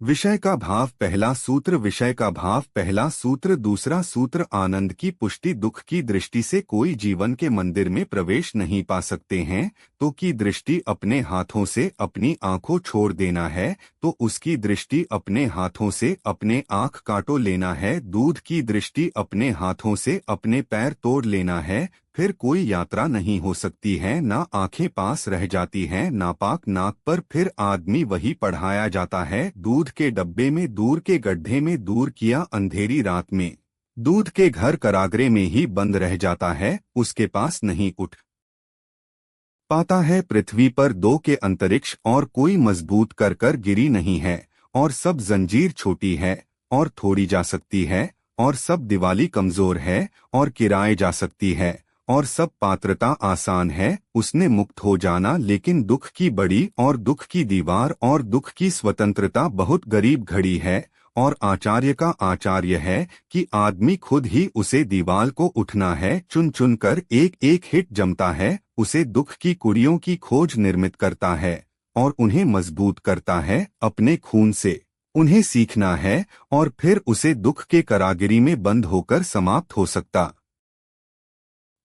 विषय का भाव पहला सूत्र। विषय का भाव पहला सूत्र। दूसरा सूत्र आनंद की पुष्टि। दुख की दृष्टि से कोई जीवन के मंदिर में प्रवेश नहीं पा सकते हैं तो की दृष्टि अपने हाथों से अपनी आंखों छोड़ देना है तो उसकी दृष्टि अपने हाथों से अपने आंख काटो लेना है। दूध की दृष्टि अपने हाथों से अपने पैर तोड़ लेना है। फिर कोई यात्रा नहीं हो सकती है, ना आंखें पास रह जाती हैं, नापाक नाक पर फिर आदमी वही पढ़ाया जाता है। दूध के डब्बे में दूर के गड्ढे में दूर किया अंधेरी रात में दूध के घर करागरे में ही बंद रह जाता है, उसके पास नहीं उठ पाता है। पृथ्वी पर दो के अंतरिक्ष और कोई मजबूत कर कर गिरी नहीं है और सब जंजीर छोटी है और थोड़ी जा सकती है और सब दिवाली कमजोर है और किराए जा सकती है और सब पात्रता आसान है उसने मुक्त हो जाना। लेकिन दुख की बड़ी और दुख की दीवार और दुख की स्वतंत्रता बहुत गरीब घड़ी है और आचार्य का आचार्य है कि आदमी खुद ही उसे दीवाल को उठना है। चुन चुन कर एक एक हिट जमता है, उसे दुख की कुड़ियों की खोज निर्मित करता है और उन्हें मजबूत करता है अपने खून से। उन्हें सीखना है और फिर उसे दुख के कारागिरी में बंद होकर समाप्त हो सकता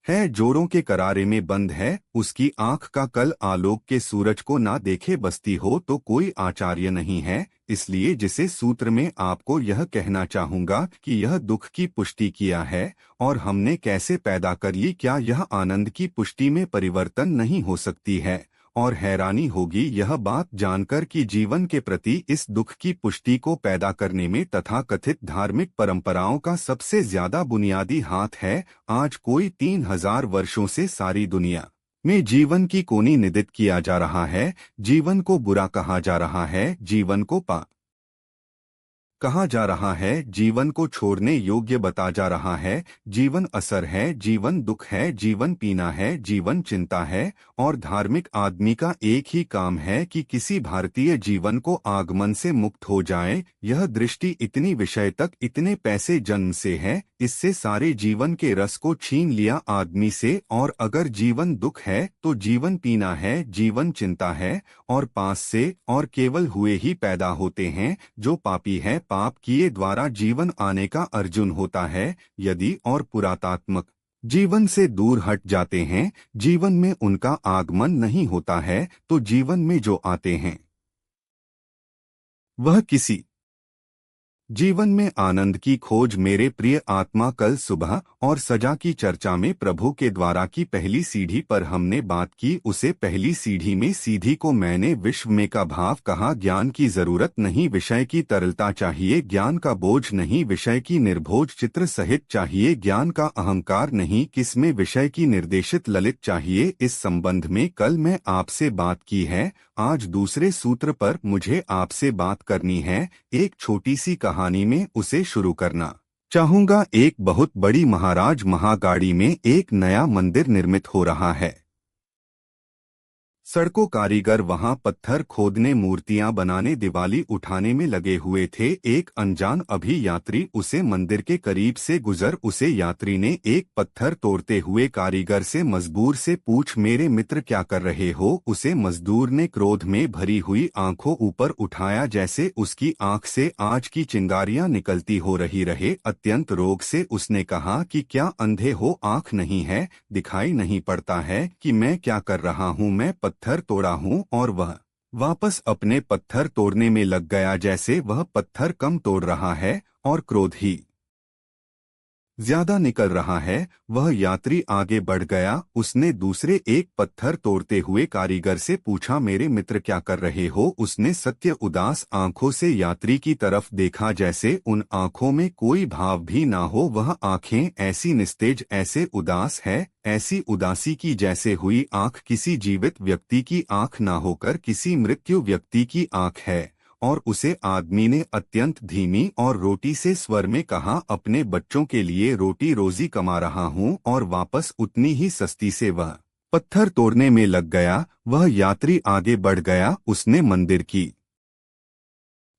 है। जोड़ों के करारे में बंद है, उसकी आंख का कल आलोक के सूरज को ना देखे बसती हो तो कोई आचार्य नहीं है। इसलिए जिसे सूत्र में आपको यह कहना चाहूंगा कि यह दुख की पुष्टि किया है और हमने कैसे पैदा कर ली, क्या यह आनंद की पुष्टि में परिवर्तन नहीं हो सकती है। और हैरानी होगी यह बात जानकर कि जीवन के प्रति इस दुख की पुष्टि को पैदा करने में तथाकथित धार्मिक परंपराओं का सबसे ज्यादा बुनियादी हाथ है। आज कोई 3000 वर्षों से सारी दुनिया में जीवन की कोनी निदित किया जा रहा है, जीवन को बुरा कहा जा रहा है, जीवन को पाप कहा जा रहा है, जीवन को छोड़ने योग्य बता जा रहा है। जीवन असर है, जीवन दुख है, जीवन पीना है, जीवन चिंता है। और धार्मिक आदमी का एक ही काम है कि किसी भारतीय जीवन को आगमन से मुक्त हो जाए। यह दृष्टि इतनी विषय तक इतने पैसे जन्म से है, इससे सारे जीवन के रस को छीन लिया आदमी से। और अगर जीवन दुख है तो जीवन पीना है, जीवन चिंता है और पास से और केवल हुए ही पैदा होते हैं जो पापी है। पाप किए द्वारा जीवन आने का अर्जुन होता है। यदि और पुरातात्मक जीवन से दूर हट जाते हैं, जीवन में उनका आगमन नहीं होता है तो जीवन में जो आते हैं वह किसी जीवन में आनंद की खोज। मेरे प्रिय आत्मा, कल सुबह और सजा की चर्चा में प्रभु के द्वारा की पहली सीढ़ी पर हमने बात की। उसे पहली सीढ़ी में सीधी को मैंने विश्व में का भाव कहा। ज्ञान की जरूरत नहीं, विषय की तरलता चाहिए। ज्ञान का बोझ नहीं, विषय की निर्भोज चित्र सहित चाहिए। ज्ञान का अहंकार नहीं, किसमें विषय की निर्देशित ललित चाहिए। इस संबंध में कल मैं आपसे बात की है, आज दूसरे सूत्र पर मुझे आपसे बात करनी है। एक छोटी सी कहानी में उसे शुरू करना चाहूंगा। एक बहुत बड़ी महाराज महागाड़ी में एक नया मंदिर निर्मित हो रहा है। सड़कों कारीगर वहां पत्थर खोदने, मूर्तियां बनाने, दिवाली उठाने में लगे हुए थे। एक अनजान अभी यात्री उसे मंदिर के करीब से गुजर। उसे यात्री ने एक पत्थर तोड़ते हुए कारीगर से मजबूर से पूछ, मेरे मित्र क्या कर रहे हो। उसे मजदूर ने क्रोध में भरी हुई आंखों ऊपर उठाया जैसे उसकी आंख से आज की चिंगारियां निकलती हो रही रहे। अत्यंत रोग से उसने कहा कि क्या अंधे हो, आंख नहीं है, दिखाई नहीं पड़ता है कि मैं क्या कर रहा हूँ। मैं पत्थर तोड़ा हूँ। और वह वापस अपने पत्थर तोड़ने में लग गया जैसे वह पत्थर कम तोड़ रहा है और क्रोध ही ज्यादा निकल रहा है। वह यात्री आगे बढ़ गया। उसने दूसरे एक पत्थर तोड़ते हुए कारीगर से पूछा, मेरे मित्र क्या कर रहे हो। उसने सत्य उदास आंखों से यात्री की तरफ देखा जैसे उन आंखों में कोई भाव भी ना हो। वह आंखें ऐसी निस्तेज, ऐसे उदास है, ऐसी उदासी की जैसे हुई आंख किसी जीवित व्यक्ति की आंख ना होकर किसी मृत्यु व्यक्ति की आंख है। और उसे आदमी ने अत्यंत धीमी और रोटी से स्वर में कहा, अपने बच्चों के लिए रोटी रोजी कमा रहा हूँ। और वापस उतनी ही सस्ती से वह पत्थर तोड़ने में लग गया। वह यात्री आगे बढ़ गया। उसने मंदिर की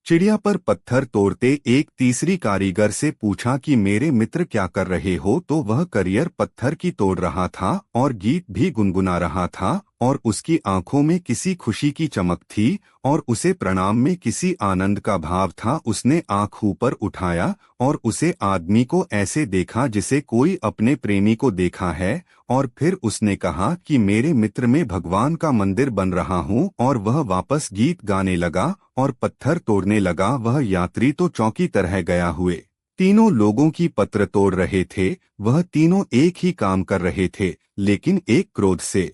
चिड़िया पर पत्थर तोड़ते एक तीसरी कारीगर से पूछा कि मेरे मित्र क्या कर रहे हो। तो वह करियर पत्थर की तोड़ रहा था और गीत भी गुनगुना रहा था और उसकी आंखों में किसी खुशी की चमक थी और उसे प्रणाम में किसी आनंद का भाव था। उसने आंख ऊपर उठाया और उसे आदमी को ऐसे देखा जिसे कोई अपने प्रेमी को देखा है, और फिर उसने कहा कि मेरे मित्र में भगवान का मंदिर बन रहा हूँ। और वह वापस गीत गाने लगा और पत्थर तोड़ने लगा। वह यात्री तो चौंकी तरह गया हुए तीनों लोगों की पत्र तोड़ रहे थे। वह तीनों एक ही काम कर रहे थे, लेकिन एक क्रोध से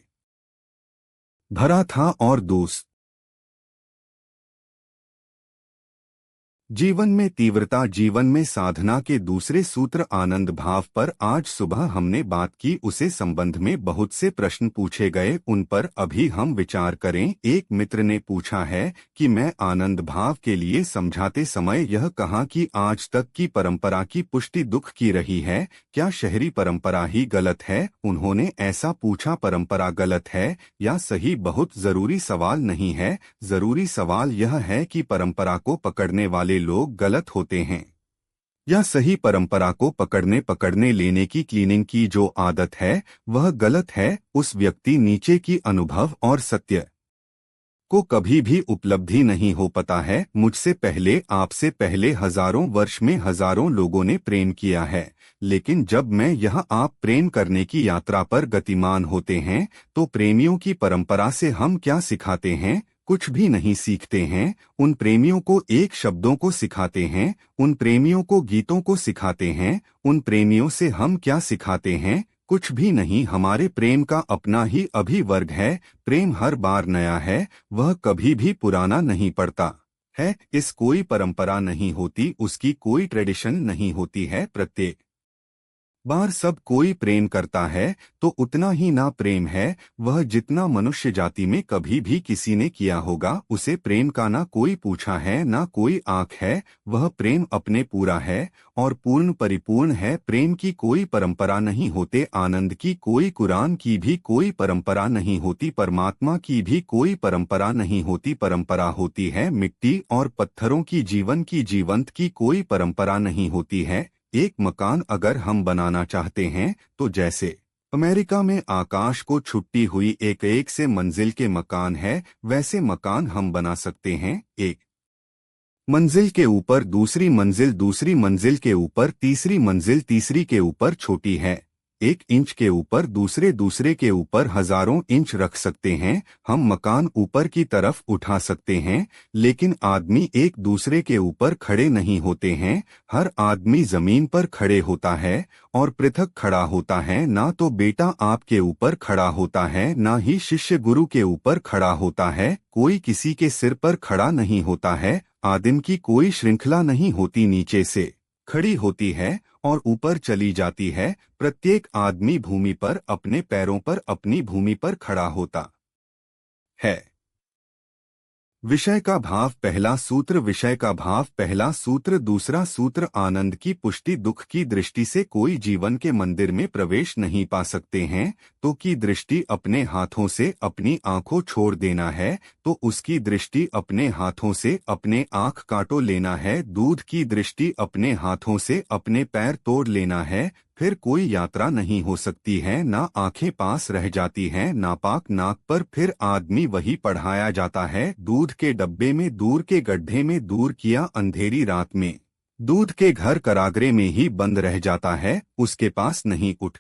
भरा था और दूसरा जीवन में तीव्रता। जीवन में साधना के दूसरे सूत्र आनंद भाव पर आज सुबह हमने बात की। उसे संबंध में बहुत से प्रश्न पूछे गए, उन पर अभी हम विचार करें। एक मित्र ने पूछा है कि मैं आनंद भाव के लिए समझाते समय यह कहा कि आज तक की परंपरा की पुष्टि दुख की रही है, क्या शहरी परंपरा ही गलत है? उन्होंने ऐसा पूछा, परंपरा गलत है या सही? बहुत जरूरी सवाल नहीं है। जरूरी सवाल यह है कि परंपरा को पकड़ने वाले लोग गलत होते हैं या सही? परंपरा को पकड़ने लेने की क्लीनिंग की जो आदत है वह गलत है। उस व्यक्ति नीचे की अनुभव और सत्य को कभी भी उपलब्धि नहीं हो पाता है। मुझसे पहले, आपसे पहले हजारों वर्ष में हजारों लोगों ने प्रेम किया है, लेकिन जब मैं यह आप प्रेम करने की यात्रा पर गतिमान होते हैं तो प्रेमियों की परंपरा से हम क्या सिखाते हैं? कुछ भी नहीं सीखते हैं। उन प्रेमियों को एक शब्दों को सिखाते हैं, उन प्रेमियों को गीतों को सिखाते हैं। उन प्रेमियों से हम क्या सिखाते हैं? कुछ भी नहीं। हमारे प्रेम का अपना ही अभिवर्ग है। प्रेम हर बार नया है, वह कभी भी पुराना नहीं पड़ता है। इस कोई परंपरा नहीं होती, उसकी कोई ट्रेडिशन नहीं होती है। प्रत्येक बार सब कोई प्रेम करता है तो उतना ही ना प्रेम है वह जितना मनुष्य जाति में कभी भी किसी ने किया होगा। उसे प्रेम का ना कोई पूछा है, ना कोई आंख है। वह प्रेम अपने पूरा है और पूर्ण परिपूर्ण है। प्रेम की कोई परंपरा नहीं होते, आनंद की कोई, कुरान की भी कोई परंपरा नहीं होती, परमात्मा की भी कोई परंपरा नहीं होती। परंपरा होती है मिट्टी और पत्थरों की, जीवन की, जीवंत की कोई परंपरा नहीं होती है। एक मकान अगर हम बनाना चाहते हैं तो जैसे अमेरिका में आकाश को छुट्टी हुई एक एक से मंजिल के मकान है, वैसे मकान हम बना सकते हैं। एक मंजिल के ऊपर दूसरी मंजिल, दूसरी मंजिल के ऊपर तीसरी मंजिल, तीसरी के ऊपर छोटी है। एक इंच के ऊपर दूसरे, दूसरे के ऊपर हजारों इंच रख सकते हैं। हम मकान ऊपर की तरफ उठा सकते हैं, लेकिन आदमी एक दूसरे के ऊपर खड़े नहीं होते हैं। हर आदमी जमीन पर खड़े होता है और पृथक खड़ा होता है। ना तो बेटा आपके ऊपर खड़ा होता है, ना ही शिष्य गुरु के ऊपर खड़ा होता है। कोई किसी के सिर पर खड़ा नहीं होता है। आदिम की कोई श्रृंखला नहीं होती, नीचे से खड़ी होती है और ऊपर चली जाती है। प्रत्येक आदमी भूमि पर, अपने पैरों पर, अपनी भूमि पर खड़ा होता है। विषय का भाव पहला सूत्र, विषय का भाव पहला सूत्र। दूसरा सूत्र आनंद की पुष्टि दुख की दृष्टि से कोई जीवन के मंदिर में प्रवेश नहीं पा सकते हैं तो की दृष्टि अपने हाथों से अपनी आंखों छोड़ देना है तो उसकी दृष्टि अपने हाथों से अपने आंख काटो लेना है। दूध की दृष्टि अपने हाथों से अपने पैर तोड़ लेना है, फिर कोई यात्रा नहीं हो सकती है। ना आंखें पास रह जाती हैं, नापाक नाक पर फिर आदमी वही पढ़ाया जाता है। दूध के डब्बे में, दूर के गड्ढे में, दूर किया अंधेरी रात में, दूध के घर करागरे में ही बंद रह जाता है, उसके पास नहीं उठ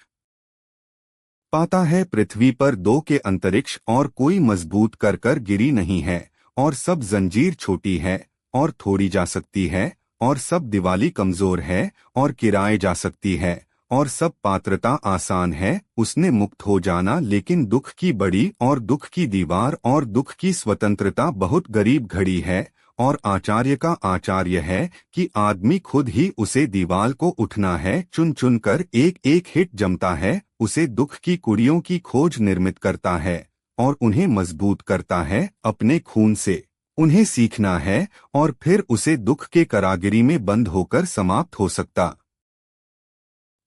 पाता है। पृथ्वी पर दो के अंतरिक्ष और कोई मजबूत कर कर गिरी नहीं है, और सब जंजीर छोटी है और थोड़ी जा सकती है, और सब दिवाली कमजोर है और किराए जा सकती है, और सब पात्रता आसान है उसने मुक्त हो जाना। लेकिन दुख की बड़ी और दुख की दीवार और दुख की स्वतंत्रता बहुत गरीब घड़ी है, और आचार्य का आचार्य है कि आदमी खुद ही उसे दीवार को उठना है। चुन चुन कर एक एक हिट जमता है, उसे दुख की कुड़ियों की खोज निर्मित करता है और उन्हें मजबूत करता है अपने खून से। उन्हें सीखना है और फिर उसे दुख के कारागिरी में बंद होकर समाप्त हो सकता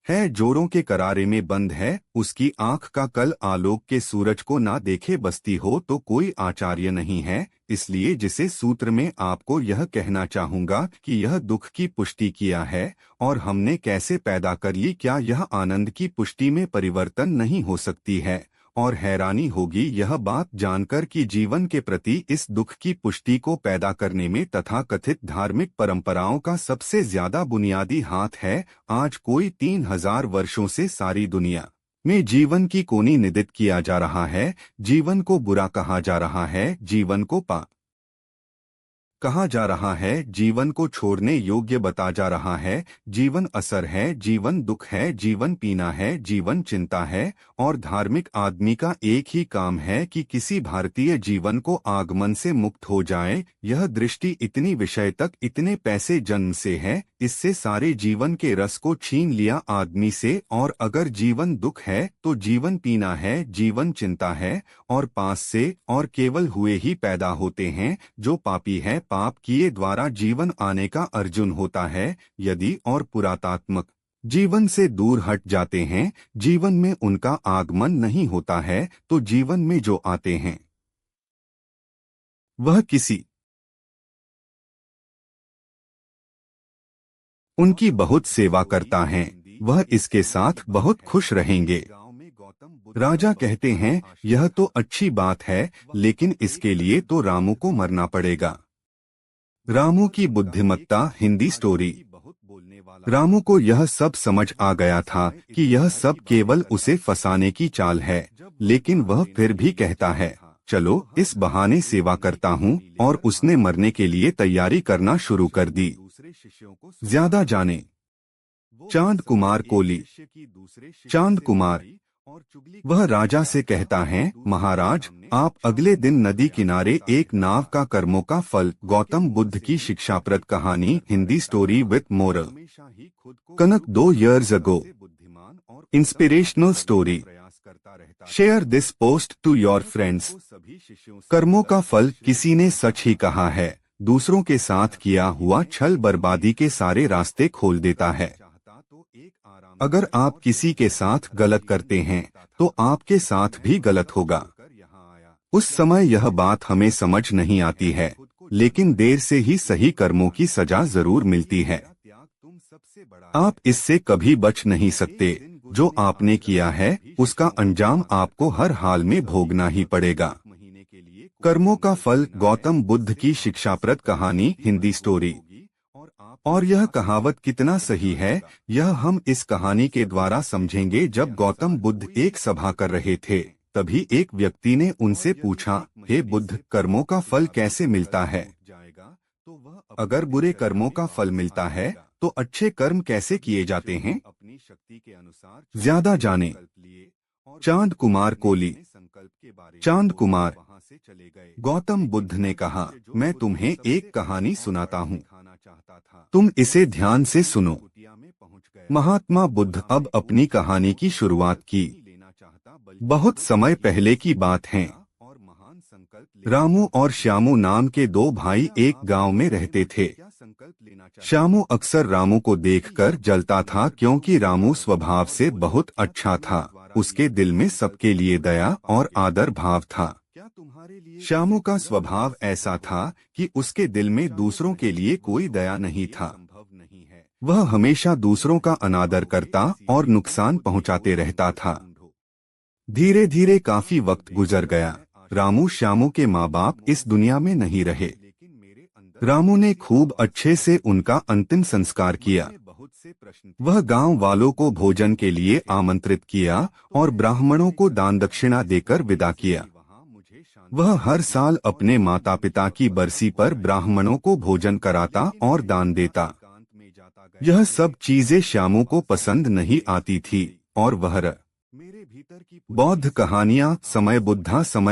है। जोरों के करारे में बंद है, उसकी आंख का कल आलोक के सूरज को ना देखे बसती हो तो कोई आचार्य नहीं है। इसलिए जिसे सूत्र में आपको यह कहना चाहूंगा कि यह दुख की पुष्टि किया है और हमने कैसे पैदा कर ली, क्या यह आनंद की पुष्टि में परिवर्तन नहीं हो सकती है? और हैरानी होगी यह बात जानकर कि जीवन के प्रति इस दुख की पुष्टि को पैदा करने में तथाकथित धार्मिक परंपराओं का सबसे ज्यादा बुनियादी हाथ है। आज कोई 3000 वर्षों से सारी दुनिया में जीवन की कोनी निदित किया जा रहा है, जीवन को बुरा कहा जा रहा है, जीवन को पाप कहा जा रहा है, जीवन को छोड़ने योग्य बता जा रहा है। जीवन असर है, जीवन दुख है, जीवन पीना है, जीवन चिंता है। और धार्मिक आदमी का एक ही काम है कि किसी भारतीय जीवन को आगमन से मुक्त हो जाए। यह दृष्टि इतनी विषय तक, इतने पैसे जन्म से है, इससे सारे जीवन के रस को छीन लिया आदमी से। और अगर जीवन दुख है तो जीवन पीना है, जीवन चिंता है और पास से और केवल हुए ही पैदा होते हैं। जो पापी है, पाप किए द्वारा जीवन आने का अर्जुन होता है। यदि और पुरातात्मक जीवन से दूर हट जाते हैं, जीवन में उनका आगमन नहीं होता है, तो जीवन में जो आते हैं वह किसी उनकी बहुत सेवा करता है, वह इसके साथ बहुत खुश रहेंगे। राजा कहते हैं यह तो अच्छी बात है, लेकिन इसके लिए तो रामू को मरना पड़ेगा। रामू की बुद्धिमत्ता। हिंदी स्टोरी। रामू को यह सब समझ आ गया था कि यह सब केवल उसे फंसाने की चाल है, लेकिन वह फिर भी कहता है चलो इस बहाने सेवा करता हूँ, और उसने मरने के लिए तैयारी करना शुरू कर दी। ज्यादा जाने। चांद कुमार कोली। चांद कुमार वह राजा से कहता है महाराज, आप अगले दिन नदी किनारे एक नाव का कर्मों का फल, गौतम बुद्ध की शिक्षाप्रद कहानी। Hindi story with moral. Kanak 2 years ago। Inspirational story. Share this post to your friends. कर्मों का फल किसी ने सच ही कहा है, दूसरों के साथ किया हुआ छल बर्बादी के सारे रास्ते खोल देता है। अगर आप किसी के साथ गलत करते हैं तो आपके साथ भी गलत होगा। उस समय यह बात हमें समझ नहीं आती है, लेकिन देर से ही सही कर्मों की सजा जरूर मिलती है। आप इससे कभी बच नहीं सकते। जो आपने किया है उसका अंजाम आपको हर हाल में भोगना ही पड़ेगा। कर्मों का फल, गौतम बुद्ध की शिक्षाप्रद कहानी। हिंदी स्टोरी। और यह कहावत कितना सही है, यह हम इस कहानी के द्वारा समझेंगे। जब गौतम बुद्ध एक सभा कर रहे थे, तभी एक व्यक्ति ने उनसे पूछा, हे बुद्ध, कर्मों का फल कैसे मिलता है? अगर बुरे कर्मों का फल मिलता है तो अच्छे कर्म कैसे किए जाते हैं? ज्यादा जाने। चांद कुमार कोली। चांद कुमार। गौतम बुद्ध ने कहा, मैं तुम्हें एक कहानी सुनाता हूँ, तुम इसे ध्यान से सुनो। महात्मा बुद्ध अब अपनी कहानी की शुरुआत की। बहुत समय पहले की बात है। रामू और श्यामू नाम के 2 भाई एक गांव में रहते थे। श्यामू अक्सर रामू को देखकर जलता था, क्योंकि रामू स्वभाव से बहुत अच्छा था। उसके दिल में सबके लिए दया और आदर भाव था। श्यामू का स्वभाव ऐसा था कि उसके दिल में दूसरों के लिए कोई दया नहीं था। वह हमेशा दूसरों का अनादर करता और नुकसान पहुंचाते रहता था। धीरे धीरे काफी वक्त गुजर गया। रामू श्यामू के माँ बाप इस दुनिया में नहीं रहे। रामू ने खूब अच्छे से उनका अंतिम संस्कार किया। वह गांव वालों को भोजन के लिए आमंत्रित किया और ब्राह्मणों को दान दक्षिणा देकर विदा किया। वह हर साल अपने माता पिता की बरसी पर ब्राह्मणों को भोजन कराता और दान देता। यह सब चीजें श्यामू को पसंद नहीं आती थी और वह बौद्ध कहानियां। समय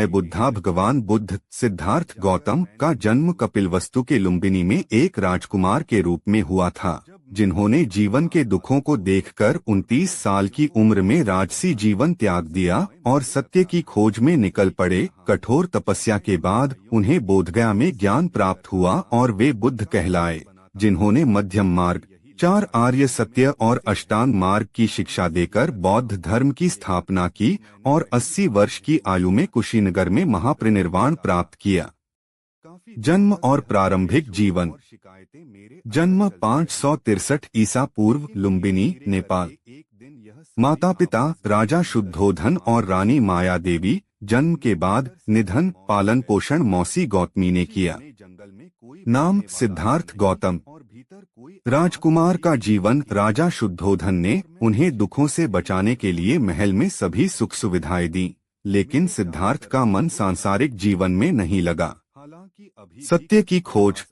बुद्धा भगवान बुद्ध सिद्धार्थ गौतम का जन्म कपिलवस्तु के लुम्बिनी में एक राजकुमार के रूप में हुआ था, जिन्होंने जीवन के दुखों को देखकर 29 साल की उम्र में राजसी जीवन त्याग दिया और सत्य की खोज में निकल पड़े। कठोर तपस्या के बाद उन्हें बोधगया में ज्ञान प्राप्त हुआ और वे बुद्ध कहलाए, जिन्होंने मध्यम मार्ग, 4 आर्य सत्य और अष्टांग मार्ग की शिक्षा देकर बौद्ध धर्म की स्थापना की और 80 वर्ष की आयु में कुशीनगर में महापरिनिर्वाण प्राप्त किया। जन्म और प्रारंभिक जीवन। जन्म 563 ईसा पूर्व, लुम्बिनी, नेपाल। माता पिता राजा शुद्धोधन और रानी माया देवी, जन्म के बाद निधन पालन पोषण मौसी गौतमी ने किया। नाम सिद्धार्थ गौतम। राजकुमार का जीवन राजा शुद्धोधन ने उन्हें दुखों से बचाने के लिए महल में सभी सुख सुविधाएं दी, लेकिन सिद्धार्थ का मन सांसारिक जीवन में नहीं लगा। सत्य की खोज।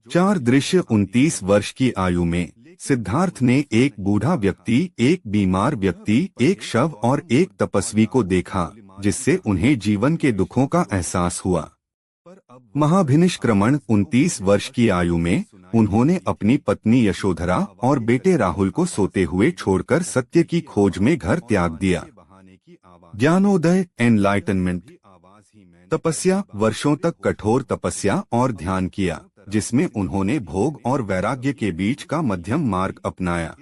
4 दृश्य 29 वर्ष की आयु में सिद्धार्थ ने एक बूढ़ा व्यक्ति, एक बीमार व्यक्ति, एक शव और एक तपस्वी को देखा, जिससे उन्हें जीवन के दुखों का एहसास हुआ। महाभिनिष्क्रमण 29 वर्ष की आयु में उन्होंने अपनी पत्नी यशोधरा और बेटे राहुल को सोते हुए छोड़कर सत्य की खोज में घर त्याग दिया। ज्ञानोदय एनलाइटनमेंट। तपस्या। वर्षों तक कठोर तपस्या और ध्यान किया, जिसमें उन्होंने भोग और वैराग्य के बीच का मध्यम मार्ग अपनाया।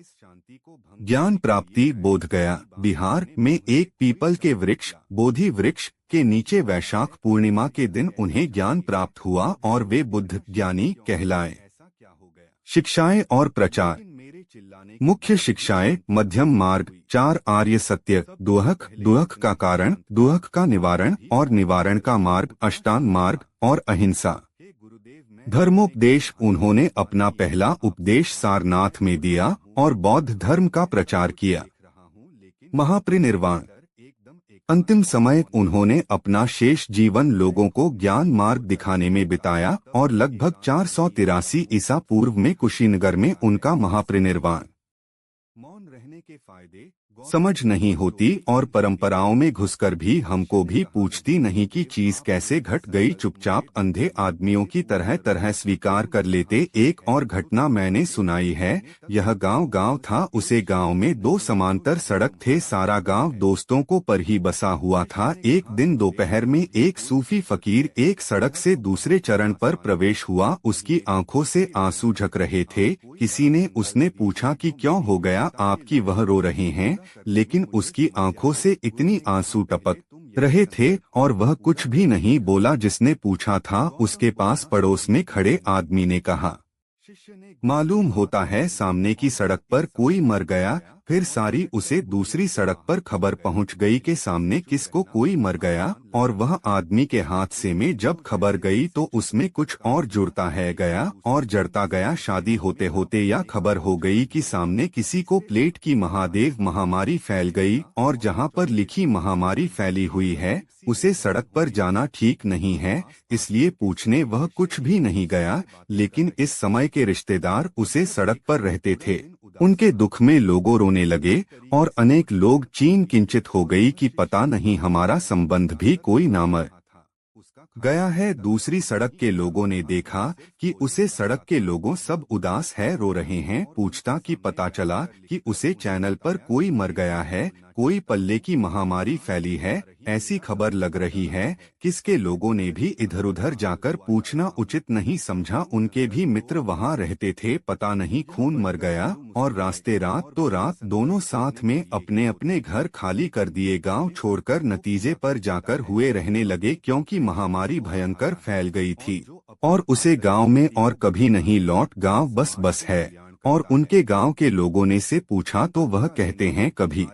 ज्ञान प्राप्ति। बोध गया बिहार में एक पीपल के वृक्ष बोधि वृक्ष के नीचे वैशाख पूर्णिमा के दिन उन्हें ज्ञान प्राप्त हुआ और वे बुद्ध ज्ञानी कहलाए। शिक्षाएं और प्रचार। मुख्य शिक्षाएं। मध्यम मार्ग। 4 आर्य सत्य। दुहक, दुहक का कारण, दुहक का निवारण और निवारण का मार्ग, अष्टांग मार्ग और अहिंसा। धर्मोपदेश। उन्होंने अपना पहला उपदेश सारनाथ में दिया और बौद्ध धर्म का प्रचार किया। महापरिनिर्वाण। अंतिम समय उन्होंने अपना शेष जीवन लोगों को ज्ञान मार्ग दिखाने में बिताया और लगभग 483 ईसा पूर्व में कुशीनगर में उनका महापरिनिर्वाण। मौन रहने के फायदे। समझ नहीं होती और परंपराओं में घुसकर भी हमको भी पूछती नहीं कि चीज कैसे घट गई। चुपचाप अंधे आदमियों की तरह तरह स्वीकार कर लेते। एक और घटना मैंने सुनाई है। यह गांव था, उसे गांव में 2 समांतर सड़क थे। सारा गांव दोस्तों को पर ही बसा हुआ था। एक दिन दोपहर में एक सूफी फकीर एक सड़क से दूसरे चरण पर प्रवेश हुआ। उसकी आंखों से आंसू झक रहे थे। किसी ने उसने पूछा कि क्यों हो गया आपकी, वह रो रहे हैं, लेकिन उसकी आंखों से इतनी आंसू टपक रहे थे और वह कुछ भी नहीं बोला। जिसने पूछा था उसके पास पड़ोस में खड़े आदमी ने कहा, मालूम होता है सामने की सड़क पर कोई मर गया। फिर सारी उसे दूसरी सड़क पर खबर पहुंच गई कि सामने किसको कोई मर गया, और वह आदमी के हाथ से में जब खबर गई तो उसमें कुछ और जुड़ता है गया और जड़ता गया। शादी होते होते या खबर हो गई कि सामने किसी को प्लेट की महादेव महामारी फैल गई, और जहां पर लिखी महामारी फैली हुई है उसे सड़क पर जाना ठीक नहीं है, इसलिए पूछने वह कुछ भी नहीं गया। लेकिन इस समय के रिश्तेदार उसे सड़क पर रहते थे। उनके दुख में लोगों रोने लगे और अनेक लोग चीन किंचित हो गई कि पता नहीं हमारा संबंध भी कोई ना मर गया है। दूसरी सड़क के लोगों ने देखा कि उसे सड़क के लोगों सब उदास है, रो रहे हैं। पूछता कि पता चला कि उसे चैनल पर कोई मर गया है, कोई पल्ले की महामारी फैली है, ऐसी खबर लग रही है। किसके लोगों ने भी इधर उधर जाकर पूछना उचित नहीं समझा। उनके भी मित्र वहां रहते थे। पता नहीं खून मर गया और रास्ते रात तो रात दोनों साथ में अपने अपने घर खाली कर दिए, गांव छोड़कर नतीजे पर जाकर हुए रहने लगे, क्योंकि महामारी भयंकर फैल गई थी और उसे गांव में और कभी नहीं लौट। गांव बस है। और उनके गांव के लोगों ने से पूछा तो वह कहते हैं कभी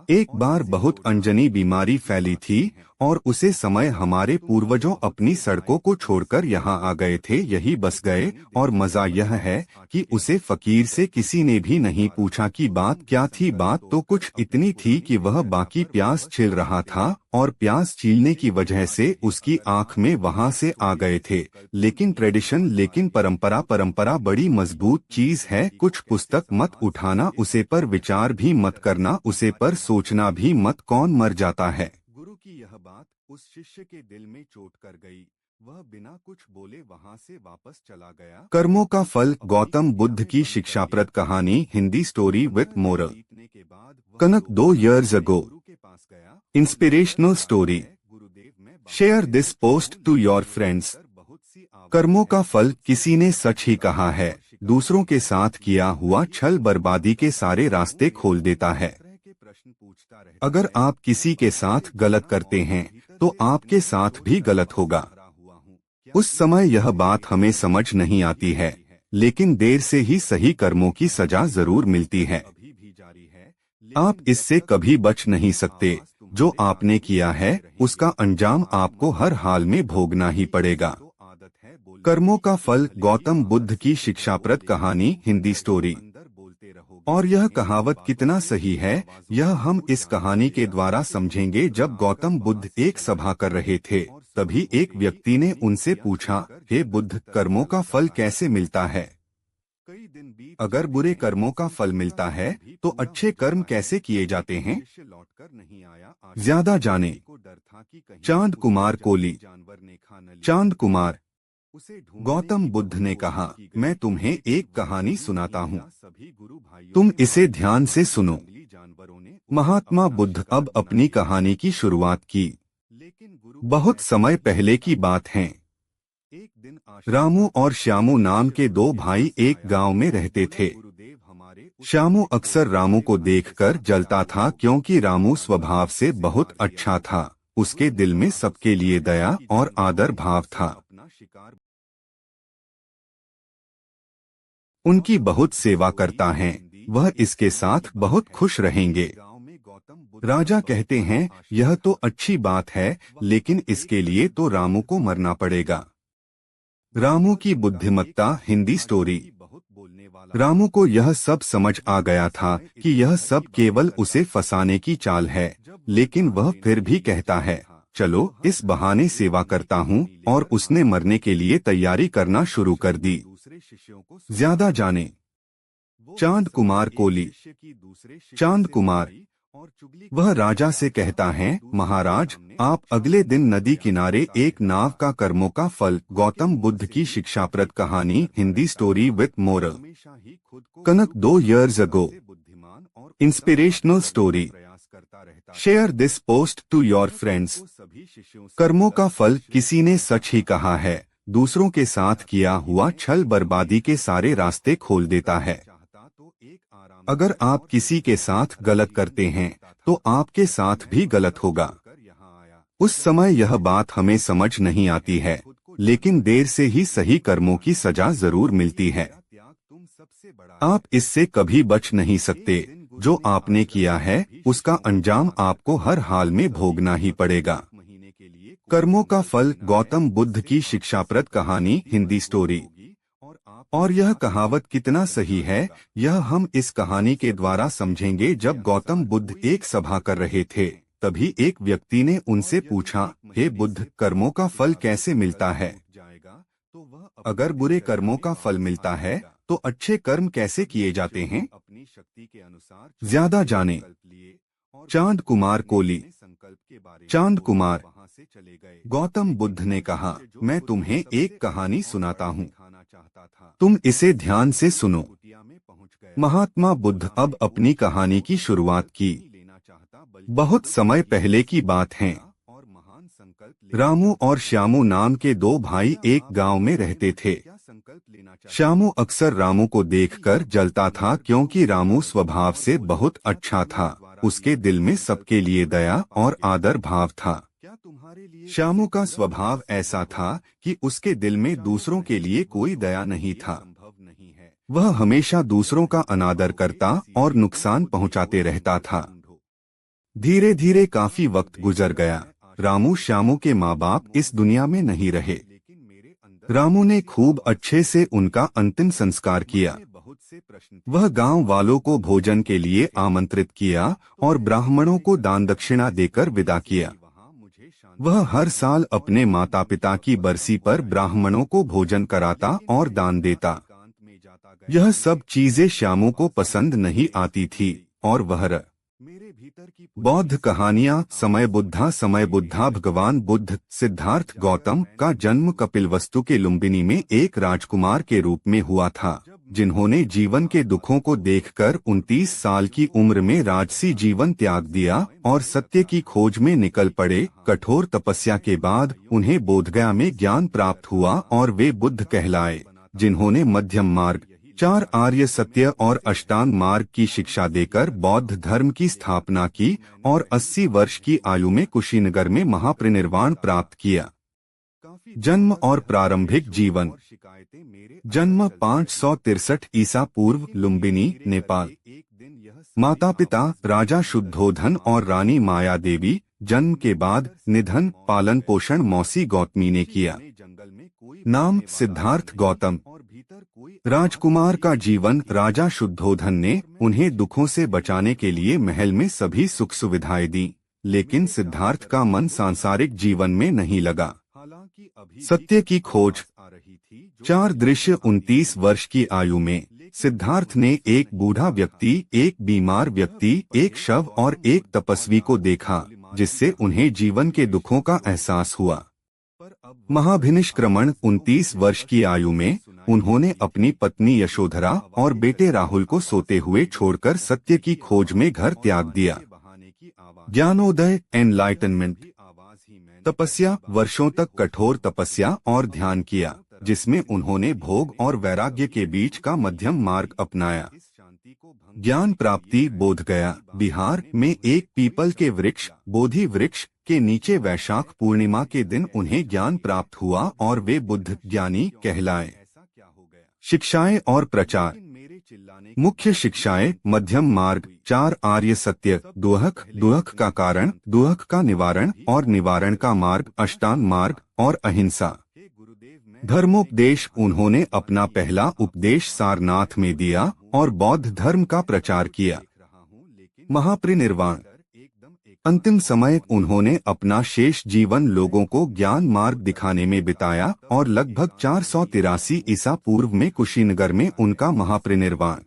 एक बार बहुत अनजनी बीमारी फैली थी और उसे समय हमारे पूर्वजों अपनी सड़कों को छोड़कर यहाँ आ गए थे, यही बस गए। और मजा यह है कि उसे फकीर से किसी ने भी नहीं पूछा कि बात क्या थी। बात तो कुछ इतनी थी कि वह बाकी प्यास छिल रहा था और प्यास छीलने की वजह से उसकी आंख में वहां से आ गए थे। लेकिन ट्रेडिशन, लेकिन परंपरा बड़ी मजबूत चीज है। कुछ पुस्तक मत उठाना, उसे पर विचार भी मत करना, उसे पर सोचना भी मत, कौन मर जाता है। गुरु की यह बात उस शिष्य के दिल में चोट कर गई। वह बिना कुछ बोले वहां से वापस चला गया। कर्मों का फल। गौतम बुद्ध की शिक्षाप्रद कहानी, Hindi story with moral. Kanak 2 years ago। Inspirational story. Share this post to your friends. कर्मों का फल। किसी ने सच ही कहा है, दूसरों के साथ किया हुआ छल बर्बादी के सारे रास्ते खोल देता है। अगर आप किसी के साथ गलत करते हैं तो आपके साथ भी गलत होगा। उस समय यह बात हमें समझ नहीं आती है, लेकिन देर से ही सही कर्मों की सजा जरूर मिलती है। आप इससे कभी बच नहीं सकते। जो आपने किया है उसका अंजाम आपको हर हाल में भोगना ही पड़ेगा। कर्मों का फल, गौतम बुद्ध की शिक्षाप्रद कहानी, हिंदी स्टोरी। और यह कहावत कितना सही है, यह हम इस कहानी के द्वारा समझेंगे। जब गौतम बुद्ध एक सभा कर रहे थे, तभी एक व्यक्ति ने उनसे पूछा, हे बुद्ध, कर्मों का फल कैसे मिलता है? अगर बुरे कर्मों का फल मिलता है तो अच्छे कर्म कैसे किए जाते हैं? ज्यादा जाने। चांद कुमार कोली। चांद कुमार। गौतम बुद्ध ने कहा, मैं तुम्हें एक कहानी सुनाता हूँ, तुम इसे ध्यान से सुनो। महात्मा बुद्ध अब अपनी कहानी की शुरुआत की। बहुत समय पहले की बात है। रामू और श्यामू नाम के दो भाई एक गांव में रहते थे। श्यामू अक्सर रामू को देखकर जलता था, क्योंकि रामू स्वभाव से बहुत अच्छा था। उसके दिल में सबके लिए दया और आदर भाव था। उनकी बहुत सेवा करता है, वह इसके साथ बहुत खुश रहेंगे। राजा कहते हैं, यह तो अच्छी बात है, लेकिन इसके लिए तो रामू को मरना पड़ेगा। रामू की बुद्धिमत्ता, हिंदी स्टोरी। रामू को यह सब समझ आ गया था कि यह सब केवल उसे फंसाने की चाल है, लेकिन वह फिर भी कहता है, चलो इस बहाने सेवा करता हूँ, और उसने मरने के लिए तैयारी करना शुरू कर दी। ज्यादा जाने। चांद कुमार कोली। चांद कुमार। वह राजा से कहता है, महाराज, आप अगले दिन नदी किनारे एक नाव का कर्मों का फल, गौतम बुद्ध की शिक्षाप्रद कहानी, Hindi story with moral. Kanak 2 years ago। Inspirational story. Share this post to your friends. कर्मों का फल, किसी ने सच ही कहा है, दूसरों के साथ किया हुआ छल बर्बादी के सारे रास्ते खोल देता है। अगर आप किसी के साथ गलत करते हैं तो आपके साथ भी गलत होगा। उस समय यह बात हमें समझ नहीं आती है, लेकिन देर से ही सही कर्मों की सजा जरूर मिलती है। आप इससे कभी बच नहीं सकते। जो आपने किया है उसका अंजाम आपको हर हाल में भोगना ही पड़ेगा। कर्मों का फल, गौतम बुद्ध की शिक्षाप्रद कहानी, हिंदी स्टोरी। और यह कहावत कितना सही है, यह हम इस कहानी के द्वारा समझेंगे। जब गौतम बुद्ध एक सभा कर रहे थे, तभी एक व्यक्ति ने उनसे पूछा, हे बुद्ध, कर्मों का फल कैसे मिलता है? अगर बुरे कर्मों का फल मिलता है तो अच्छे कर्म कैसे किए जाते हैं? ज्यादा जाने। चांद कुमार कोली। चांद कुमार। गौतम बुद्ध ने कहा, मैं तुम्हें एक कहानी सुनाता हूँ, तुम इसे ध्यान से सुनो। महात्मा बुद्ध अब अपनी कहानी की शुरुआत की। बहुत समय पहले की बात है। रामू और श्यामू नाम के दो भाई एक गांव में रहते थे। श्यामू अक्सर रामू को देखकर जलता था, क्योंकि रामू स्वभाव से बहुत अच्छा था। उसके दिल में सबके लिए दया और आदर भाव था। श्यामू का स्वभाव ऐसा था कि उसके दिल में दूसरों के लिए कोई दया नहीं था। वह हमेशा दूसरों का अनादर करता और नुकसान पहुंचाते रहता था। धीरे धीरे काफी वक्त गुजर गया। रामू श्यामू के माँ बाप इस दुनिया में नहीं रहे। रामू ने खूब अच्छे से उनका अंतिम संस्कार किया। वह गांव वालों को भोजन के लिए आमंत्रित किया और ब्राह्मणों को दान दक्षिणा देकर विदा किया। वह हर साल अपने माता पिता की बरसी पर ब्राह्मणों को भोजन कराता और दान देता। यह सब चीजें श्यामू को पसंद नहीं आती थी, और वह बौद्ध कहानियां, समय बुद्धा भगवान बुद्ध, सिद्धार्थ गौतम का जन्म कपिलवस्तु के लुम्बिनी में एक राजकुमार के रूप में हुआ था, जिन्होंने जीवन के दुखों को देखकर 29 साल की उम्र में राजसी जीवन त्याग दिया और सत्य की खोज में निकल पड़े। कठोर तपस्या के बाद उन्हें बोधगया में ज्ञान प्राप्त हुआ और वे बुद्ध कहलाए, जिन्होंने मध्यम मार्ग, 4 आर्य सत्य और अष्टांग मार्ग की शिक्षा देकर बौद्ध धर्म की स्थापना की और 80 वर्ष की आयु में कुशीनगर में महापरिनिर्वाण प्राप्त किया। जन्म और प्रारंभिक जीवन। जन्म 563 ईसा पूर्व, लुम्बिनी, नेपाल। माता पिता राजा शुद्धोधन और रानी माया देवी, जन्म के बाद निधन पालन पोषण मौसी गौतमी ने किया। नाम सिद्धार्थ गौतम। राजकुमार का जीवन राजा शुद्धोधन ने उन्हें दुखों से बचाने के लिए महल में सभी सुख सुविधाएं दी, लेकिन सिद्धार्थ का मन सांसारिक जीवन में नहीं लगा। सत्य की खोज। 4 दृश्य 29 वर्ष की आयु में सिद्धार्थ ने एक बूढ़ा व्यक्ति, एक बीमार व्यक्ति, एक शव और एक तपस्वी को देखा, जिससे उन्हें जीवन के दुखों का एहसास हुआ। महाभिनिष्क्रमण 29 वर्ष की आयु में उन्होंने अपनी पत्नी यशोधरा और बेटे राहुल को सोते हुए छोड़कर सत्य की खोज में घर त्याग दिया। ज्ञानोदय एनलाइटनमेंट। तपस्या। वर्षों तक कठोर तपस्या और ध्यान किया, जिसमें उन्होंने भोग और वैराग्य के बीच का मध्यम मार्ग अपनाया। ज्ञान प्राप्ति। बोध गया बिहार में एक पीपल के वृक्ष बोधि वृक्ष के नीचे वैशाख पूर्णिमा के दिन उन्हें ज्ञान प्राप्त हुआ और वे बुद्ध ज्ञानी कहलाए। शिक्षाएं और प्रचार। मुख्य शिक्षाएं। मध्यम मार्ग। 4 आर्य सत्य। दुहक, दुहक का कारण, दुहक का निवारण और निवारण का मार्ग, अष्टांग मार्ग और अहिंसा। धर्मोपदेश। उन्होंने अपना पहला उपदेश सारनाथ में दिया और बौद्ध धर्म का प्रचार किया। महापरिनिर्वाण। अंतिम समय उन्होंने अपना शेष जीवन लोगों को ज्ञान मार्ग दिखाने में बिताया और लगभग 483 ईसा पूर्व में कुशीनगर में उनका महापरिनिर्वाण।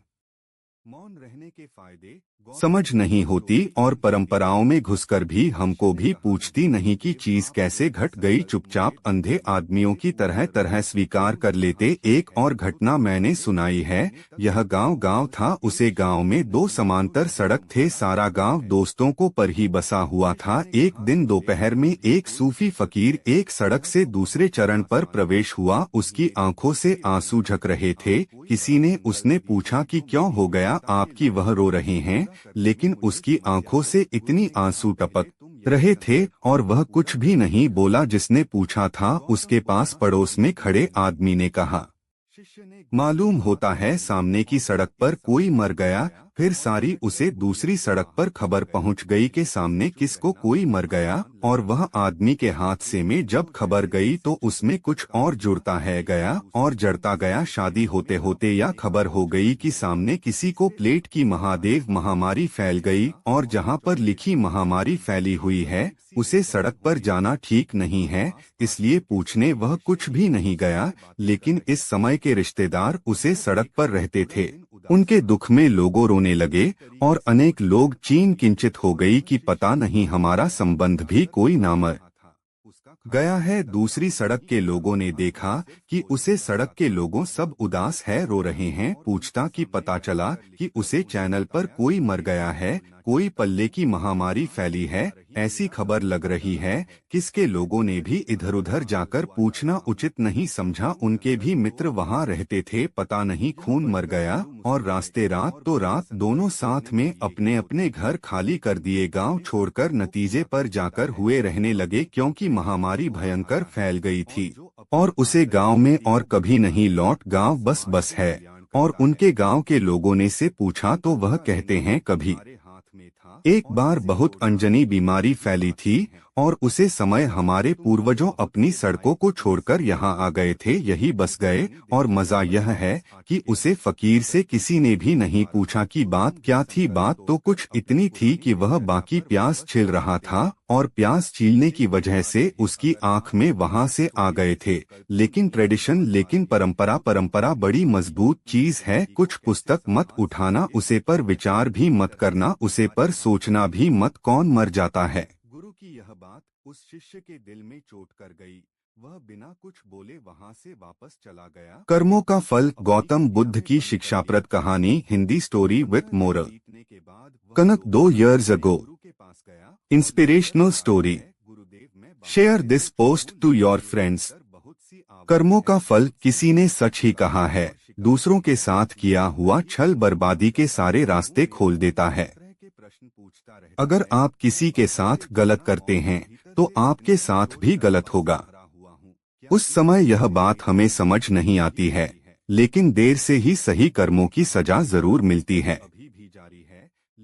मौन रहने के फायदे। समझ नहीं होती और परंपराओं में घुसकर भी हमको भी पूछती नहीं कि चीज कैसे घट गई। चुपचाप अंधे आदमियों की तरह तरह स्वीकार कर लेते। एक और घटना मैंने सुनाई है। यह गांव था, उसे गांव में 2 समांतर सड़क थे। सारा गांव दोस्तों को पर ही बसा हुआ था। एक दिन दोपहर में एक सूफी फकीर एक सड़क से दूसरे चरण पर प्रवेश हुआ। उसकी आंखों से आंसू झक रहे थे। किसी ने उसने पूछा कि क्यों हो गया आपकी, वह रो रहे हैं, लेकिन उसकी आंखों से इतनी आंसू टपक रहे थे और वह कुछ भी नहीं बोला। जिसने पूछा था उसके पास पड़ोस में खड़े आदमी ने कहा, मालूम होता है सामने की सड़क पर कोई मर गया। फिर सारी उसे दूसरी सड़क पर खबर पहुंच गई कि सामने किसको कोई मर गया, और वह आदमी के हाथ से में जब खबर गई तो उसमें कुछ और जुड़ता है गया और जड़ता गया। शादी होते होते या खबर हो गई कि सामने किसी को प्लेग की महादेव महामारी फैल गई, और जहां पर लिखी महामारी फैली हुई है उसे सड़क पर जाना ठीक नहीं है, इसलिए पूछने वह कुछ भी नहीं गया। लेकिन इस समय के रिश्तेदार उसे सड़क पर रहते थे। उनके दुख में लोगों रोने लगे और अनेक लोग चीन किंचित हो गई कि पता नहीं हमारा संबंध भी कोई ना मर गया है। दूसरी सड़क के लोगों ने देखा कि उसे सड़क के लोगों सब उदास है, रो रहे हैं। पूछता कि पता चला कि उसे चैनल पर कोई मर गया है, कोई पल्ले की महामारी फैली है, ऐसी खबर लग रही है। किसके लोगों ने भी इधर उधर जाकर पूछना उचित नहीं समझा। उनके भी मित्र वहां रहते थे। पता नहीं खून मर गया और रास्ते रात तो रात दोनों साथ में अपने अपने घर खाली कर दिए, गांव छोड़कर नतीजे पर जाकर हुए रहने लगे, क्योंकि महामारी भयंकर फैल गई थी और उसे गांव में और कभी नहीं लौट। गांव बस है। और उनके गांव के लोगों ने से पूछा तो वह कहते हैं कभी एक बार बहुत अनजनी बीमारी फैली थी और उसे समय हमारे पूर्वजों अपनी सड़कों को छोड़कर यहाँ आ गए थे, यही बस गए। और मजा यह है कि उसे फकीर से किसी ने भी नहीं पूछा कि बात क्या थी। बात तो कुछ इतनी थी कि वह बाकी प्यास छिल रहा था और प्यास छीलने की वजह से उसकी आंख में वहां से आ गए थे। लेकिन ट्रेडिशन, लेकिन परंपरा बड़ी मजबूत चीज है। कुछ पुस्तक मत उठाना, उसे पर विचार भी मत करना, उसे पर सोचना भी मत, कौन मर जाता है। गुरु की यह बात उस शिष्य के दिल में चोट कर गई। वह बिना कुछ बोले वहां से वापस चला गया। कर्मों का फल। गौतम बुद्ध की शिक्षाप्रद कहानी, Hindi story with moral. Kanak 2 years ago। Inspirational story. Share this post to your friends. कर्मों का फल। किसी ने सच ही कहा है, दूसरों के साथ किया हुआ छल बर्बादी के सारे रास्ते खोल देता है। अगर आप किसी के साथ गलत करते हैं तो आपके साथ भी गलत होगा। उस समय यह बात हमें समझ नहीं आती है, लेकिन देर से ही सही कर्मों की सजा जरूर मिलती है।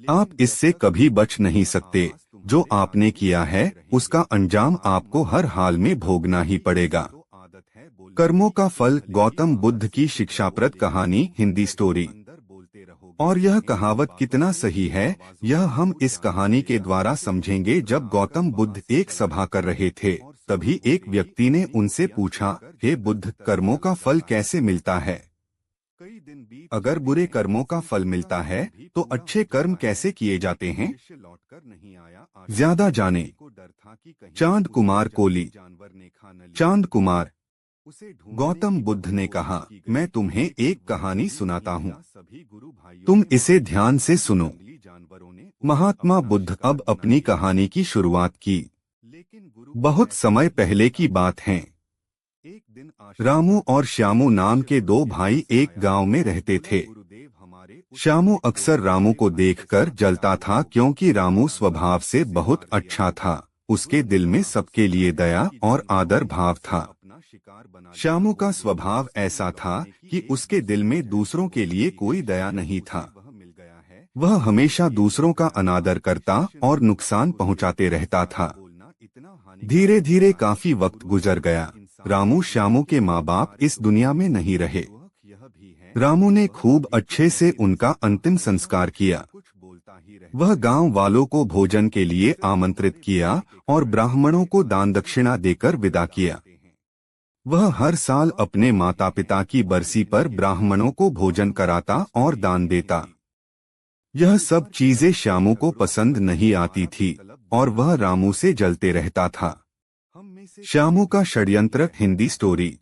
आप इससे कभी बच नहीं सकते। जो आपने किया है उसका अंजाम आपको हर हाल में भोगना ही पड़ेगा। कर्मों का फल, गौतम बुद्ध की शिक्षाप्रद कहानी, हिंदी स्टोरी। और यह कहावत कितना सही है, यह हम इस कहानी के द्वारा समझेंगे। जब गौतम बुद्ध एक सभा कर रहे थे, तभी एक व्यक्ति ने उनसे पूछा, हे बुद्ध, कर्मों का फल कैसे मिलता है? अगर बुरे कर्मों का फल मिलता है, तो अच्छे कर्म कैसे किए जाते हैं? ज्यादा जाने। चांद कुमार कोली। चांद कुमार। गौतम बुद्ध ने कहा, मैं तुम्हें एक कहानी सुनाता हूँ, तुम इसे ध्यान से सुनो। महात्मा बुद्ध अब अपनी कहानी की शुरुआत की। बहुत समय पहले की बात है। रामू और श्यामू नाम के दो भाई एक गांव में रहते थे। श्यामू अक्सर रामू को देखकर जलता था, क्योंकि रामू स्वभाव से बहुत अच्छा था। उसके दिल में सबके लिए दया और आदर भाव था। श्यामू का स्वभाव ऐसा था कि उसके दिल में दूसरों के लिए कोई दया नहीं था। वह हमेशा दूसरों का अनादर करता और नुकसान पहुंचाते रहता था। धीरे धीरे काफी वक्त गुजर गया। रामू श्यामू के माँ बाप इस दुनिया में नहीं रहे। रामू ने खूब अच्छे से उनका अंतिम संस्कार किया। वह गांव वालों को भोजन के लिए आमंत्रित किया और ब्राह्मणों को दान दक्षिणा देकर विदा किया। वह हर साल अपने माता पिता की बरसी पर ब्राह्मणों को भोजन कराता और दान देता। यह सब चीजें श्यामू को पसंद नहीं आती थी और वह रामू से जलते रहता था। श्यामू का षड्यंत्र, हिंदी स्टोरी।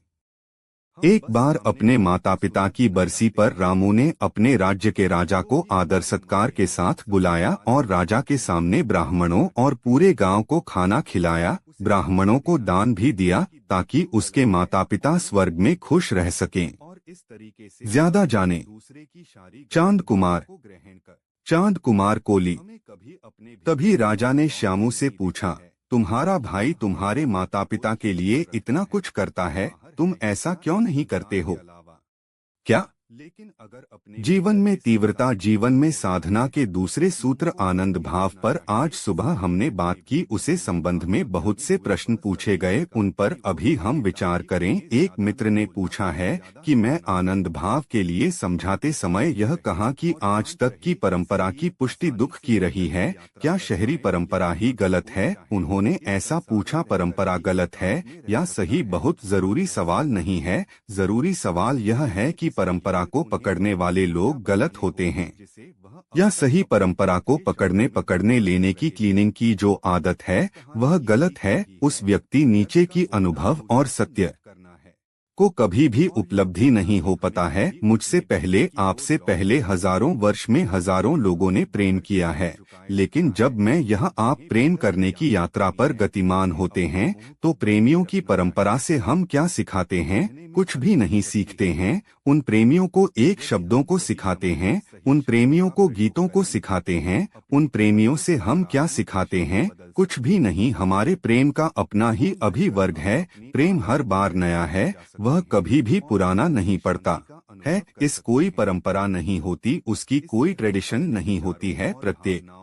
एक बार अपने माता पिता की बरसी पर रामू ने अपने राज्य के राजा को आदर सत्कार के साथ बुलाया और राजा के सामने ब्राह्मणों और पूरे गांव को खाना खिलाया। ब्राह्मणों को दान भी दिया ताकि उसके माता पिता स्वर्ग में खुश रह सकें। ज्यादा जाने। चांद कुमार। चांद कुमार कोली। तभी राजा ने श्यामू से पूछा, तुम्हारा भाई तुम्हारे माता पिता के लिए इतना कुछ करता है, तुम ऐसा क्यों नहीं करते हो? क्या? जीवन में तीव्रता, जीवन में साधना के दूसरे सूत्र आनंद भाव पर आज सुबह हमने बात की। उसे संबंध में बहुत से प्रश्न पूछे गए, उन पर अभी हम विचार करें। एक मित्र ने पूछा है कि मैं आनंद भाव के लिए समझाते समय यह कहा कि आज तक की परंपरा की पुष्टि दुख की रही है, क्या शहरी परंपरा ही गलत है? उन्होंने ऐसा पूछा, परंपरा गलत है या सही? बहुत जरूरी सवाल नहीं है। जरूरी सवाल यह है कि परंपरा को पकड़ने वाले लोग गलत होते हैं या सही? परंपरा को पकड़ने लेने की, क्लीनिंग की जो आदत है वह गलत है। उस व्यक्ति नीचे की अनुभव और सत्य को कभी भी उपलब्धि नहीं हो पाता है। मुझसे पहले, आपसे पहले हजारों वर्ष में हजारों लोगों ने प्रेम किया है, लेकिन जब मैं यहाँ आप प्रेम करने की यात्रा पर गतिमान होते हैं तो प्रेमियों की परंपरा से हम क्या सिखाते हैं? कुछ भी नहीं सीखते हैं। उन प्रेमियों को एक शब्दों को सिखाते हैं, उन प्रेमियों को गीतों को सिखाते हैं। उन प्रेमियों से हम क्या सिखाते हैं? कुछ भी नहीं। हमारे प्रेम का अपना ही अभिवर्ग है। प्रेम हर बार नया है, वह कभी भी पुराना नहीं पड़ता है। इस कोई परंपरा नहीं होती, उसकी कोई ट्रेडिशन नहीं होती है। प्रत्येक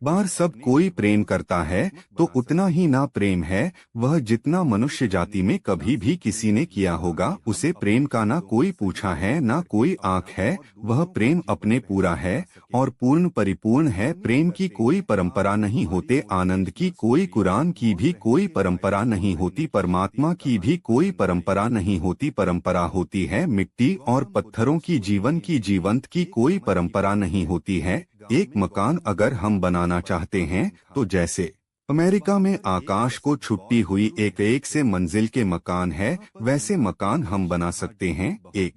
बार सब कोई प्रेम करता है तो उतना ही ना प्रेम है वह जितना मनुष्य जाति में कभी भी किसी ने किया होगा। उसे प्रेम का ना कोई पूछा है, ना कोई आँख है। वह प्रेम अपने पूरा है और पूर्ण परिपूर्ण है। प्रेम की कोई परंपरा नहीं होते, आनंद की कोई, कुरान की भी कोई परंपरा नहीं होती, परमात्मा की भी कोई परंपरा नहीं होती। परंपरा होती है मिट्टी और पत्थरों की, जीवन की, जीवंत की कोई परंपरा नहीं होती है। एक मकान अगर हम बनाना चाहते हैं तो जैसे अमेरिका में आकाश को छुट्टी हुई एक से मंजिल के मकान है, वैसे मकान हम बना सकते हैं। एक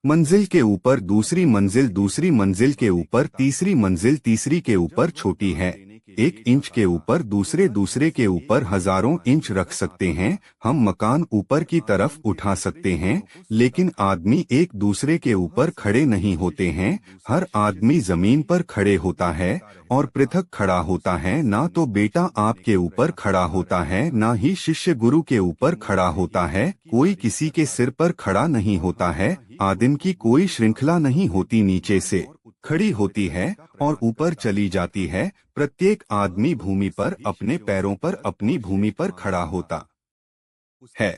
मंजिल के ऊपर दूसरी मंजिल, दूसरी मंजिल के ऊपर तीसरी मंजिल, तीसरी के ऊपर छोटी है। 1 इंच के ऊपर दूसरे के ऊपर हजारों इंच रख सकते हैं। हम मकान ऊपर की तरफ उठा सकते हैं, लेकिन आदमी एक दूसरे के ऊपर खड़े नहीं होते हैं। हर आदमी जमीन पर खड़े होता है और पृथक खड़ा होता है। ना तो बेटा आपके ऊपर खड़ा होता है, ना ही शिष्य गुरु के ऊपर खड़ा होता है। कोई किसी के सिर पर खड़ा नहीं होता है। आदिम की कोई श्रृंखला नहीं होती नीचे से खड़ी होती है और ऊपर चली जाती है। प्रत्येक आदमी भूमि पर अपने पैरों पर अपनी भूमि पर खड़ा होता है।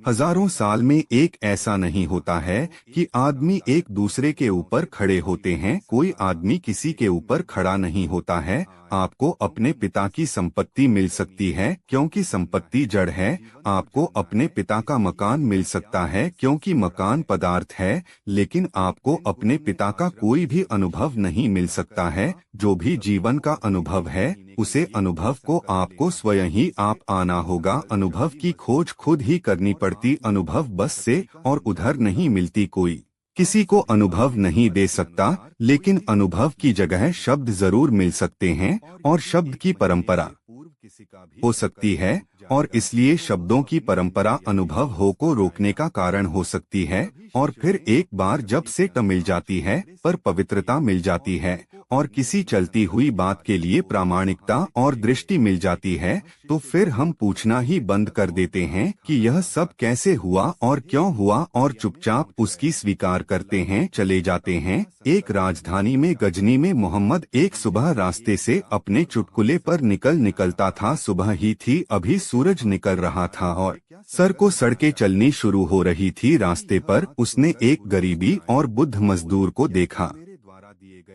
हजारों साल में एक ऐसा नहीं होता है कि आदमी एक दूसरे के ऊपर खड़े होते हैं। कोई आदमी किसी के ऊपर खड़ा नहीं होता है। आपको अपने पिता की संपत्ति मिल सकती है क्योंकि संपत्ति जड़ है। आपको अपने पिता का मकान मिल सकता है क्योंकि मकान पदार्थ है। लेकिन आपको अपने पिता का कोई भी अनुभव नहीं मिल सकता है। जो भी जीवन का अनुभव है, उसे अनुभव को आपको स्वयं ही आप आना होगा। अनुभव की खोज खुद ही करनी पड़ती। अनुभव बस से और उधर नहीं मिलती। कोई किसी को अनुभव नहीं दे सकता, लेकिन अनुभव की जगह शब्द जरूर मिल सकते हैं और शब्द की परंपरा हो सकती है। और इसलिए शब्दों की परंपरा अनुभव हो को रोकने का कारण हो सकती है। और फिर एक बार जब सेट मिल जाती है पर पवित्रता मिल जाती है और किसी चलती हुई बात के लिए प्रामाणिकता और दृष्टि मिल जाती है, तो फिर हम पूछना ही बंद कर देते हैं कि यह सब कैसे हुआ और क्यों हुआ, और चुपचाप उसकी स्वीकार करते हैं, चले जाते हैं। एक राजधानी में गजनी में मोहम्मद एक सुबह रास्ते से अपने चुटकुले पर निकलता था। सुबह ही थी, अभी सूरज निकल रहा था और सर को सड़कें चलनी शुरू हो रही थी। रास्ते पर उसने एक गरीबी और बुद्ध मजदूर को देखा।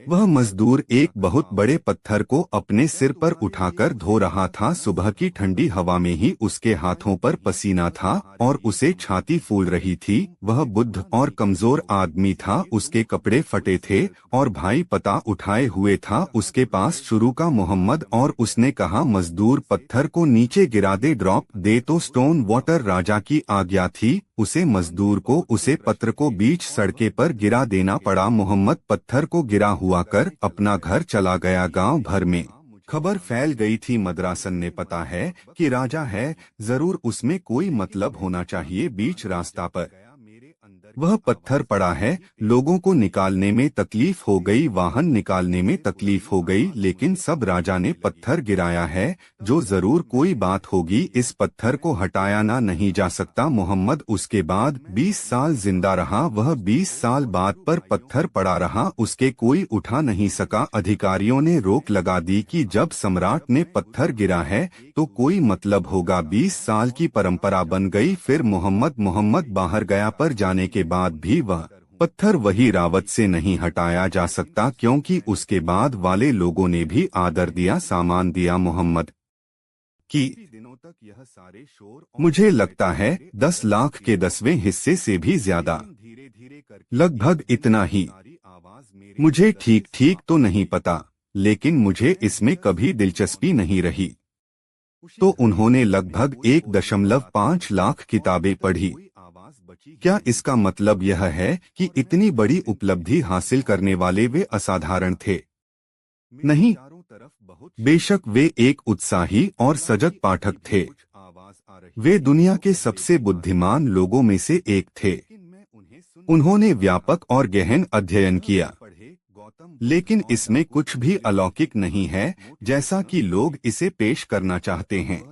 वह मजदूर एक बहुत बड़े पत्थर को अपने सिर पर उठाकर धो रहा था। सुबह की ठंडी हवा में ही उसके हाथों पर पसीना था और उसे छाती फूल रही थी। वह बुद्ध और कमजोर आदमी था। उसके कपड़े फटे थे और भाई पता उठाए हुए था। उसके पास शुरू का मोहम्मद और उसने कहा, मजदूर पत्थर को नीचे गिरा दे, ड्रॉप दे तो स्टोन वाटर राजा की आज्ञा थी। उसे मजदूर को उसे पत्थर को बीच सड़के पर गिरा देना पड़ा। मोहम्मद पत्थर को गिरा हुआ कर अपना घर चला गया। गांव भर में खबर फैल गई थी, मद्रासन ने पता है कि राजा है, जरूर उसमें कोई मतलब होना चाहिए। बीच रास्ता पर वह पत्थर पड़ा है। लोगों को निकालने में तकलीफ हो गई, वाहन निकालने में तकलीफ हो गई, लेकिन सब राजा ने पत्थर गिराया है। जो जरूर कोई बात होगी, इस पत्थर को हटाया ना नहीं जा सकता। मोहम्मद उसके बाद 20 साल जिंदा रहा। वह 20 साल बाद पर पत्थर पड़ा रहा, उसके कोई उठा नहीं सका। अधिकारियों ने रोक लगा दी कि जब सम्राट ने पत्थर गिरा है तो कोई मतलब होगा। 20 साल की परंपरा बन गई। फिर मोहम्मद बाहर गया, पर जाने के बाद भी वह पत्थर वही रावत से नहीं हटाया जा सकता, क्योंकि उसके बाद वाले लोगों ने भी आदर दिया, सामान दिया मोहम्मद की दिनों तक। यह सारे शोर, मुझे लगता है 10 लाख के 10वें हिस्से से भी ज्यादा, लगभग इतना ही। मुझे ठीक ठीक तो नहीं पता, लेकिन मुझे इसमें कभी दिलचस्पी नहीं रही। तो उन्होंने लगभग 1.5 लाख किताबें पढ़ी। क्या इसका मतलब यह है कि इतनी बड़ी उपलब्धि हासिल करने वाले वे असाधारण थे? नहीं, बेशक वे एक उत्साही और सजग पाठक थे। वे दुनिया के सबसे बुद्धिमान लोगों में से एक थे। उन्होंने व्यापक और गहन अध्ययन किया, लेकिन इसमें कुछ भी अलौकिक नहीं है जैसा कि लोग इसे पेश करना चाहते हैं।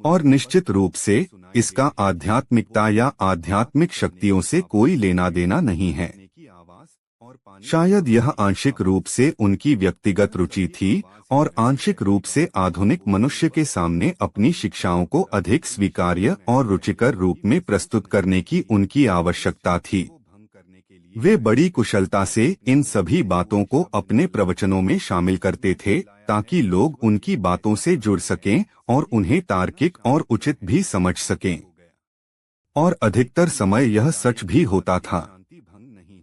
और निश्चित रूप से इसका आध्यात्मिकता या आध्यात्मिक शक्तियों से कोई लेना देना नहीं है। शायद यह आंशिक रूप से उनकी व्यक्तिगत रुचि थी और आंशिक रूप से आधुनिक मनुष्य के सामने अपनी शिक्षाओं को अधिक स्वीकार्य और रुचिकर रूप में प्रस्तुत करने की उनकी आवश्यकता थी। वे बड़ी कुशलता से इन सभी बातों को अपने प्रवचनों में शामिल करते थे ताकि लोग उनकी बातों से जुड़ सकें और उन्हें तार्किक और उचित भी समझ सकें। और अधिकतर समय यह सच भी होता था।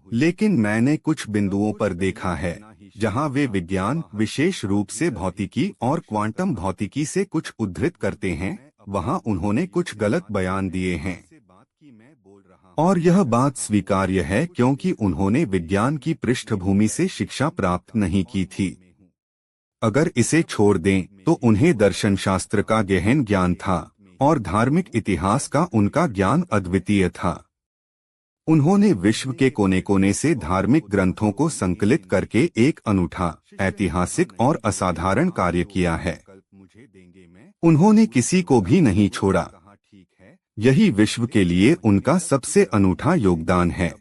लेकिन मैंने कुछ बिंदुओं पर देखा है जहां वे विज्ञान, विशेष रूप से भौतिकी और क्वांटम भौतिकी से कुछ उद्धृत करते हैं, वहां उन्होंने कुछ गलत बयान दिए हैं। और यह बात स्वीकार्य है क्योंकि उन्होंने विज्ञान की पृष्ठभूमि से शिक्षा प्राप्त नहीं की थी। अगर इसे छोड़ दें तो उन्हें दर्शन शास्त्र का गहन ज्ञान था और धार्मिक इतिहास का उनका ज्ञान अद्वितीय था। उन्होंने विश्व के कोने कोने से धार्मिक ग्रंथों को संकलित करके एक अनूठा, ऐतिहासिक और असाधारण कार्य किया है। उन्होंने किसी को भी नहीं छोड़ा। यही विश्व के लिए उनका सबसे अनूठा योगदान है।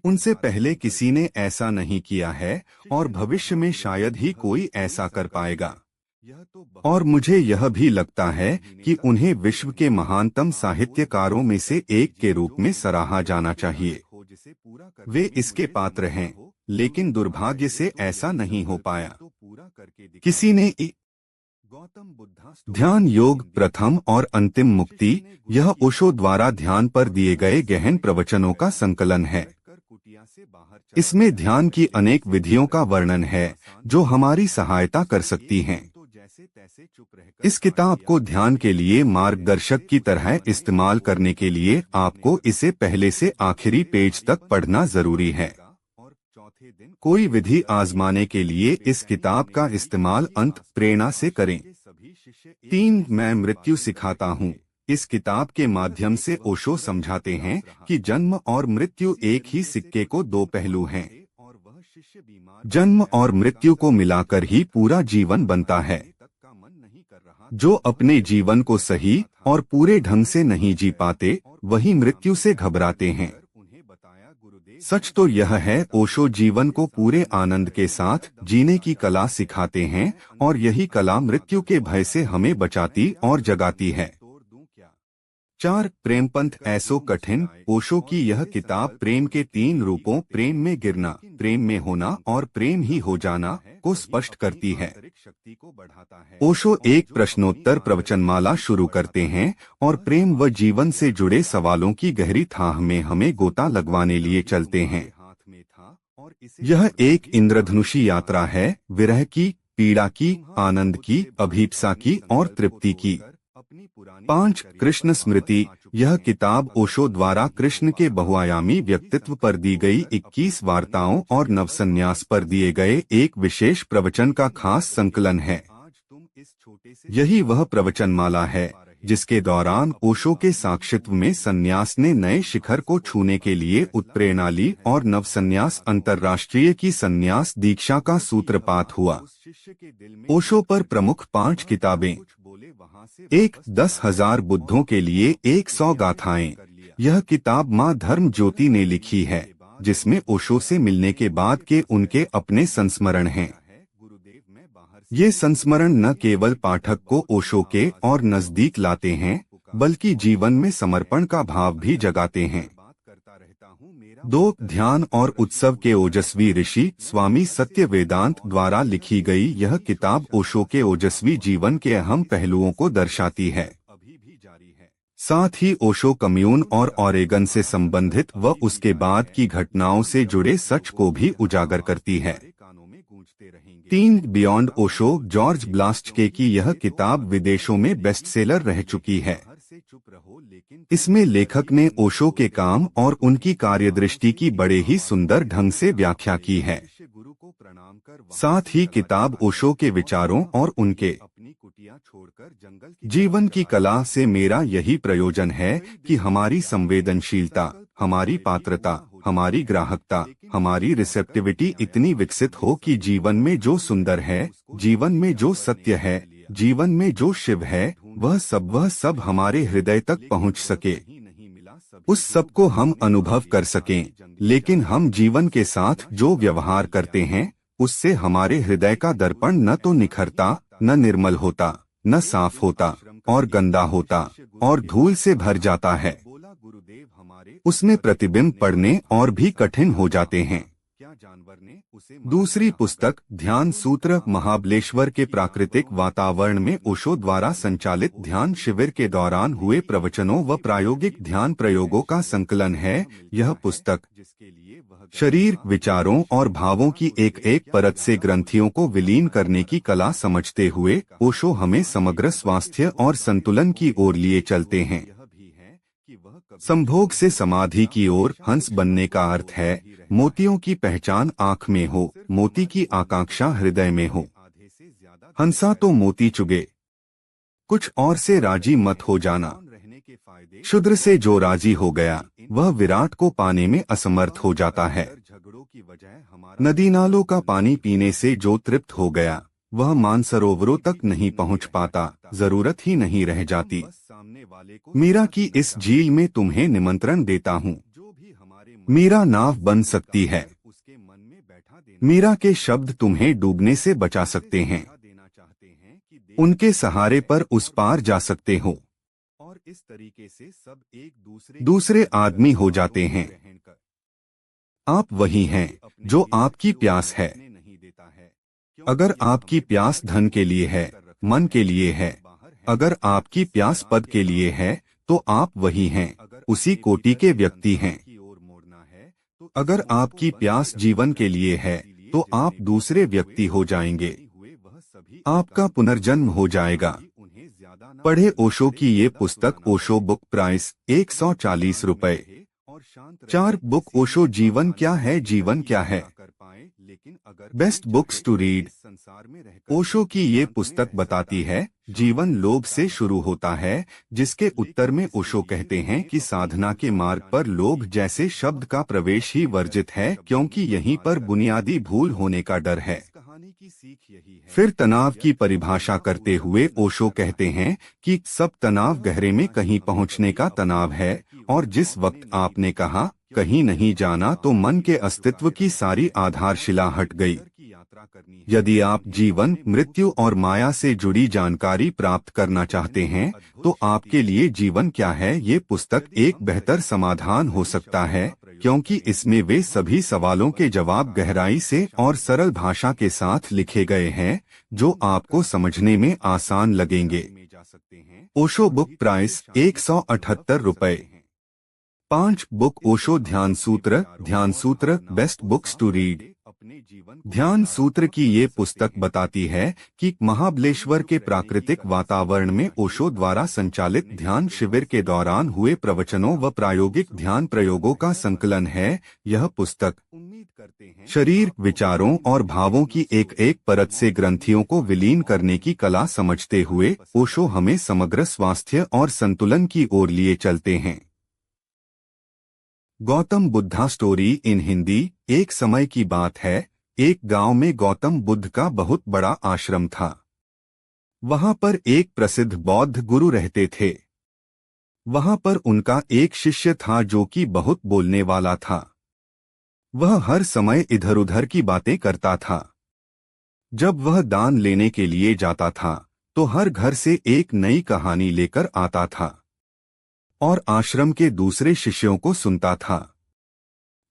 उनसे पहले किसी ने ऐसा नहीं किया है और भविष्य में शायद ही कोई ऐसा कर पाएगा। और मुझे यह भी लगता है कि उन्हें विश्व के महानतम साहित्यकारों में से एक के रूप में सराहा जाना चाहिए। वे इसके पात्र हैं, लेकिन दुर्भाग्य से ऐसा नहीं हो पाया। किसी ने ध्यान योग प्रथम और अंतिम मुक्ति, यह ओशो द्वारा ध्यान पर दिए गए गहन प्रवचनों का संकलन है। इसमें ध्यान की अनेक विधियों का वर्णन है जो हमारी सहायता कर सकती हैं। इस किताब को ध्यान के लिए मार्गदर्शक की तरह इस्तेमाल करने के लिए आपको इसे पहले से आखिरी पेज तक पढ़ना जरूरी है। कोई विधि आजमाने के लिए इस किताब का इस्तेमाल अंत प्रेरणा से करें। 3 मैं मृत्यु सिखाता हूँ। इस किताब के माध्यम से ओशो समझाते हैं कि जन्म और मृत्यु एक ही सिक्के को 2 पहलू हैं। जन्म और मृत्यु को मिलाकर ही पूरा जीवन बनता है। जो अपने जीवन को सही और पूरे ढंग से नहीं जी पाते, वही मृत्यु से घबराते हैं। सच तो यह है, ओशो जीवन को पूरे आनंद के साथ जीने की कला सिखाते हैं और यही कला मृत्यु के भय से हमें बचाती और जगाती है। 4 प्रेमपंथ ऐसो कठिन। ओशो की यह किताब प्रेम के 3 रूपों, प्रेम में गिरना, प्रेम में होना और प्रेम ही हो जाना, को स्पष्ट करती है। ओशो एक प्रश्नोत्तर प्रवचनमाला शुरू करते हैं और प्रेम व जीवन से जुड़े सवालों की गहरी थाह में हमें गोता लगवाने लिए चलते हैं। यह एक इंद्रधनुषी यात्रा है, विरह की, पीड़ा की, आनंद की, अभीप्सा की और तृप्ति की। 5 कृष्ण स्मृति। यह किताब ओशो द्वारा कृष्ण के बहुआयामी व्यक्तित्व पर दी गई 21 वार्ताओं और नवसन्यास पर दिए गए एक विशेष प्रवचन का खास संकलन है। यही वह प्रवचनमाला है जिसके दौरान ओशो के साक्षित्व में सन्यास ने नए शिखर को छूने के लिए उत्प्रेरणा ली और नवसन्यास अंतर्राष्ट्रीय की सन्यास दीक्षा का सूत्रपात हुआ। ओशो पर प्रमुख 5 किताबें। 1 10,000 बुद्धों के लिए 100 गाथाएं। यह किताब माँ धर्म ज्योति ने लिखी है, जिसमें ओशो से मिलने के बाद के उनके अपने संस्मरण हैं। ये संस्मरण न केवल पाठक को ओशो के और नजदीक लाते हैं, बल्कि जीवन में समर्पण का भाव भी जगाते हैं। 2 ध्यान और उत्सव के ओजस्वी ऋषि स्वामी सत्य वेदांत द्वारा लिखी गई यह किताब ओशो के ओजस्वी जीवन के अहम पहलुओं को दर्शाती है। साथ ही ओशो कम्यून और ओरेगन से संबंधित व उसके बाद की घटनाओं से जुड़े सच को भी उजागर करती है। 3 बियॉन्ड ओशो। जॉर्ज ब्लास्टके की यह किताब विदेशों में बेस्टसेलर रह चुकी है। इसमें लेखक ने ओशो के काम और उनकी कार्यदृष्टि की बड़े ही सुंदर ढंग से व्याख्या की है। साथ ही किताब ओशो के विचारों और उनके जीवन की कला से मेरा यही प्रयोजन है कि हमारी संवेदनशीलता, हमारी पात्रता, हमारी ग्राहकता, हमारी रिसेप्टिविटी इतनी विकसित हो कि जीवन में जो सुंदर है, जीवन में जो सत्य है, जीवन में जो शिव है, वह सब हमारे हृदय तक पहुंच सके। उस सब को हम अनुभव कर सकें, लेकिन हम जीवन के साथ जो व्यवहार करते हैं, उससे हमारे हृदय का दर्पण न तो निखरता, न निर्मल होता, न साफ होता और गंदा होता और धूल से भर जाता है। उसमें प्रतिबिंब पढ़ने और भी कठिन हो जाते हैं। दूसरी पुस्तक ध्यान सूत्र महाबलेश्वर के प्राकृतिक वातावरण में ओशो द्वारा संचालित ध्यान शिविर के दौरान हुए प्रवचनों व प्रायोगिक ध्यान प्रयोगों का संकलन है। यह पुस्तक शरीर, विचारों और भावों की एक एक परत से ग्रंथियों को विलीन करने की कला समझते हुए ओशो हमें समग्र स्वास्थ्य और संतुलन की ओर लिए चलते हैं। संभोग से समाधि की ओर हंस बनने का अर्थ है मोतियों की पहचान आँख में हो, मोती की आकांक्षा हृदय में हो। हंसा तो मोती चुगे, कुछ और से राजी मत हो जाना। शूद्र से जो राजी हो गया, वह विराट को पाने में असमर्थ हो जाता है। नदी नालों का पानी पीने से जो तृप्त हो गया, वह मानसरोवरों तक नहीं पहुंच पाता, जरूरत ही नहीं रह जाती। मीरा की इस झील में तुम्हें निमंत्रण देता हूँ। मीरा नाव बन सकती है। मीरा के शब्द तुम्हें डूबने से बचा सकते हैं। उनके सहारे पर उस पार जा सकते हो। और इस तरीके से सब एक दूसरे आदमी हो जाते हैं। आप वही हैं जो आपकी प्यास है। अगर आपकी प्यास धन के लिए है, मन के लिए है, अगर आपकी प्यास पद के लिए है, तो आप वही हैं, उसी कोटि के व्यक्ति हैं। अगर आपकी प्यास जीवन के लिए है, तो आप दूसरे व्यक्ति हो जाएंगे। आपका पुनर्जन्म हो जाएगा। पढ़े ओशो की ये पुस्तक। ओशो बुक प्राइस 140 रुपए। 4 बुक ओशो जीवन क्या है, जीवन क्या है। Best books to read. Osho की ये पुस्तक बताती है जीवन लोभ से शुरू होता है, जिसके उत्तर में ओशो कहते हैं कि साधना के मार्ग पर लोभ जैसे शब्द का प्रवेश ही वर्जित है, क्योंकि यहीं पर बुनियादी भूल होने का डर है। फिर तनाव की परिभाषा करते हुए ओशो कहते हैं कि सब तनाव गहरे में कहीं पहुंचने का तनाव है, और जिस वक्त आपने कहा कहीं नहीं जाना, तो मन के अस्तित्व की सारी आधारशिला हट गई। यदि आप जीवन, मृत्यु और माया से जुड़ी जानकारी प्राप्त करना चाहते हैं, तो आपके लिए जीवन क्या है ये पुस्तक एक बेहतर समाधान हो सकता है, क्योंकि इसमें वे सभी सवालों के जवाब गहराई से और सरल भाषा के साथ लिखे गए हैं, जो आपको समझने में आसान लगेंगे। ओशो बुक प्राइस 178 रुपए। 5 बुक ओशो ध्यान सूत्र। ध्यान सूत्र बेस्ट बुक्स टू रीड। ध्यान सूत्र की ये पुस्तक बताती है कि महाबलेश्वर के प्राकृतिक वातावरण में ओशो द्वारा संचालित ध्यान शिविर के दौरान हुए प्रवचनों व प्रायोगिक ध्यान प्रयोगों का संकलन है। यह पुस्तक शरीर, विचारों और भावों की एक एक परत से ग्रंथियों को विलीन करने की कला समझते हुए ओशो हमें समग्र स्वास्थ्य और संतुलन की ओर लिए चलते हैं। Gautam Buddha story in Hindi. एक समय की बात है, एक गांव में गौतम बुद्ध का बहुत बड़ा आश्रम था। वहां पर एक प्रसिद्ध बौद्ध गुरु रहते थे। वहां पर उनका एक शिष्य था जो कि बहुत बोलने वाला था। वह हर समय इधर उधर की बातें करता था। जब वह दान लेने के लिए जाता था, तो हर घर से एक नई कहानी लेकर आता था और आश्रम के दूसरे शिष्यों को सुनता था।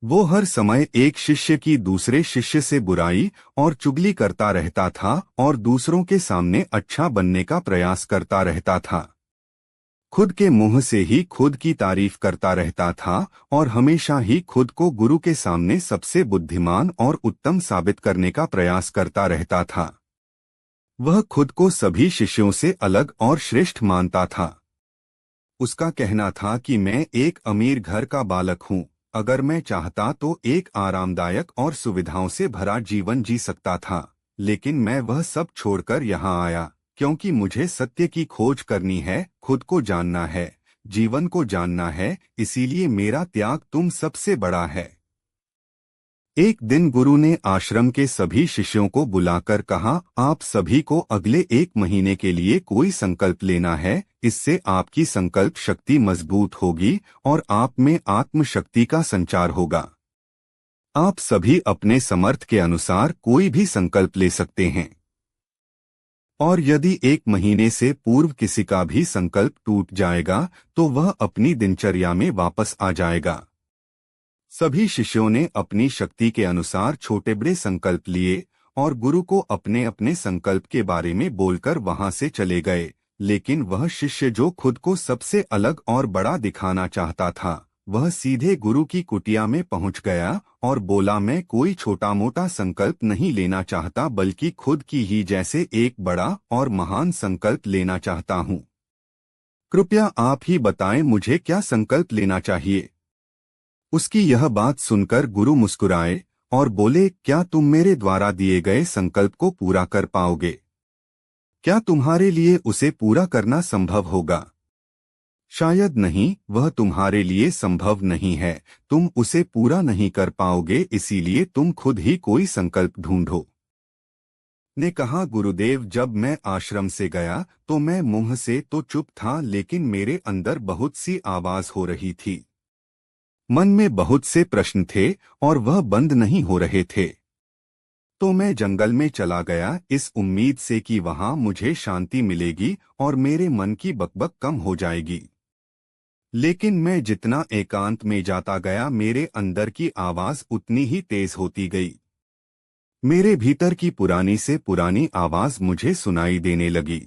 वो हर समय एक शिष्य की दूसरे शिष्य से बुराई और चुगली करता रहता था और दूसरों के सामने अच्छा बनने का प्रयास करता रहता था। खुद के मुंह से ही खुद की तारीफ करता रहता था और हमेशा ही खुद को गुरु के सामने सबसे बुद्धिमान और उत्तम साबित करने का प्रयास करता रहता था। वह खुद को सभी शिष्यों से अलग और श्रेष्ठ मानता था। उसका कहना था कि मैं एक अमीर घर का बालक हूँ। अगर मैं चाहता तो एक आरामदायक और सुविधाओं से भरा जीवन जी सकता था, लेकिन मैं वह सब छोड़कर यहाँ आया, क्योंकि मुझे सत्य की खोज करनी है, खुद को जानना है, जीवन को जानना है, इसीलिए मेरा त्याग तुम सबसे बड़ा है। एक दिन गुरु ने आश्रम के सभी शिष्यों को बुलाकर कहा, आप सभी को अगले 1 महीने के लिए कोई संकल्प लेना है। इससे आपकी संकल्प शक्ति मजबूत होगी और आप में आत्मशक्ति का संचार होगा। आप सभी अपने समर्थ के अनुसार कोई भी संकल्प ले सकते हैं, और यदि 1 महीने से पूर्व किसी का भी संकल्प टूट जाएगा, तो वह अपनी दिनचर्या में वापस आ जाएगा। सभी शिष्यों ने अपनी शक्ति के अनुसार छोटे बड़े संकल्प लिए और गुरु को अपने अपने संकल्प के बारे में बोलकर वहां से चले गए। लेकिन वह शिष्य जो खुद को सबसे अलग और बड़ा दिखाना चाहता था, वह सीधे गुरु की कुटिया में पहुंच गया और बोला, मैं कोई छोटा मोटा संकल्प नहीं लेना चाहता, बल्कि खुद की ही जैसे एक बड़ा और महान संकल्प लेना चाहता हूँ। कृपया आप ही बताएं मुझे क्या संकल्प लेना चाहिए। उसकी यह बात सुनकर गुरु मुस्कुराए और बोले, क्या तुम मेरे द्वारा दिए गए संकल्प को पूरा कर पाओगे? क्या तुम्हारे लिए उसे पूरा करना संभव होगा? शायद नहीं, वह तुम्हारे लिए संभव नहीं है। तुम उसे पूरा नहीं कर पाओगे, इसीलिए तुम खुद ही कोई संकल्प ढूंढो। ने कहा, गुरुदेव, जब मैं आश्रम से गया तो मैं मुंह से तो चुप था, लेकिन मेरे अंदर बहुत सी आवाज हो रही थी। मन में बहुत से प्रश्न थे और वह बंद नहीं हो रहे थे। तो मैं जंगल में चला गया इस उम्मीद से कि वहां मुझे शांति मिलेगी और मेरे मन की बकबक कम हो जाएगी। लेकिन मैं जितना एकांत में जाता गया मेरे अंदर की आवाज उतनी ही तेज होती गई। मेरे भीतर की पुरानी से पुरानी आवाज मुझे सुनाई देने लगी।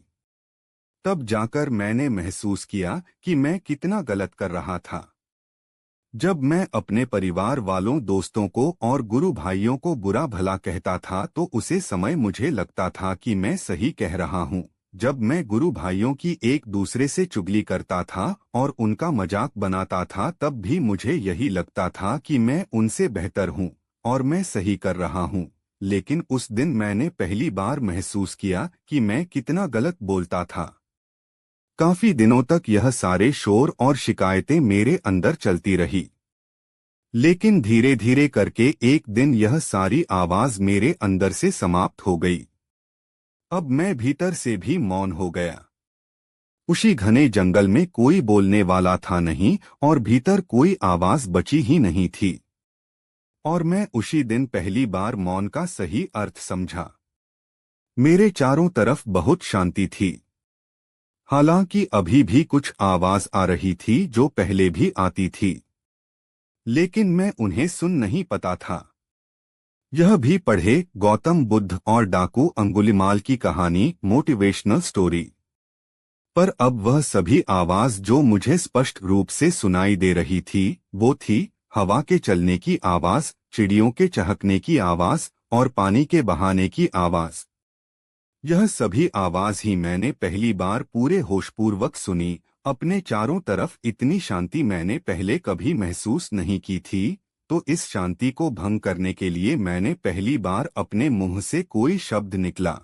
तब जाकर मैंने महसूस किया कि मैं कितना गलत कर रहा था। जब मैं अपने परिवार वालों, दोस्तों को और गुरु भाइयों को बुरा भला कहता था तो उसे समय मुझे लगता था कि मैं सही कह रहा हूँ। जब मैं गुरु भाइयों की एक दूसरे से चुगली करता था और उनका मजाक बनाता था तब भी मुझे यही लगता था कि मैं उनसे बेहतर हूँ और मैं सही कर रहा हूँ। लेकिन उस दिन मैंने पहली बार महसूस किया कि मैं कितना गलत बोलता था। काफी दिनों तक यह सारे शोर और शिकायतें मेरे अंदर चलती रही। लेकिन धीरे धीरे करके एक दिन यह सारी आवाज मेरे अंदर से समाप्त हो गई। अब मैं भीतर से भी मौन हो गया। उसी घने जंगल में कोई बोलने वाला था नहीं और भीतर कोई आवाज बची ही नहीं थी। और मैं उसी दिन पहली बार मौन का सही अर्थ समझा। मेरे चारों तरफ बहुत शांति थी। हालांकि अभी भी कुछ आवाज आ रही थी जो पहले भी आती थी, लेकिन मैं उन्हें सुन नहीं पाता था। यह भी पढ़े गौतम बुद्ध और डाकू अंगुलिमाल की कहानी, मोटिवेशनल स्टोरी। पर अब वह सभी आवाज जो मुझे स्पष्ट रूप से सुनाई दे रही थी वो थी हवा के चलने की आवाज, चिड़ियों के चहकने की आवाज और पानी के बहाने की आवाज। यह सभी आवाज ही मैंने पहली बार पूरे होशपूर्वक सुनी। अपने चारों तरफ इतनी शांति मैंने पहले कभी महसूस नहीं की थी। तो इस शांति को भंग करने के लिए मैंने पहली बार अपने मुंह से कोई शब्द निकला।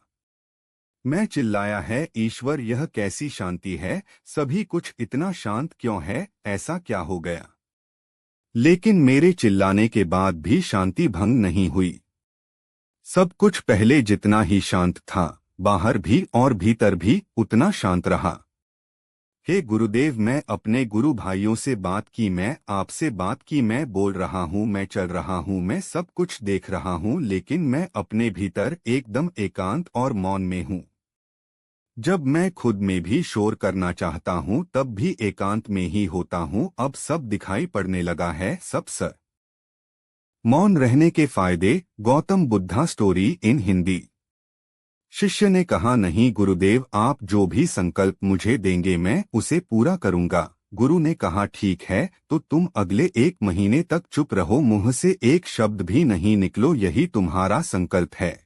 मैं चिल्लाया है, ईश्वर यह कैसी शांति है, सभी कुछ इतना शांत क्यों है, ऐसा क्या हो गया। लेकिन मेरे चिल्लाने के बाद भी शांति भंग नहीं हुई। सब कुछ पहले जितना ही शांत था, बाहर भी और भीतर भी उतना शांत रहा। हे गुरुदेव, मैं अपने गुरु भाइयों से बात की, मैं आपसे बात की, मैं बोल रहा हूँ, मैं चल रहा हूँ, मैं सब कुछ देख रहा हूँ, लेकिन मैं अपने भीतर एकदम एकांत और मौन में हूँ। जब मैं खुद में भी शोर करना चाहता हूँ तब भी एकांत में ही होता हूँ। अब सब दिखाई पड़ने लगा है, सब सर। मौन रहने के फायदे, गौतम बुद्धा स्टोरी इन हिंदी। शिष्य ने कहा, नहीं गुरुदेव, आप जो भी संकल्प मुझे देंगे मैं उसे पूरा करूंगा। गुरु ने कहा, ठीक है, तो तुम अगले 1 महीने तक चुप रहो, मुंह से एक शब्द भी नहीं निकलो, यही तुम्हारा संकल्प है।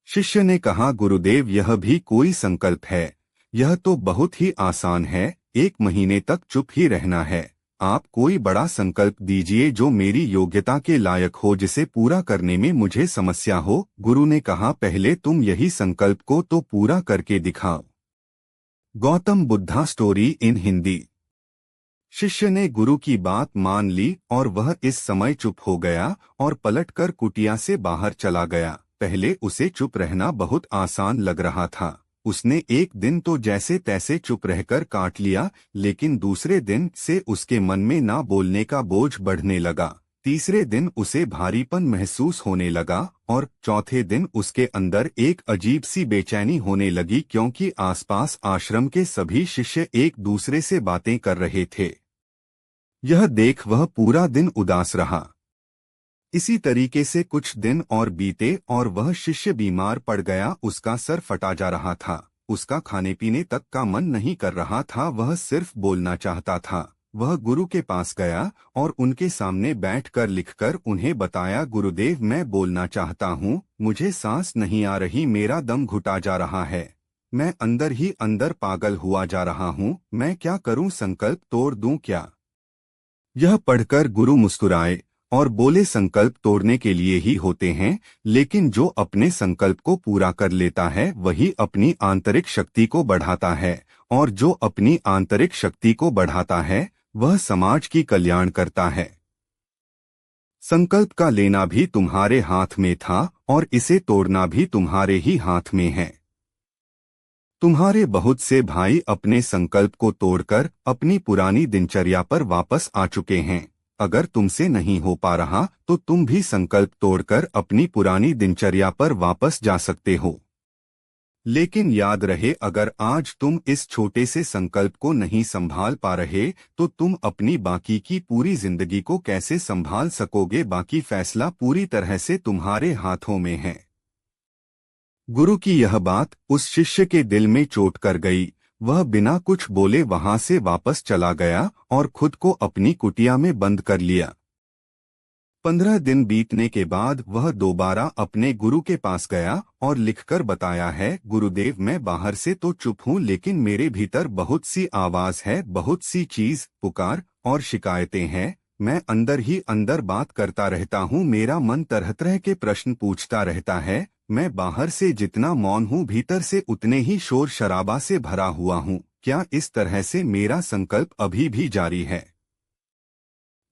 शिष्य ने कहा, गुरुदेव, यह भी कोई संकल्प है? यह तो बहुत ही आसान है, 1 महीने तक चुप ही रहना है। आप कोई बड़ा संकल्प दीजिए जो मेरी योग्यता के लायक हो, जिसे पूरा करने में मुझे समस्या हो। गुरु ने कहा, पहले तुम यही संकल्प को तो पूरा करके दिखाओ। Gautam Buddha story in Hindi. शिष्य ने गुरु की बात मान ली और वह इस समय चुप हो गया और पलटकर कुटिया से बाहर चला गया। पहले उसे चुप रहना बहुत आसान लग रहा था। उसने एक दिन तो जैसे तैसे चुप रहकर काट लिया, लेकिन दूसरे दिन से उसके मन में ना बोलने का बोझ बढ़ने लगा। तीसरे दिन उसे भारीपन महसूस होने लगा और चौथे दिन उसके अंदर एक अजीब सी बेचैनी होने लगी, क्योंकि आसपास आश्रम के सभी शिष्य एक दूसरे से बातें कर रहे थे। यह देख वह पूरा दिन उदास रहा। इसी तरीके से कुछ दिन और बीते और वह शिष्य बीमार पड़ गया। उसका सर फटा जा रहा था, उसका खाने पीने तक का मन नहीं कर रहा था, वह सिर्फ बोलना चाहता था। वह गुरु के पास गया और उनके सामने बैठकर लिखकर उन्हें बताया, गुरुदेव, मैं बोलना चाहता हूँ, मुझे सांस नहीं आ रही, मेरा दम घुटा जा रहा है, मैं अंदर ही अंदर पागल हुआ जा रहा हूँ, मैं क्या करूँ, संकल्प तोड़ दूं क्या? यह पढ़कर गुरु मुस्कुराए और बोले, संकल्प तोड़ने के लिए ही होते हैं, लेकिन जो अपने संकल्प को पूरा कर लेता है वही अपनी आंतरिक शक्ति को बढ़ाता है, और जो अपनी आंतरिक शक्ति को बढ़ाता है वह समाज की कल्याण करता है। संकल्प का लेना भी तुम्हारे हाथ में था और इसे तोड़ना भी तुम्हारे ही हाथ में है। तुम्हारे बहुत से भाई अपने संकल्प को तोड़कर अपनी पुरानी दिनचर्या पर वापस आ चुके हैं। अगर तुमसे नहीं हो पा रहा तो तुम भी संकल्प तोड़कर अपनी पुरानी दिनचर्या पर वापस जा सकते हो। लेकिन याद रहे, अगर आज तुम इस छोटे से संकल्प को नहीं संभाल पा रहे तो तुम अपनी बाकी की पूरी जिंदगी को कैसे संभाल सकोगे। बाकी फैसला पूरी तरह से तुम्हारे हाथों में है। गुरु की यह बात उस शिष्य के दिल में चोट कर गई। वह बिना कुछ बोले वहां से वापस चला गया और खुद को अपनी कुटिया में बंद कर लिया। 15 दिन बीतने के बाद वह दोबारा अपने गुरु के पास गया और लिखकर बताया है, गुरुदेव मैं बाहर से तो चुप हूँ लेकिन मेरे भीतर बहुत सी आवाज है, बहुत सी चीज, पुकार और शिकायतें हैं। मैं अंदर ही अंदर बात करता रहता हूँ, मेरा मन तरह तरह के प्रश्न पूछता रहता है। मैं बाहर से जितना मौन हूँ भीतर से उतने ही शोर शराबा से भरा हुआ हूँ। क्या इस तरह से मेरा संकल्प अभी भी जारी है?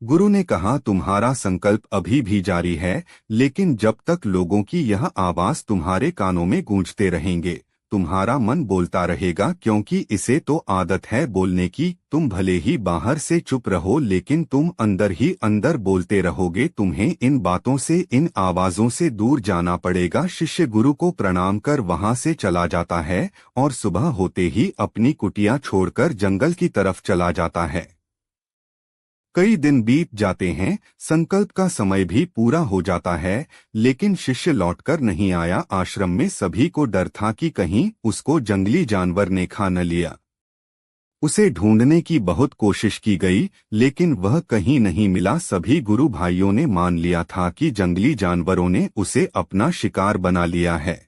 गुरु ने कहा, तुम्हारा संकल्प अभी भी जारी है, लेकिन जब तक लोगों की यह आवाज तुम्हारे कानों में गूंजते रहेंगे तुम्हारा मन बोलता रहेगा, क्योंकि इसे तो आदत है बोलने की। तुम भले ही बाहर से चुप रहो लेकिन तुम अंदर ही अंदर बोलते रहोगे। तुम्हें इन बातों से, इन आवाजों से दूर जाना पड़ेगा। शिष्य गुरु को प्रणाम कर वहां से चला जाता है और सुबह होते ही अपनी कुटिया छोड़कर जंगल की तरफ चला जाता है। कई दिन बीत जाते हैं, संकल्प का समय भी पूरा हो जाता है, लेकिन शिष्य लौटकर नहीं आया। आश्रम में सभी को डर था कि कहीं उसको जंगली जानवर ने खा न लिया। उसे ढूंढने की बहुत कोशिश की गई, लेकिन वह कहीं नहीं मिला। सभी गुरु भाइयों ने मान लिया था कि जंगली जानवरों ने उसे अपना शिकार बना लिया है,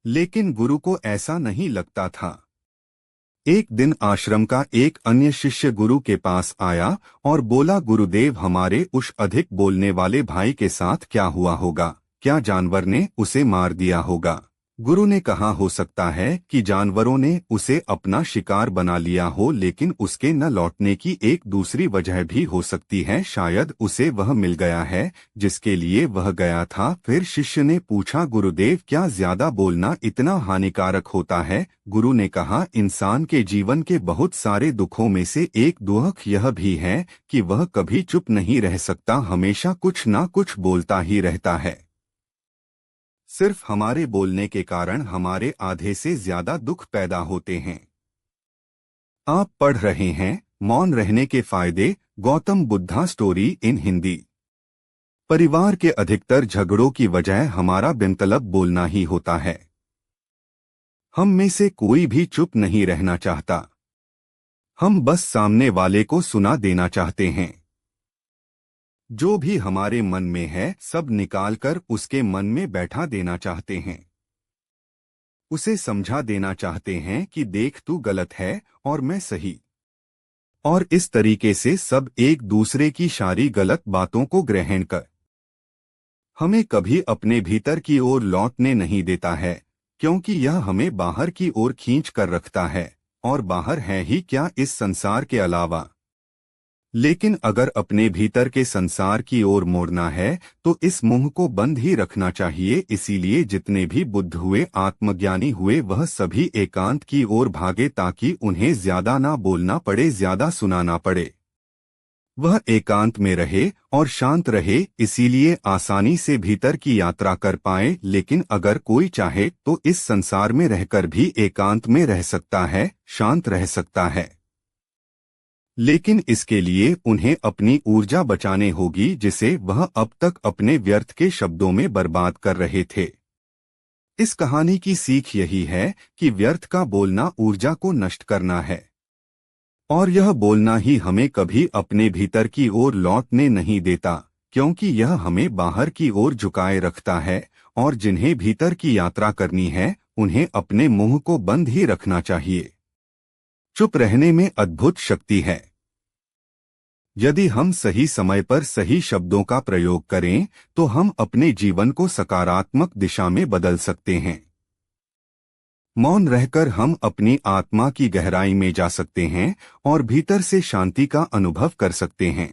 लेकिन गुरु को ऐसा नहीं लगता था। एक दिन आश्रम का एक अन्य शिष्य गुरु के पास आया और बोला, गुरुदेव हमारे उस अधिक बोलने वाले भाई के साथ क्या हुआ होगा? क्या जानवर ने उसे मार दिया होगा? गुरु ने कहा, हो सकता है कि जानवरों ने उसे अपना शिकार बना लिया हो, लेकिन उसके न लौटने की एक दूसरी वजह भी हो सकती है। शायद उसे वह मिल गया है जिसके लिए वह गया था। फिर शिष्य ने पूछा, गुरुदेव क्या ज्यादा बोलना इतना हानिकारक होता है? गुरु ने कहा, इंसान के जीवन के बहुत सारे दुखों में से एक दुख यह भी है कि वह कभी चुप नहीं रह सकता, हमेशा कुछ ना कुछ बोलता ही रहता है। सिर्फ हमारे बोलने के कारण हमारे आधे से ज्यादा दुख पैदा होते हैं। आप पढ़ रहे हैं मौन रहने के फायदे, गौतम बुद्धा स्टोरी इन हिंदी। परिवार के अधिकतर झगड़ों की वजह हमारा बेमतलब बोलना ही होता है। हम में से कोई भी चुप नहीं रहना चाहता, हम बस सामने वाले को सुना देना चाहते हैं। जो भी हमारे मन में है सब निकालकर उसके मन में बैठा देना चाहते हैं। उसे समझा देना चाहते हैं कि देख तू गलत है और मैं सही। और इस तरीके से सब एक दूसरे की सारी गलत बातों को ग्रहण कर हमें कभी अपने भीतर की ओर लौटने नहीं देता है, क्योंकि यह हमें बाहर की ओर खींच कर रखता है। और बाहर है ही क्या इस संसार के अलावा। लेकिन अगर अपने भीतर के संसार की ओर मोड़ना है तो इस मुंह को बंद ही रखना चाहिए। इसीलिए जितने भी बुद्ध हुए, आत्मज्ञानी हुए, वह सभी एकांत की ओर भागे ताकि उन्हें ज्यादा ना बोलना पड़े, ज्यादा सुनाना पड़े। वह एकांत में रहे और शांत रहे, इसीलिए आसानी से भीतर की यात्रा कर पाए। लेकिन अगर कोई चाहे तो इस संसार में रहकर भी एकांत में रह सकता है, शांत रह सकता है, लेकिन इसके लिए उन्हें अपनी ऊर्जा बचाने होगी जिसे वह अब तक अपने व्यर्थ के शब्दों में बर्बाद कर रहे थे। इस कहानी की सीख यही है कि व्यर्थ का बोलना ऊर्जा को नष्ट करना है, और यह बोलना ही हमें कभी अपने भीतर की ओर लौटने नहीं देता, क्योंकि यह हमें बाहर की ओर झुकाए रखता है। और जिन्हें भीतर की यात्रा करनी है उन्हें अपने मुंह को बंद ही रखना चाहिए। चुप रहने में अद्भुत शक्ति है। यदि हम सही समय पर सही शब्दों का प्रयोग करें तो हम अपने जीवन को सकारात्मक दिशा में बदल सकते हैं। मौन रहकर हम अपनी आत्मा की गहराई में जा सकते हैं और भीतर से शांति का अनुभव कर सकते हैं।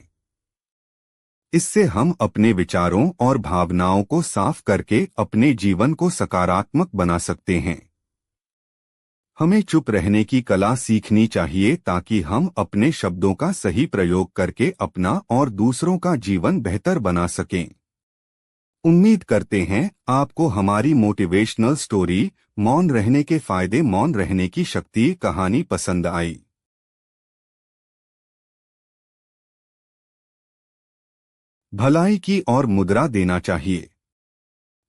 इससे हम अपने विचारों और भावनाओं को साफ करके अपने जीवन को सकारात्मक बना सकते हैं। हमें चुप रहने की कला सीखनी चाहिए ताकि हम अपने शब्दों का सही प्रयोग करके अपना और दूसरों का जीवन बेहतर बना सकें। उम्मीद करते हैं आपको हमारी मोटिवेशनल स्टोरी मौन रहने के फायदे, मौन रहने की शक्ति कहानी पसंद आई। भलाई की और मुद्रा देना चाहिए।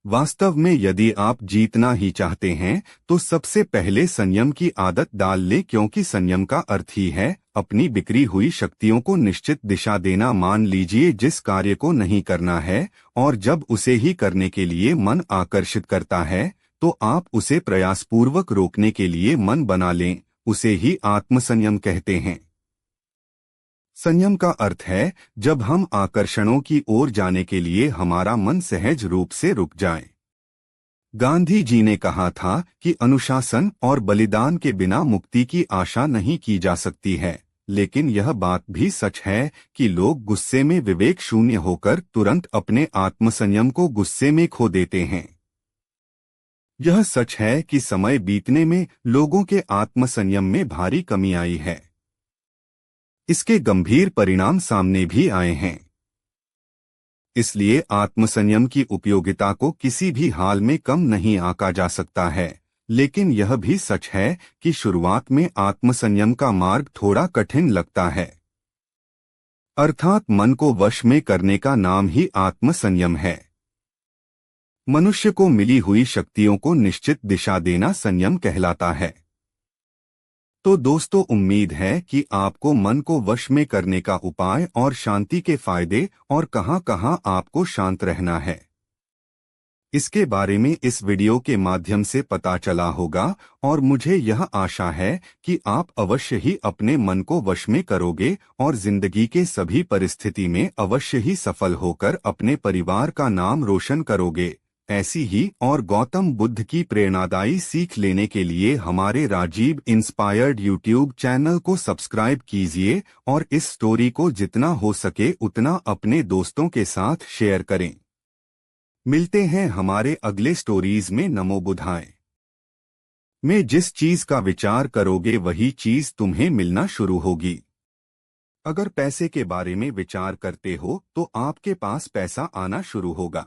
वास्तव में यदि आप जीतना ही चाहते हैं तो सबसे पहले संयम की आदत डाल लें, क्योंकि संयम का अर्थ ही है अपनी बिखरी हुई शक्तियों को निश्चित दिशा देना। मान लीजिए जिस कार्य को नहीं करना है और जब उसे ही करने के लिए मन आकर्षित करता है तो आप उसे प्रयासपूर्वक रोकने के लिए मन बना लें। उसे ही आत्मसंयम कहते हैं। संयम का अर्थ है जब हम आकर्षणों की ओर जाने के लिए हमारा मन सहज रूप से रुक जाए। गांधी जी ने कहा था कि अनुशासन और बलिदान के बिना मुक्ति की आशा नहीं की जा सकती है, लेकिन यह बात भी सच है कि लोग गुस्से में विवेक शून्य होकर तुरंत अपने आत्मसंयम को गुस्से में खो देते हैं। यह सच है कि समय बीतने में लोगों के आत्मसंयम में भारी कमी आई है। इसके गंभीर परिणाम सामने भी आए हैं। इसलिए आत्मसंयम की उपयोगिता को किसी भी हाल में कम नहीं आंका जा सकता है, लेकिन यह भी सच है कि शुरुआत में आत्मसंयम का मार्ग थोड़ा कठिन लगता है। अर्थात मन को वश में करने का नाम ही आत्मसंयम है। मनुष्य को मिली हुई शक्तियों को निश्चित दिशा देना संयम कहलाता है। तो दोस्तों, उम्मीद है कि आपको मन को वश में करने का उपाय और शांति के फायदे और कहां-कहां आपको शांत रहना है, इसके बारे में इस वीडियो के माध्यम से पता चला होगा। और मुझे यह आशा है कि आप अवश्य ही अपने मन को वश में करोगे और जिंदगी के सभी परिस्थिति में अवश्य ही सफल होकर अपने परिवार का नाम रोशन करोगे। ऐसी ही और गौतम बुद्ध की प्रेरणादायी सीख लेने के लिए हमारे राजीव इंस्पायर्ड यूट्यूब चैनल को सब्सक्राइब कीजिए और इस स्टोरी को जितना हो सके उतना अपने दोस्तों के साथ शेयर करें। मिलते हैं हमारे अगले स्टोरीज में। नमो बुद्धाय। में जिस चीज का विचार करोगे वही चीज तुम्हें मिलना शुरू होगी। अगर पैसे के बारे में विचार करते हो तो आपके पास पैसा आना शुरू होगा।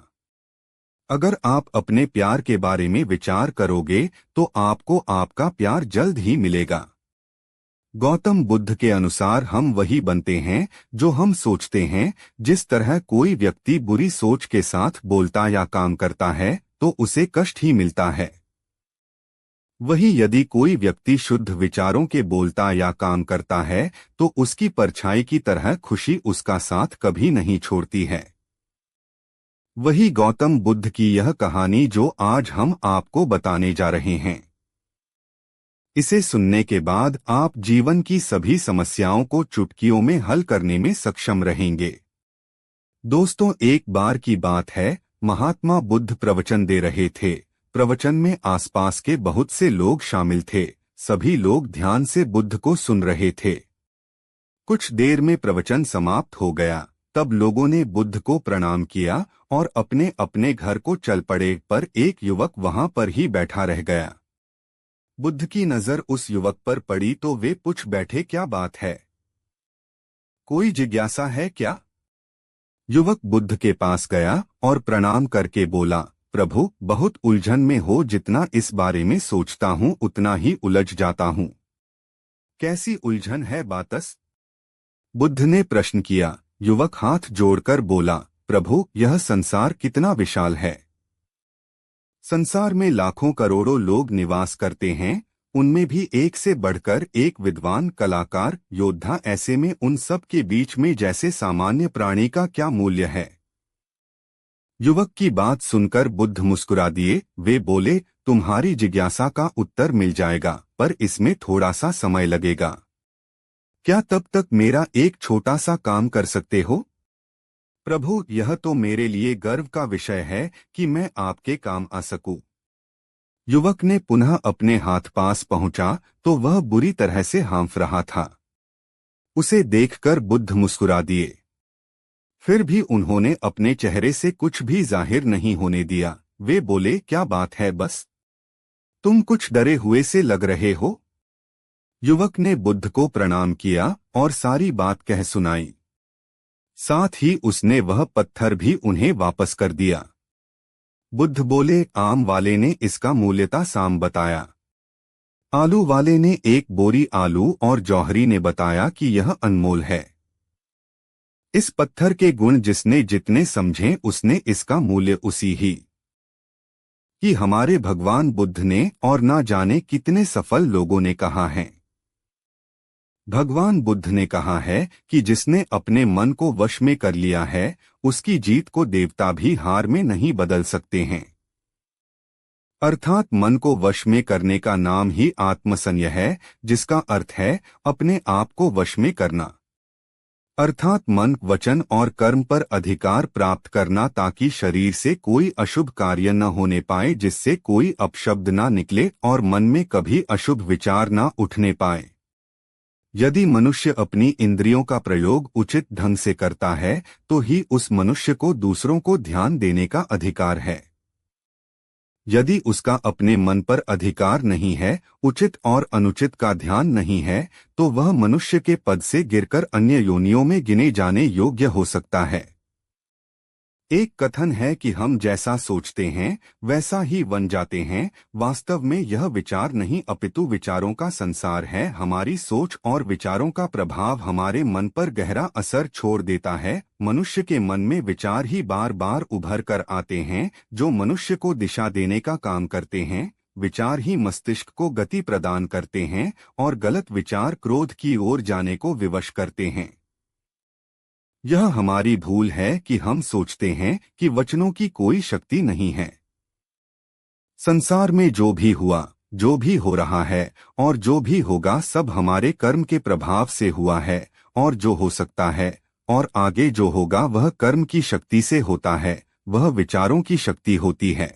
अगर आप अपने प्यार के बारे में विचार करोगे तो आपको आपका प्यार जल्द ही मिलेगा। गौतम बुद्ध के अनुसार हम वही बनते हैं जो हम सोचते हैं। जिस तरह कोई व्यक्ति बुरी सोच के साथ बोलता या काम करता है तो उसे कष्ट ही मिलता है, वही यदि कोई व्यक्ति शुद्ध विचारों के बोलता या काम करता है तो उसकी परछाई की तरह खुशी उसका साथ कभी नहीं छोड़ती है। वही गौतम बुद्ध की यह कहानी जो आज हम आपको बताने जा रहे हैं। इसे सुनने के बाद आप जीवन की सभी समस्याओं को चुटकियों में हल करने में सक्षम रहेंगे। दोस्तों, एक बार की बात है, महात्मा बुद्ध प्रवचन दे रहे थे। प्रवचन में आसपास के बहुत से लोग शामिल थे। सभी लोग ध्यान से बुद्ध को सुन रहे थे। कुछ देर में प्रवचन समाप्त हो गया। तब लोगों ने बुद्ध को प्रणाम किया और अपने अपने घर को चल पड़े, पर एक युवक वहां पर ही बैठा रह गया। बुद्ध की नजर उस युवक पर पड़ी तो वे पूछ बैठे, क्या बात है? कोई जिज्ञासा है क्या? युवक बुद्ध के पास गया और प्रणाम करके बोला, प्रभु, बहुत उलझन में हो। जितना इस बारे में सोचता हूँ उतना ही उलझ जाता हूँ। कैसी उलझन है बातस? बुद्ध ने प्रश्न किया। युवक हाथ जोड़कर बोला, प्रभु, यह संसार कितना विशाल है। संसार में लाखों करोड़ों लोग निवास करते हैं, उनमें भी एक से बढ़कर एक विद्वान, कलाकार, योद्धा। ऐसे में उन सब के बीच में जैसे सामान्य प्राणी का क्या मूल्य है? युवक की बात सुनकर बुद्ध मुस्कुरा दिए। वे बोले, तुम्हारी जिज्ञासा का उत्तर मिल जाएगा, पर इसमें थोड़ा सा समय लगेगा। क्या तब तक मेरा एक छोटा सा काम कर सकते हो? प्रभु, यह तो मेरे लिए गर्व का विषय है कि मैं आपके काम आ सकूं। युवक ने पुनः अपने हाथ पास पहुंचा तो वह बुरी तरह से हाँफ रहा था। उसे देखकर बुद्ध मुस्कुरा दिए। फिर भी उन्होंने अपने चेहरे से कुछ भी जाहिर नहीं होने दिया। वे बोले, क्या बात है बस? तुम कुछ डरे हुए से लग रहे हो। युवक ने बुद्ध को प्रणाम किया और सारी बात कह सुनाई। साथ ही उसने वह पत्थर भी उन्हें वापस कर दिया। बुद्ध बोले, आम वाले ने इसका मूल्यता साम बताया। आलू वाले ने एक बोरी आलू और जौहरी ने बताया कि यह अनमोल है। इस पत्थर के गुण जिसने जितने समझे उसने इसका मूल्य उसी ही कि हमारे भगवान बुद्ध ने और ना जाने कितने सफल लोगों ने कहा है। भगवान बुद्ध ने कहा है कि जिसने अपने मन को वश में कर लिया है उसकी जीत को देवता भी हार में नहीं बदल सकते हैं। अर्थात मन को वश में करने का नाम ही आत्मसंयम है, जिसका अर्थ है अपने आप को वश में करना। अर्थात मन, वचन और कर्म पर अधिकार प्राप्त करना ताकि शरीर से कोई अशुभ कार्य न होने पाए, जिससे कोई अपशब्द न निकले और मन में कभी अशुभ विचार न उठने पाए। यदि मनुष्य अपनी इंद्रियों का प्रयोग उचित ढंग से करता है तो ही उस मनुष्य को दूसरों को ध्यान देने का अधिकार है। यदि उसका अपने मन पर अधिकार नहीं है, उचित और अनुचित का ध्यान नहीं है, तो वह मनुष्य के पद से गिरकर अन्य योनियों में गिने जाने योग्य हो सकता है। एक कथन है कि हम जैसा सोचते हैं वैसा ही बन जाते हैं। वास्तव में यह विचार नहीं अपितु विचारों का संसार है। हमारी सोच और विचारों का प्रभाव हमारे मन पर गहरा असर छोड़ देता है। मनुष्य के मन में विचार ही बार बार उभर कर आते हैं जो मनुष्य को दिशा देने का काम करते हैं। विचार ही मस्तिष्क को गति प्रदान करते हैं और गलत विचार क्रोध की ओर जाने को विवश करते हैं। यह हमारी भूल है कि हम सोचते हैं कि वचनों की कोई शक्ति नहीं है। संसार में जो भी हुआ, जो भी हो रहा है और जो भी होगा सब हमारे कर्म के प्रभाव से हुआ है, और जो हो सकता है और आगे जो होगा वह कर्म की शक्ति से होता है, वह विचारों की शक्ति होती है।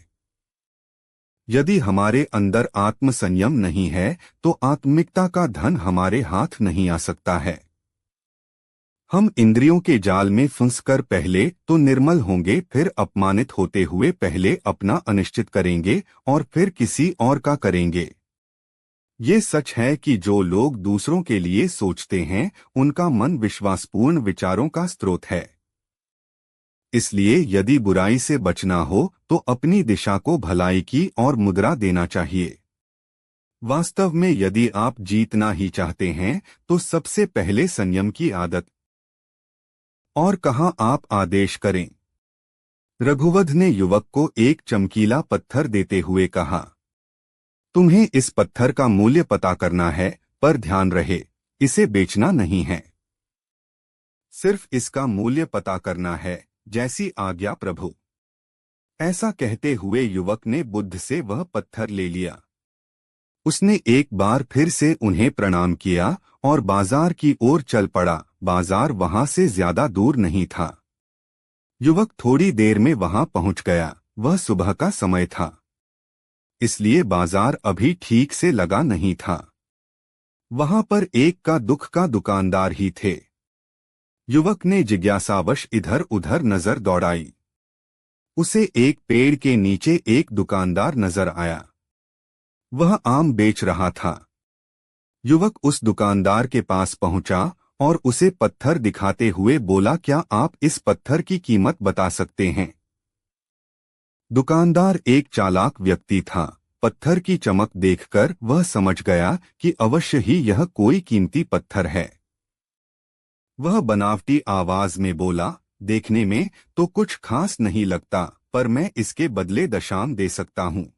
यदि हमारे अंदर आत्मसंयम नहीं है तो आत्मिकता का धन हमारे हाथ नहीं आ सकता है। हम इंद्रियों के जाल में फंसकर पहले तो निर्मल होंगे, फिर अपमानित होते हुए पहले अपना अनिश्चित करेंगे और फिर किसी और का करेंगे। ये सच है कि जो लोग दूसरों के लिए सोचते हैं उनका मन विश्वासपूर्ण विचारों का स्रोत है। इसलिए यदि बुराई से बचना हो तो अपनी दिशा को भलाई की और मुद्रा देना चाहिए। वास्तव में यदि आप जीतना ही चाहते हैं तो सबसे पहले संयम की आदत। और कहाँ आप आदेश करें। रघुवध ने युवक को एक चमकीला पत्थर देते हुए कहा, तुम्हें इस पत्थर का मूल्य पता करना है, पर ध्यान रहे इसे बेचना नहीं है। सिर्फ इसका मूल्य पता करना है, जैसी आज्ञा प्रभु। ऐसा कहते हुए युवक ने बुद्ध से वह पत्थर ले लिया। उसने एक बार फिर से उन्हें प्रणाम किया और बाजार की ओर चल पड़ा। बाजार वहां से ज्यादा दूर नहीं था। युवक थोड़ी देर में वहां पहुंच गया। वह सुबह का समय था, इसलिए बाजार अभी ठीक से लगा नहीं था। वहां पर एक का दुख का दुकानदार ही थे। युवक ने जिज्ञासावश इधर उधर नजर दौड़ाई। उसे एक पेड़ के नीचे एक दुकानदार नजर आया। वह आम बेच रहा था। युवक उस दुकानदार के पास पहुंचा और उसे पत्थर दिखाते हुए बोला, क्या आप इस पत्थर की कीमत बता सकते हैं? दुकानदार एक चालाक व्यक्ति था। पत्थर की चमक देखकर वह समझ गया कि अवश्य ही यह कोई कीमती पत्थर है। वह बनावटी आवाज में बोला, देखने में तो कुछ खास नहीं लगता, पर मैं इसके बदले दशाम दे सकता हूँ।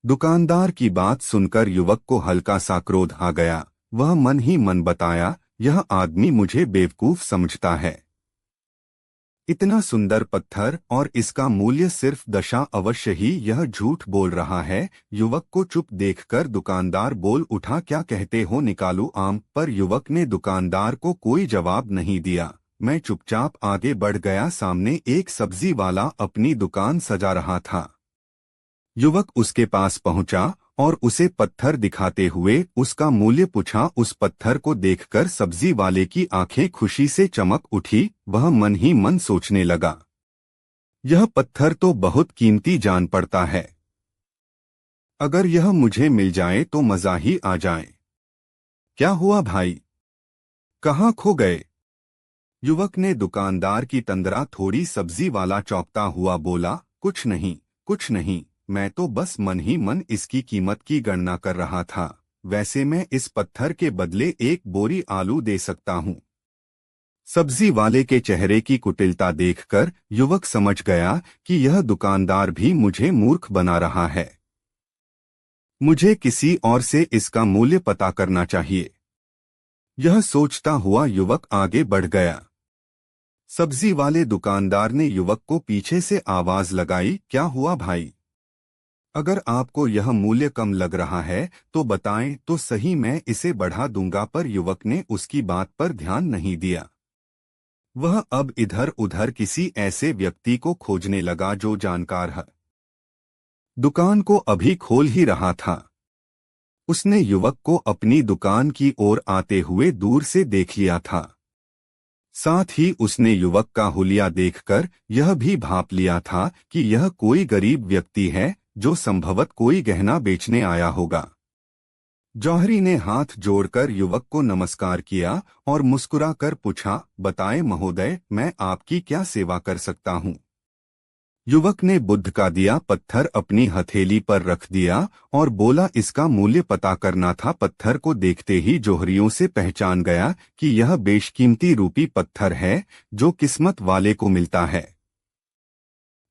दुकानदार की बात सुनकर युवक को हल्का सा क्रोध आ गया। वह मन ही मन बताया, यह आदमी मुझे बेवकूफ समझता है। इतना सुंदर पत्थर और इसका मूल्य सिर्फ दशा, अवश्य ही यह झूठ बोल रहा है। युवक को चुप देखकर दुकानदार बोल उठा, क्या कहते हो, निकालूं आम? पर युवक ने दुकानदार को कोई जवाब नहीं दिया। मैं चुपचाप आगे बढ़ गया। सामने एक सब्जी वाला अपनी दुकान सजा रहा था। युवक उसके पास पहुंचा और उसे पत्थर दिखाते हुए उसका मूल्य पूछा। उस पत्थर को देखकर सब्जी वाले की आंखें खुशी से चमक उठी। वह मन ही मन सोचने लगा, यह पत्थर तो बहुत कीमती जान पड़ता है। अगर यह मुझे मिल जाए तो मजा ही आ जाए। क्या हुआ भाई, कहाँ खो गए? युवक ने दुकानदार की तंद्रा थोड़ी सब्जी वाला चौंकता हुआ बोला, कुछ नहीं, कुछ नहीं, मैं तो बस मन ही मन इसकी कीमत की गणना कर रहा था। वैसे मैं इस पत्थर के बदले एक बोरी आलू दे सकता हूँ। सब्जी वाले के चेहरे की कुटिलता देखकर युवक समझ गया कि यह दुकानदार भी मुझे मूर्ख बना रहा है। मुझे किसी और से इसका मूल्य पता करना चाहिए। यह सोचता हुआ युवक आगे बढ़ गया। सब्जी वाले दुकानदार ने युवक को पीछे से आवाज लगाई, क्या हुआ भाई? अगर आपको यह मूल्य कम लग रहा है तो बताएं तो सही, मैं इसे बढ़ा दूंगा। पर युवक ने उसकी बात पर ध्यान नहीं दिया। वह अब इधर उधर किसी ऐसे व्यक्ति को खोजने लगा जो जानकार है। दुकान को अभी खोल ही रहा था। उसने युवक को अपनी दुकान की ओर आते हुए दूर से देख लिया था। साथ ही उसने युवक का हुलिया देखकर यह भी भांप लिया था कि यह कोई गरीब व्यक्ति है जो संभवत कोई गहना बेचने आया होगा। जौहरी ने हाथ जोड़कर युवक को नमस्कार किया और मुस्कुराकर पूछा, बताएं महोदय, मैं आपकी क्या सेवा कर सकता हूं? युवक ने बुद्ध का दिया पत्थर अपनी हथेली पर रख दिया और बोला, इसका मूल्य पता करना था। पत्थर को देखते ही जौहरियों से पहचान गया कि यह बेशकीमती रूपी पत्थर है जो किस्मत वाले को मिलता है।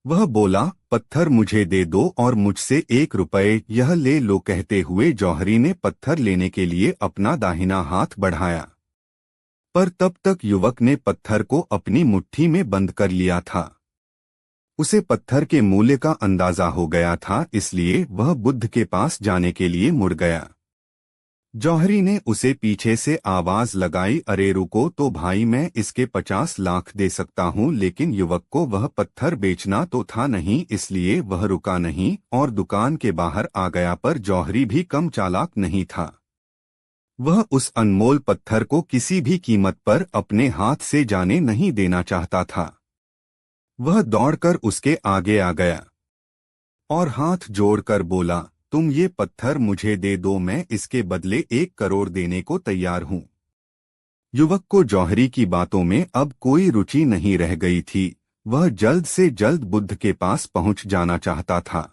वह बोला, पत्थर मुझे दे दो और मुझसे 1 रुपये यह ले लो। कहते हुए जौहरी ने पत्थर लेने के लिए अपना दाहिना हाथ बढ़ाया, पर तब तक युवक ने पत्थर को अपनी मुट्ठी में बंद कर लिया था। उसे पत्थर के मूल्य का अंदाजा हो गया था, इसलिए वह बुद्ध के पास जाने के लिए मुड़ गया। जौहरी ने उसे पीछे से आवाज लगाई, अरे रुको तो भाई, मैं इसके 50 लाख दे सकता हूँ। लेकिन युवक को वह पत्थर बेचना तो था नहीं, इसलिए वह रुका नहीं और दुकान के बाहर आ गया। पर जौहरी भी कम चालाक नहीं था। वह उस अनमोल पत्थर को किसी भी कीमत पर अपने हाथ से जाने नहीं देना चाहता था। वह दौड़कर उसके आगे आ गया और हाथ जोड़कर बोला, तुम ये पत्थर मुझे दे दो, मैं इसके बदले 1 करोड़ देने को तैयार हूँ। युवक को जौहरी की बातों में अब कोई रुचि नहीं रह गई थी। वह जल्द से जल्द बुद्ध के पास पहुंच जाना चाहता था,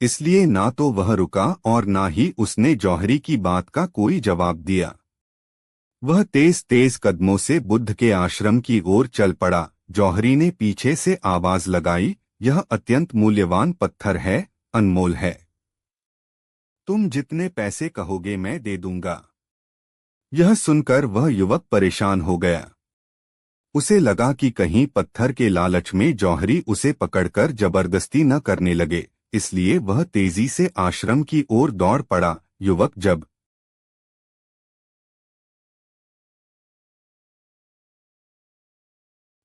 इसलिए ना तो वह रुका और ना ही उसने जौहरी की बात का कोई जवाब दिया। वह तेज तेज कदमों से बुद्ध के आश्रम की ओर चल पड़ा। जौहरी ने पीछे से आवाज लगाई, यह अत्यंत मूल्यवान पत्थर है, अनमोल है। तुम जितने पैसे कहोगे मैं दे दूंगा। यह सुनकर वह युवक परेशान हो गया। उसे लगा कि कहीं पत्थर के लालच में जौहरी उसे पकड़कर जबरदस्ती न करने लगे, इसलिए वह तेजी से आश्रम की ओर दौड़ पड़ा। युवक जब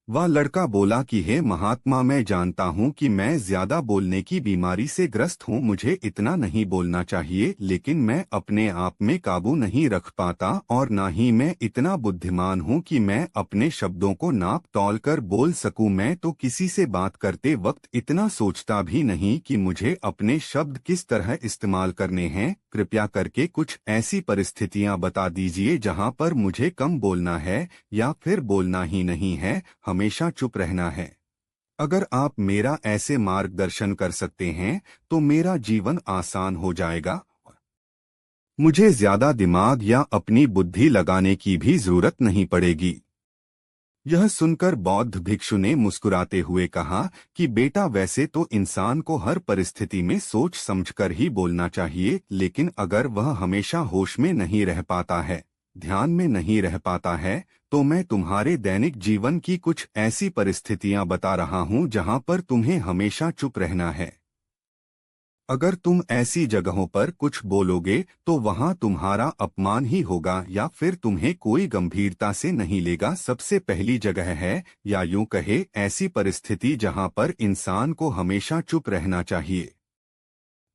वह लड़का बोला कि हे महात्मा, मैं जानता हूँ कि मैं ज्यादा बोलने की बीमारी से ग्रस्त हूँ, मुझे इतना नहीं बोलना चाहिए, लेकिन मैं अपने आप में काबू नहीं रख पाता और ना ही मैं इतना बुद्धिमान हूँ कि मैं अपने शब्दों को नाप तौल कर बोल सकूँ। मैं तो किसी से बात करते वक्त इतना सोचता भी नहीं कि मुझे अपने शब्द किस तरह इस्तेमाल करने हैं। कृपया करके कुछ ऐसी परिस्थितियाँ बता दीजिए जहाँ पर मुझे कम बोलना है या फिर बोलना ही नहीं है, हमेशा चुप रहना है। अगर आप मेरा ऐसे मार्गदर्शन कर सकते हैं तो मेरा जीवन आसान हो जाएगा। मुझे ज्यादा दिमाग या अपनी बुद्धि लगाने की भी जरूरत नहीं पड़ेगी। यह सुनकर बौद्ध भिक्षु ने मुस्कुराते हुए कहा कि बेटा, वैसे तो इंसान को हर परिस्थिति में सोच समझकर ही बोलना चाहिए, लेकिन अगर वह हमेशा होश में नहीं रह पाता है, ध्यान में नहीं रह पाता है, तो मैं तुम्हारे दैनिक जीवन की कुछ ऐसी परिस्थितियां बता रहा हूं जहां पर तुम्हें हमेशा चुप रहना है। अगर तुम ऐसी जगहों पर कुछ बोलोगे तो वहां तुम्हारा अपमान ही होगा या फिर तुम्हें कोई गंभीरता से नहीं लेगा। सबसे पहली जगह है, या यूं कहे ऐसी परिस्थिति जहां पर इंसान को हमेशा चुप रहना चाहिए,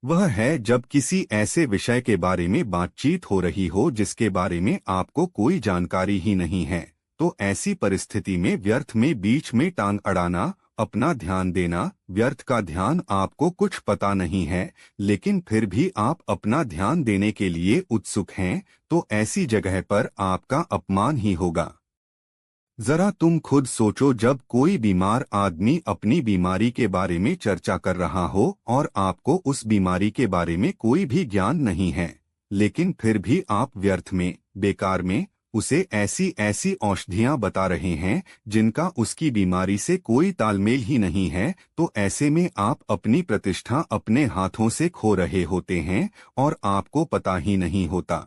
वह है जब किसी ऐसे विषय के बारे में बातचीत हो रही हो जिसके बारे में आपको कोई जानकारी ही नहीं है। तो ऐसी परिस्थिति में व्यर्थ में बीच में टांग अड़ाना अपना ध्यान देना, व्यर्थ का ध्यान। आपको कुछ पता नहीं है लेकिन फिर भी आप अपना ध्यान देने के लिए उत्सुक हैं, तो ऐसी जगह पर आपका अपमान ही होगा। जरा तुम खुद सोचो, जब कोई बीमार आदमी अपनी बीमारी के बारे में चर्चा कर रहा हो और आपको उस बीमारी के बारे में कोई भी ज्ञान नहीं है, लेकिन फिर भी आप व्यर्थ में, बेकार में उसे ऐसी ऐसी औषधियां बता रहे हैं जिनका उसकी बीमारी से कोई तालमेल ही नहीं है, तो ऐसे में आप अपनी प्रतिष्ठा अपने हाथों से खो रहे होते हैं और आपको पता ही नहीं होता।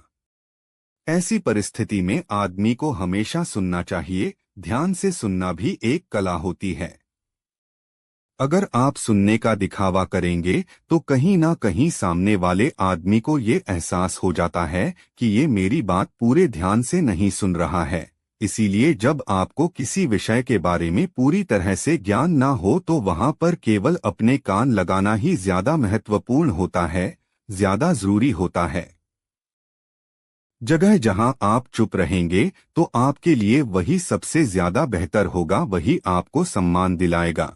ऐसी परिस्थिति में आदमी को हमेशा सुनना चाहिए। ध्यान से सुनना भी एक कला होती है। अगर आप सुनने का दिखावा करेंगे तो कहीं ना कहीं सामने वाले आदमी को ये एहसास हो जाता है कि ये मेरी बात पूरे ध्यान से नहीं सुन रहा है। इसीलिए जब आपको किसी विषय के बारे में पूरी तरह से ज्ञान ना हो तो वहां पर केवल अपने कान लगाना ही ज्यादा महत्वपूर्ण होता है, ज्यादा जरूरी होता है। जगह जहां आप चुप रहेंगे तो आपके लिए वही सबसे ज्यादा बेहतर होगा, वही आपको सम्मान दिलाएगा।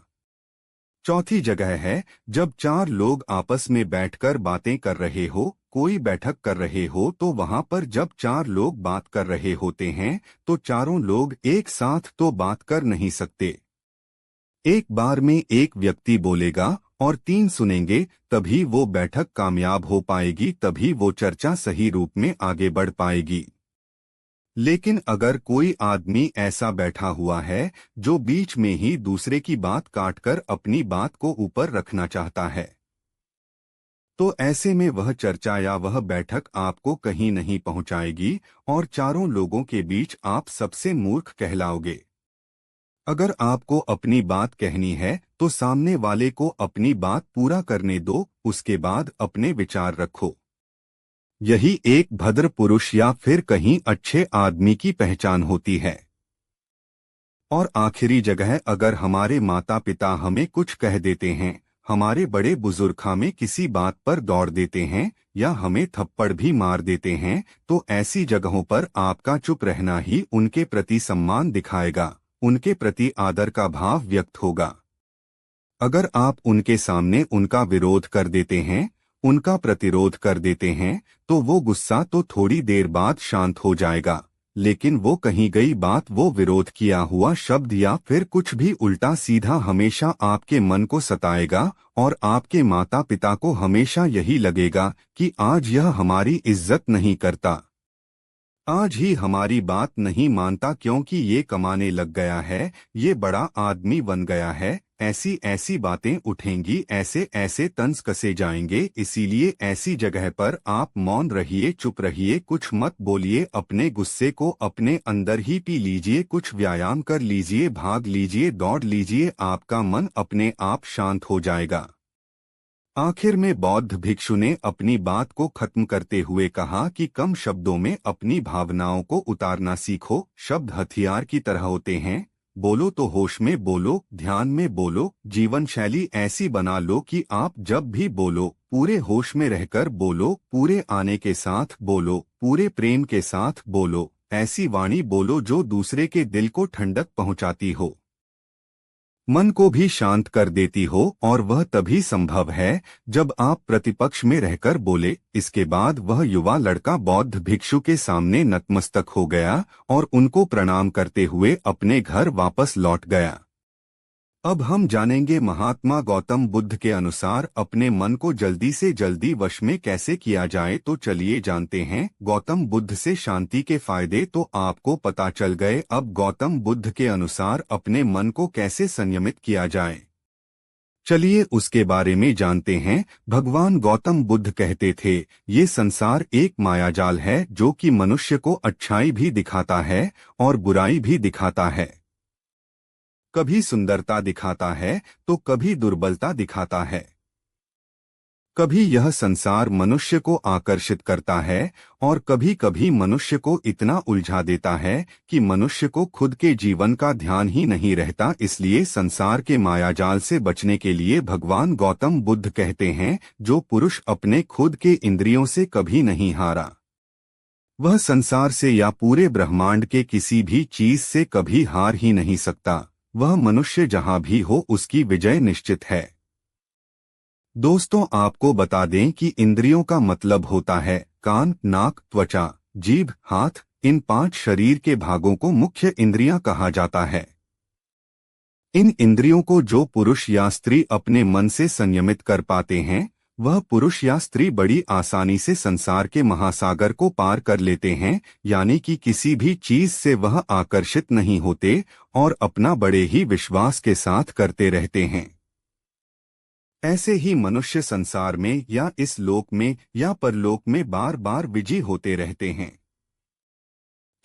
चौथी जगह है जब चार लोग आपस में बैठकर बातें कर रहे हो, कोई बैठक कर रहे हो, तो वहां पर जब चार लोग बात कर रहे होते हैं तो चारों लोग एक साथ तो बात कर नहीं सकते। एक बार में एक व्यक्ति बोलेगा और तीन सुनेंगे, तभी वो बैठक कामयाब हो पाएगी, तभी वो चर्चा सही रूप में आगे बढ़ पाएगी। लेकिन अगर कोई आदमी ऐसा बैठा हुआ है जो बीच में ही दूसरे की बात काटकर अपनी बात को ऊपर रखना चाहता है, तो ऐसे में वह चर्चा या वह बैठक आपको कहीं नहीं पहुंचाएगी और चारों लोगों के बीच आप सबसे मूर्ख कहलाओगे। अगर आपको अपनी बात कहनी है तो सामने वाले को अपनी बात पूरा करने दो, उसके बाद अपने विचार रखो। यही एक भद्र पुरुष या फिर कहीं अच्छे आदमी की पहचान होती है। और आखिरी जगह, अगर हमारे माता पिता हमें कुछ कह देते हैं, हमारे बड़े बुजुर्ग हमें किसी बात पर दौड़ देते हैं या हमें थप्पड़ भी मार देते हैं, तो ऐसी जगहों पर आपका चुप रहना ही उनके प्रति सम्मान दिखाएगा, उनके प्रति आदर का भाव व्यक्त होगा। अगर आप उनके सामने उनका विरोध कर देते हैं, उनका प्रतिरोध कर देते हैं, तो वो गुस्सा तो थोड़ी देर बाद शांत हो जाएगा, लेकिन वो कही गई बात, वो विरोध किया हुआ शब्द या फिर कुछ भी उल्टा सीधा हमेशा आपके मन को सताएगा और आपके माता पिता को हमेशा यही लगेगा कि आज यह हमारी इज्जत नहीं करता, आज ही हमारी बात नहीं मानता, क्योंकि ये कमाने लग गया है, ये बड़ा आदमी बन गया है। ऐसी ऐसी बातें उठेंगी, ऐसे ऐसे तंज कसे जाएंगे। इसीलिए ऐसी जगह पर आप मौन रहिए, चुप रहिए, कुछ मत बोलिए, अपने गुस्से को अपने अंदर ही पी लीजिए, कुछ व्यायाम कर लीजिए, भाग लीजिए, दौड़ लीजिए, आपका मन अपने आप शांत हो जाएगा। आखिर में बौद्ध भिक्षु ने अपनी बात को खत्म करते हुए कहा कि कम शब्दों में अपनी भावनाओं को उतारना सीखो। शब्द हथियार की तरह होते हैं, बोलो तो होश में बोलो, ध्यान में बोलो, जीवन शैली ऐसी बना लो कि आप जब भी बोलो पूरे होश में रहकर बोलो, पूरे आने के साथ बोलो, पूरे प्रेम के साथ बोलो, ऐसी वाणी बोलो जो दूसरे के दिल को ठंडक पहुंचाती हो, मन को भी शांत कर देती हो, और वह तभी संभव है जब आप प्रतिपक्ष में रहकर बोले। इसके बाद वह युवा लड़का बौद्ध भिक्षु के सामने नतमस्तक हो गया और उनको प्रणाम करते हुए अपने घर वापस लौट गया। अब हम जानेंगे महात्मा गौतम बुद्ध के अनुसार अपने मन को जल्दी से जल्दी वश में कैसे किया जाए। तो चलिए जानते हैं गौतम बुद्ध से शांति के फायदे। तो आपको पता चल गए, अब गौतम बुद्ध के अनुसार अपने मन को कैसे संयमित किया जाए। चलिए उसके बारे में जानते हैं। भगवान गौतम बुद्ध कहते थे, ये संसार एक मायाजाल है जो कि मनुष्य को अच्छाई भी दिखाता है और बुराई भी दिखाता है, कभी सुंदरता दिखाता है तो कभी दुर्बलता दिखाता है। कभी यह संसार मनुष्य को आकर्षित करता है और कभी कभी मनुष्य को इतना उलझा देता है कि मनुष्य को खुद के जीवन का ध्यान ही नहीं रहता। इसलिए संसार के मायाजाल से बचने के लिए भगवान गौतम बुद्ध कहते हैं, जो पुरुष अपने खुद के इंद्रियों से कभी नहीं हारा, वह संसार से या पूरे ब्रह्मांड के किसी भी चीज से कभी हार ही नहीं सकता। वह मनुष्य जहां भी हो उसकी विजय निश्चित है। दोस्तों, आपको बता दें कि इंद्रियों का मतलब होता है कान, नाक, त्वचा, जीभ, हाथ। इन 5 शरीर के भागों को मुख्य इंद्रियां कहा जाता है। इन इंद्रियों को जो पुरुष या स्त्री अपने मन से संयमित कर पाते हैं, वह पुरुष या स्त्री बड़ी आसानी से संसार के महासागर को पार कर लेते हैं, यानी कि किसी भी चीज से वह आकर्षित नहीं होते और अपना बड़े ही विश्वास के साथ करते रहते हैं। ऐसे ही मनुष्य संसार में या इस लोक में या परलोक में बार बार विजयी होते रहते हैं।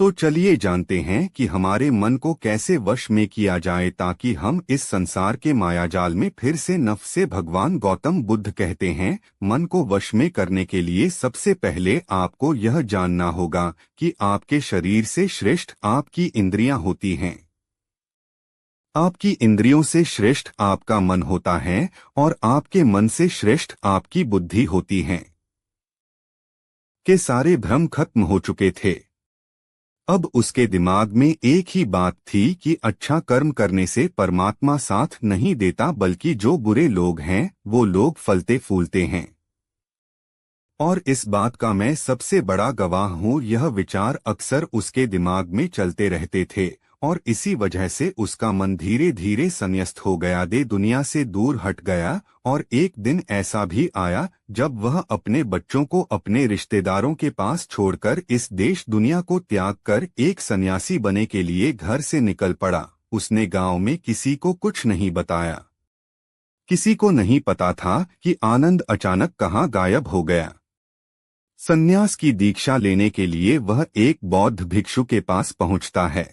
तो चलिए जानते हैं कि हमारे मन को कैसे वश में किया जाए ताकि हम इस संसार के मायाजाल में फिर से नफ से। भगवान गौतम बुद्ध कहते हैं, मन को वश में करने के लिए सबसे पहले आपको यह जानना होगा कि आपके शरीर से श्रेष्ठ आपकी इंद्रियां होती हैं। आपकी इंद्रियों से श्रेष्ठ आपका मन होता है और आपके मन से श्रेष्ठ आपकी बुद्धि होती है। के सारे भ्रम खत्म हो चुके थे। अब उसके दिमाग में एक ही बात थी कि अच्छा कर्म करने से परमात्मा साथ नहीं देता, बल्कि जो बुरे लोग हैं वो लोग फलते फूलते हैं। और इस बात का मैं सबसे बड़ा गवाह हूँ। यह विचार अक्सर उसके दिमाग में चलते रहते थे और इसी वजह से उसका मन धीरे धीरे संन्यस्त हो गया, दे दुनिया से दूर हट गया। और एक दिन ऐसा भी आया जब वह अपने बच्चों को अपने रिश्तेदारों के पास छोड़कर इस देश दुनिया को त्याग कर एक सन्यासी बने के लिए घर से निकल पड़ा। उसने गांव में किसी को कुछ नहीं बताया। किसी को नहीं पता था कि आनंद अचानक कहाँ गायब हो गया। सन्यास की दीक्षा लेने के लिए वह एक बौद्ध भिक्षु के पास पहुंचता है।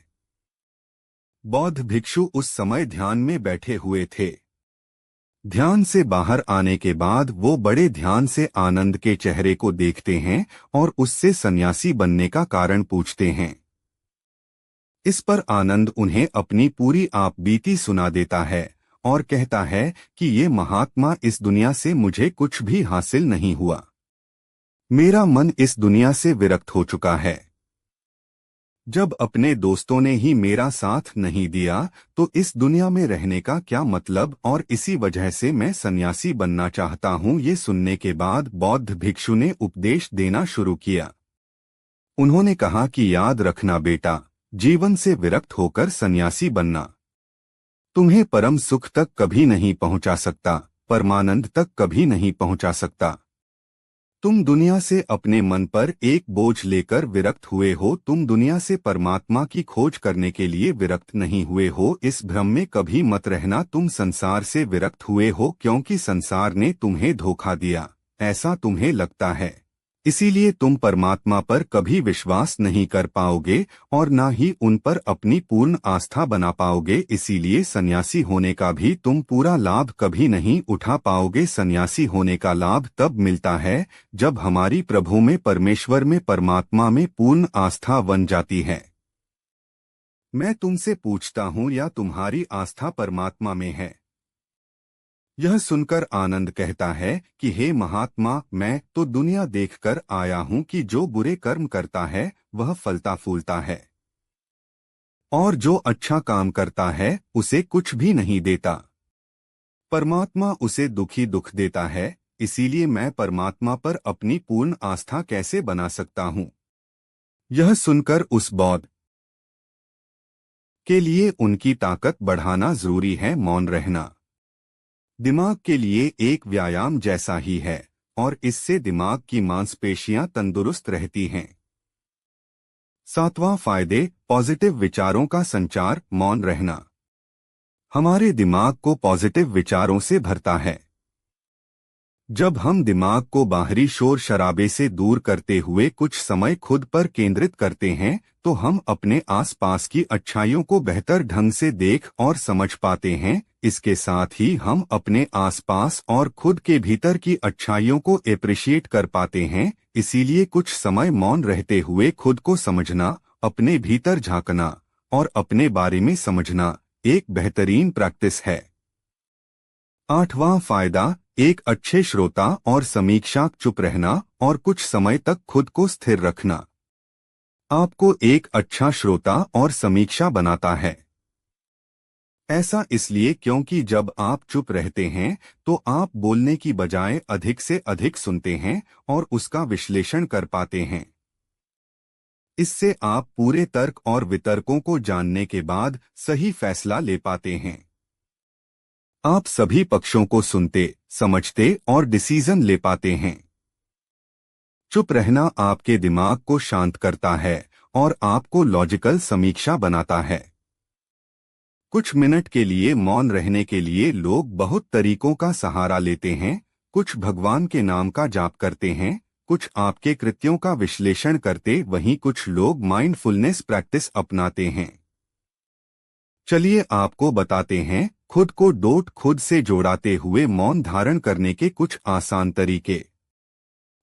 बौद्ध भिक्षु उस समय ध्यान में बैठे हुए थे। ध्यान से बाहर आने के बाद वो बड़े ध्यान से आनंद के चेहरे को देखते हैं और उससे सन्यासी बनने का कारण पूछते हैं। इस पर आनंद उन्हें अपनी पूरी आपबीती सुना देता है और कहता है कि ये महात्मा, इस दुनिया से मुझे कुछ भी हासिल नहीं हुआ। मेरा मन इस दुनिया से विरक्त हो चुका है। जब अपने दोस्तों ने ही मेरा साथ नहीं दिया तो इस दुनिया में रहने का क्या मतलब, और इसी वजह से मैं सन्यासी बनना चाहता हूँ। ये सुनने के बाद बौद्ध भिक्षु ने उपदेश देना शुरू किया। उन्होंने कहा कि याद रखना बेटा, जीवन से विरक्त होकर सन्यासी बनना तुम्हें परम सुख तक कभी नहीं पहुंचा सकता, परमानंद तक कभी नहीं पहुंचा सकता। तुम दुनिया से अपने मन पर एक बोझ लेकर विरक्त हुए हो, तुम दुनिया से परमात्मा की खोज करने के लिए विरक्त नहीं हुए हो। इस भ्रम में कभी मत रहना तुम संसार से विरक्त हुए हो, क्योंकि संसार ने तुम्हें धोखा दिया, ऐसा तुम्हें लगता है। इसीलिए तुम परमात्मा पर कभी विश्वास नहीं कर पाओगे और ना ही उन पर अपनी पूर्ण आस्था बना पाओगे। इसीलिए सन्यासी होने का भी तुम पूरा लाभ कभी नहीं उठा पाओगे। सन्यासी होने का लाभ तब मिलता है जब हमारी प्रभु में, परमेश्वर में, परमात्मा में पूर्ण आस्था बन जाती है। मैं तुमसे पूछता हूँ, या तुम्हारी आस्था परमात्मा में है? यह सुनकर आनंद कहता है कि हे महात्मा, मैं तो दुनिया देखकर आया हूँ कि जो बुरे कर्म करता है वह फलता फूलता है और जो अच्छा काम करता है उसे कुछ भी नहीं देता। परमात्मा उसे दुखी दुख देता है। इसीलिए मैं परमात्मा पर अपनी पूर्ण आस्था कैसे बना सकता हूँ? यह सुनकर उस बौद्ध के लिए उनकी ताकत बढ़ाना जरूरी है। मौन रहना दिमाग के लिए एक व्यायाम जैसा ही है और इससे दिमाग की मांसपेशियां तंदुरुस्त रहती हैं। 7वां फायदे, पॉजिटिव विचारों का संचार। मौन रहना हमारे दिमाग को पॉजिटिव विचारों से भरता है। जब हम दिमाग को बाहरी शोर शराबे से दूर करते हुए कुछ समय खुद पर केंद्रित करते हैं तो हम अपने आसपास की अच्छाइयों को बेहतर ढंग से देख और समझ पाते हैं। इसके साथ ही हम अपने आसपास और खुद के भीतर की अच्छाइयों को एप्रिशिएट कर पाते हैं। इसीलिए कुछ समय मौन रहते हुए खुद को समझना, अपने भीतर झांकना और अपने बारे में समझना एक बेहतरीन प्रैक्टिस है। 8वां फायदा, एक अच्छे श्रोता और समीक्षक। चुप रहना और कुछ समय तक खुद को स्थिर रखना आपको एक अच्छा श्रोता और समीक्षा बनाता है। ऐसा इसलिए क्योंकि जब आप चुप रहते हैं तो आप बोलने की बजाय अधिक से अधिक सुनते हैं और उसका विश्लेषण कर पाते हैं। इससे आप पूरे तर्क और वितर्कों को जानने के बाद सही फैसला ले पाते हैं। आप सभी पक्षों को सुनते, समझते और डिसीजन ले पाते हैं। चुप रहना आपके दिमाग को शांत करता है और आपको लॉजिकल समीक्षा बनाता है। कुछ मिनट के लिए मौन रहने के लिए लोग बहुत तरीकों का सहारा लेते हैं। कुछ भगवान के नाम का जाप करते हैं, कुछ आपके कृत्यों का विश्लेषण करते, वहीं कुछ लोग माइंडफुलनेस प्रैक्टिस अपनाते हैं। चलिए आपको बताते हैं खुद को डोट खुद से जोड़ाते हुए मौन धारण करने के कुछ आसान तरीके।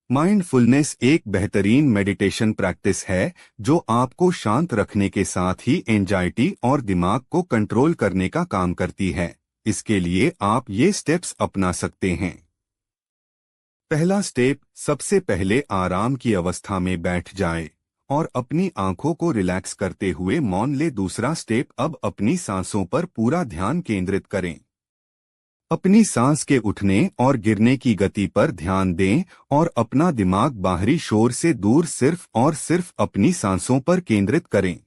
माइंडफुलनेस एक बेहतरीन मेडिटेशन प्रैक्टिस है जो आपको शांत रखने के साथ ही एंजाइटी और दिमाग को कंट्रोल करने का काम करती है। इसके लिए आप ये स्टेप्स अपना सकते हैं। पहला स्टेप, सबसे पहले आराम की अवस्था में बैठ जाएं और अपनी आंखों को रिलैक्स करते हुए मौन ले। दूसरा स्टेप, अब अपनी सांसों पर पूरा ध्यान केंद्रित करें। अपनी सांस के उठने और गिरने की गति पर ध्यान दें और अपना दिमाग बाहरी शोर से दूर सिर्फ और सिर्फ अपनी सांसों पर केंद्रित करें।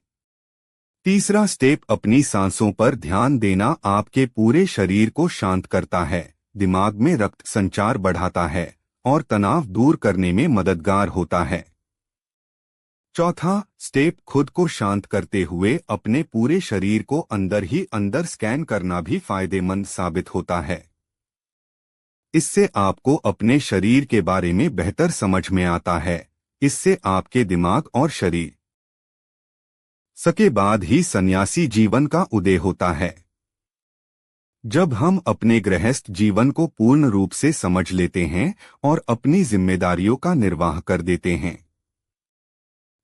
तीसरा स्टेप, अपनी सांसों पर ध्यान देना आपके पूरे शरीर को शांत करता है, दिमाग में रक्त संचार बढ़ाता है और तनाव दूर करने में मददगार होता है। चौथा स्टेप, खुद को शांत करते हुए अपने पूरे शरीर को अंदर ही अंदर स्कैन करना भी फायदेमंद साबित होता है। इससे आपको अपने शरीर के बारे में बेहतर समझ में आता है। इससे आपके दिमाग और शरीर सके बाद ही सन्यासी जीवन का उदय होता है। जब हम अपने गृहस्थ जीवन को पूर्ण रूप से समझ लेते हैं और अपनी जिम्मेदारियों का निर्वाह कर देते हैं।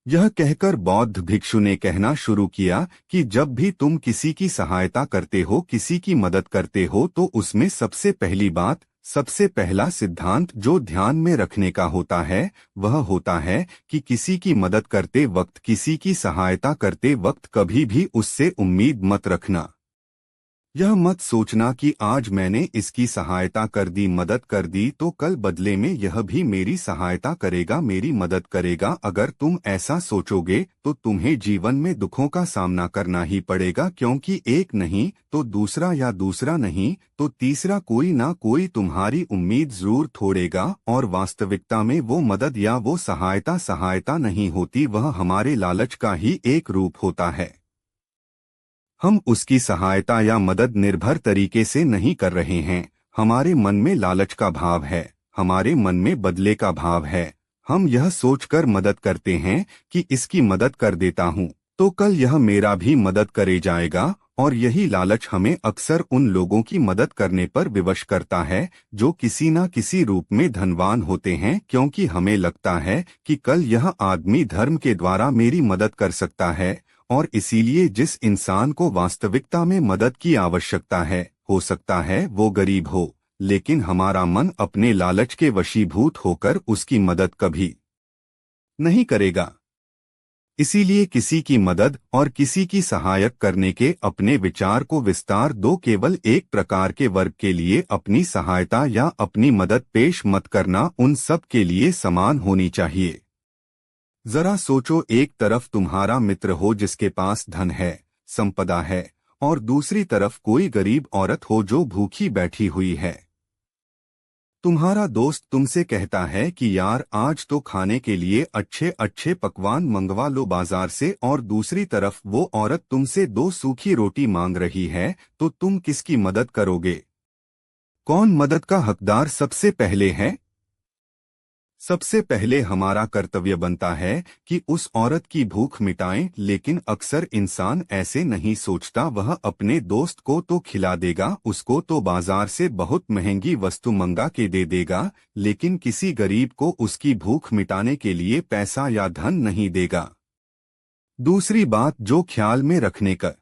यह कहकर बौद्ध भिक्षु ने कहना शुरू किया कि जब भी तुम किसी की सहायता करते हो, किसी की मदद करते हो, तो उसमें सबसे पहली बात, सबसे पहला सिद्धांत जो ध्यान में रखने का होता है वह होता है कि किसी की मदद करते वक्त, किसी की सहायता करते वक्त कभी भी उससे उम्मीद मत रखना। यह मत सोचना कि आज मैंने इसकी सहायता कर दी, मदद कर दी, तो कल बदले में यह भी मेरी सहायता करेगा, मेरी मदद करेगा। अगर तुम ऐसा सोचोगे तो तुम्हें जीवन में दुखों का सामना करना ही पड़ेगा, क्योंकि एक नहीं तो दूसरा, या दूसरा नहीं तो तीसरा कोई ना कोई तुम्हारी उम्मीद जरूर तोड़ेगा। और वास्तविकता में वो मदद या वो सहायता नहीं होती, वह हमारे लालच का ही एक रूप होता है। हम उसकी सहायता या मदद निर्भर तरीके से नहीं कर रहे हैं। हमारे मन में लालच का भाव है, हमारे मन में बदले का भाव है। हम यह सोचकर मदद करते हैं कि इसकी मदद कर देता हूँ तो कल यह मेरा भी मदद करे जाएगा, और यही लालच हमें अक्सर उन लोगों की मदद करने पर विवश करता है जो किसी न किसी रूप में धनवान होते हैं, क्योंकि हमें लगता है कि कल यह आदमी धर्म के द्वारा मेरी मदद कर सकता है। और इसीलिए जिस इंसान को वास्तविकता में मदद की आवश्यकता है, हो सकता है वो गरीब हो, लेकिन हमारा मन अपने लालच के वशीभूत होकर उसकी मदद कभी नहीं करेगा। इसीलिए किसी की मदद और किसी की सहायक करने के अपने विचार को विस्तार दो। केवल एक प्रकार के वर्ग के लिए अपनी सहायता या अपनी मदद पेश मत करना, उन सब के लिए समान होनी चाहिए। जरा सोचो, एक तरफ तुम्हारा मित्र हो जिसके पास धन है, संपदा है, और दूसरी तरफ कोई गरीब औरत हो जो भूखी बैठी हुई है। तुम्हारा दोस्त तुमसे कहता है कि यार आज तो खाने के लिए अच्छे अच्छे पकवान मंगवा लो बाजार से, और दूसरी तरफ वो औरत तुमसे 2 सूखी रोटी मांग रही है, तो तुम किसकी मदद करोगे? कौन मदद का हकदार सबसे पहले है? सबसे पहले हमारा कर्तव्य बनता है कि उस औरत की भूख मिटाएं, लेकिन अक्सर इंसान ऐसे नहीं सोचता। वह अपने दोस्त को तो खिला देगा, उसको तो बाजार से बहुत महंगी वस्तु मंगा के दे देगा, लेकिन किसी गरीब को उसकी भूख मिटाने के लिए पैसा या धन नहीं देगा। दूसरी बात जो ख्याल में रखने का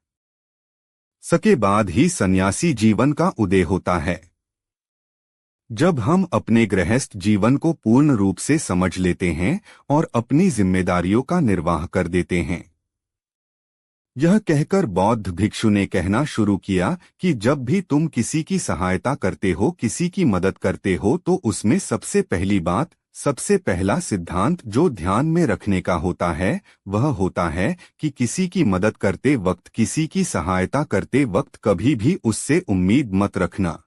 सके बाद ही सन्यासी जीवन का उदय होता है। जब हम अपने गृहस्थ जीवन को पूर्ण रूप से समझ लेते हैं और अपनी जिम्मेदारियों का निर्वाह कर देते हैं, यह कहकर बौद्ध भिक्षु ने कहना शुरू किया कि जब भी तुम किसी की सहायता करते हो, किसी की मदद करते हो, तो उसमें सबसे पहली बात, सबसे पहला सिद्धांत जो ध्यान में रखने का होता है वह होता है कि किसी की मदद करते वक्त, किसी की सहायता करते वक्त कभी भी उससे उम्मीद मत रखना।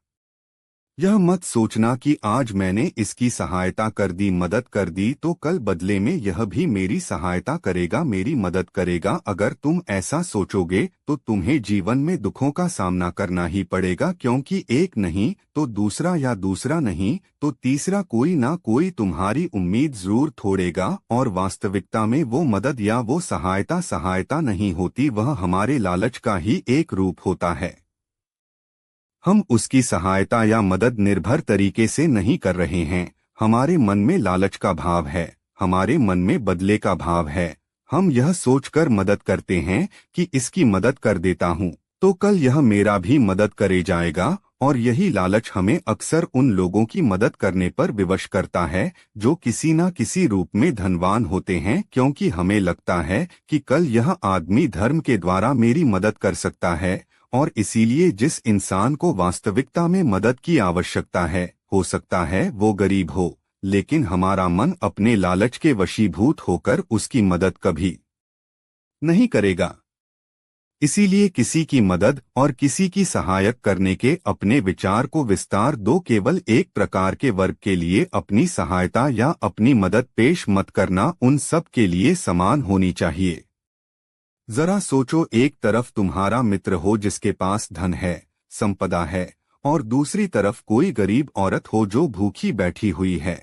यह मत सोचना कि आज मैंने इसकी सहायता कर दी, मदद कर दी, तो कल बदले में यह भी मेरी सहायता करेगा, मेरी मदद करेगा। अगर तुम ऐसा सोचोगे तो तुम्हें जीवन में दुखों का सामना करना ही पड़ेगा, क्योंकि एक नहीं तो दूसरा, या दूसरा नहीं तो तीसरा कोई ना कोई तुम्हारी उम्मीद जरूर तोड़ेगा। और वास्तविकता में वो मदद या वो सहायता नहीं होती, वह हमारे लालच का ही एक रूप होता है। हम उसकी सहायता या मदद निर्भर तरीके से नहीं कर रहे हैं। हमारे मन में लालच का भाव है, हमारे मन में बदले का भाव है। हम यह सोचकर मदद करते हैं कि इसकी मदद कर देता हूँ तो कल यह मेरा भी मदद करे जाएगा। और यही लालच हमें अक्सर उन लोगों की मदद करने पर विवश करता है जो किसी न किसी रूप में धनवान होते हैं, क्योंकि हमें लगता है कि कल यह आदमी धर्म के द्वारा मेरी मदद कर सकता है। और इसीलिए जिस इंसान को वास्तविकता में मदद की आवश्यकता है, हो सकता है वो गरीब हो, लेकिन हमारा मन अपने लालच के वशीभूत होकर उसकी मदद कभी नहीं करेगा। इसीलिए किसी की मदद और किसी की सहायक करने के अपने विचार को विस्तार दो। केवल एक प्रकार के वर्ग के लिए अपनी सहायता या अपनी मदद पेश मत करना, उन सब के लिए समान होनी चाहिए। जरा सोचो, एक तरफ तुम्हारा मित्र हो जिसके पास धन है, संपदा है, और दूसरी तरफ कोई गरीब औरत हो जो भूखी बैठी हुई है।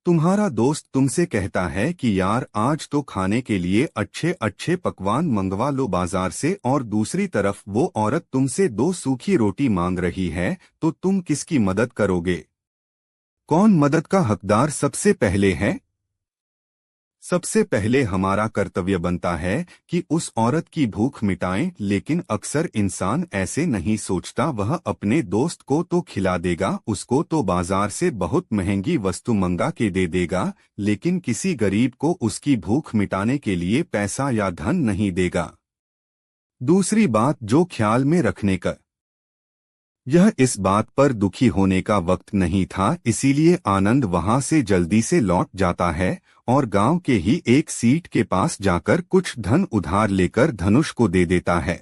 तुम्हारा दोस्त तुमसे कहता है कि यार आज तो खाने के लिए अच्छे अच्छे पकवान मंगवा लो बाजार से, और दूसरी तरफ वो औरत तुमसे 2 सूखी रोटी मांग रही है, तो तुम किसकी मदद करोगे? कौन मदद का हकदार सबसे पहले है? सबसे पहले हमारा कर्तव्य बनता है कि उस औरत की भूख मिटाएं, लेकिन अक्सर इंसान ऐसे नहीं सोचता। वह अपने दोस्त को तो खिला देगा, उसको तो बाजार से बहुत महंगी वस्तु मंगा के दे देगा, लेकिन किसी गरीब को उसकी भूख मिटाने के लिए पैसा या धन नहीं देगा। दूसरी बात जो ख्याल में रखने का, यह इस बात पर दुखी होने का वक्त नहीं था, इसीलिए आनंद वहां से जल्दी से लौट जाता है और गांव के ही एक सीट के पास जाकर कुछ धन उधार लेकर धनुष को दे देता है।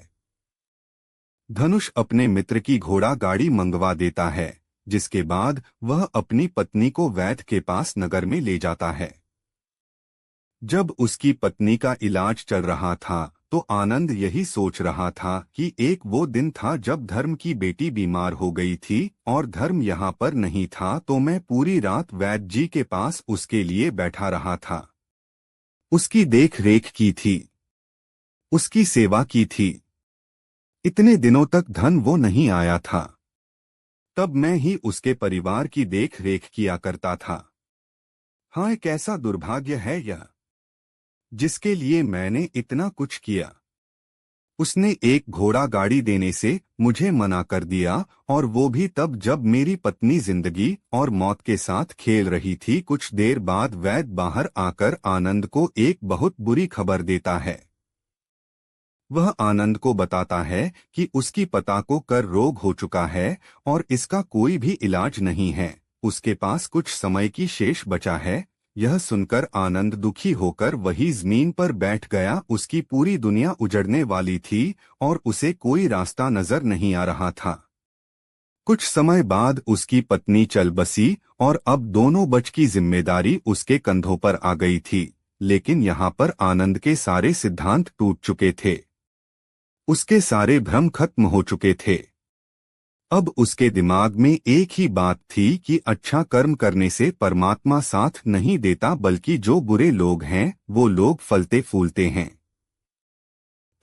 धनुष अपने मित्र की घोड़ा गाड़ी मंगवा देता है, जिसके बाद वह अपनी पत्नी को वैद्य के पास नगर में ले जाता है। जब उसकी पत्नी का इलाज चल रहा था तो आनंद यही सोच रहा था कि एक वो दिन था जब धर्म की बेटी बीमार हो गई थी और धर्म यहाँ पर नहीं था, तो मैं पूरी रात वैद्य जी के पास उसके लिए बैठा रहा था, उसकी देख रेख की थी, उसकी सेवा की थी। इतने दिनों तक धन वो नहीं आया था, तब मैं ही उसके परिवार की देख रेख किया करता था। हाँ, कैसा दुर्भाग्य है यह, जिसके लिए मैंने इतना कुछ किया, उसने एक घोड़ा गाड़ी देने से मुझे मना कर दिया, और वो भी तब जब मेरी पत्नी जिंदगी और मौत के साथ खेल रही थी। कुछ देर बाद वैद्य बाहर आकर आनंद को एक बहुत बुरी खबर देता है। वह आनंद को बताता है कि उसकी पता को कर रोग हो चुका है और इसका कोई भी इलाज नहीं है, उसके पास कुछ समय की शेष बचा है। यह सुनकर आनंद दुखी होकर वही जमीन पर बैठ गया। उसकी पूरी दुनिया उजड़ने वाली थी और उसे कोई रास्ता नजर नहीं आ रहा था। कुछ समय बाद उसकी पत्नी चल बसी और अब दोनों बच की जिम्मेदारी उसके कंधों पर आ गई थी। लेकिन यहाँ पर आनंद के सारे सिद्धांत टूट चुके थे, उसके सारे भ्रम खत्म हो चुके थे। अब उसके दिमाग में एक ही बात थी कि अच्छा कर्म करने से परमात्मा साथ नहीं देता, बल्कि जो बुरे लोग हैं वो लोग फलते फूलते हैं।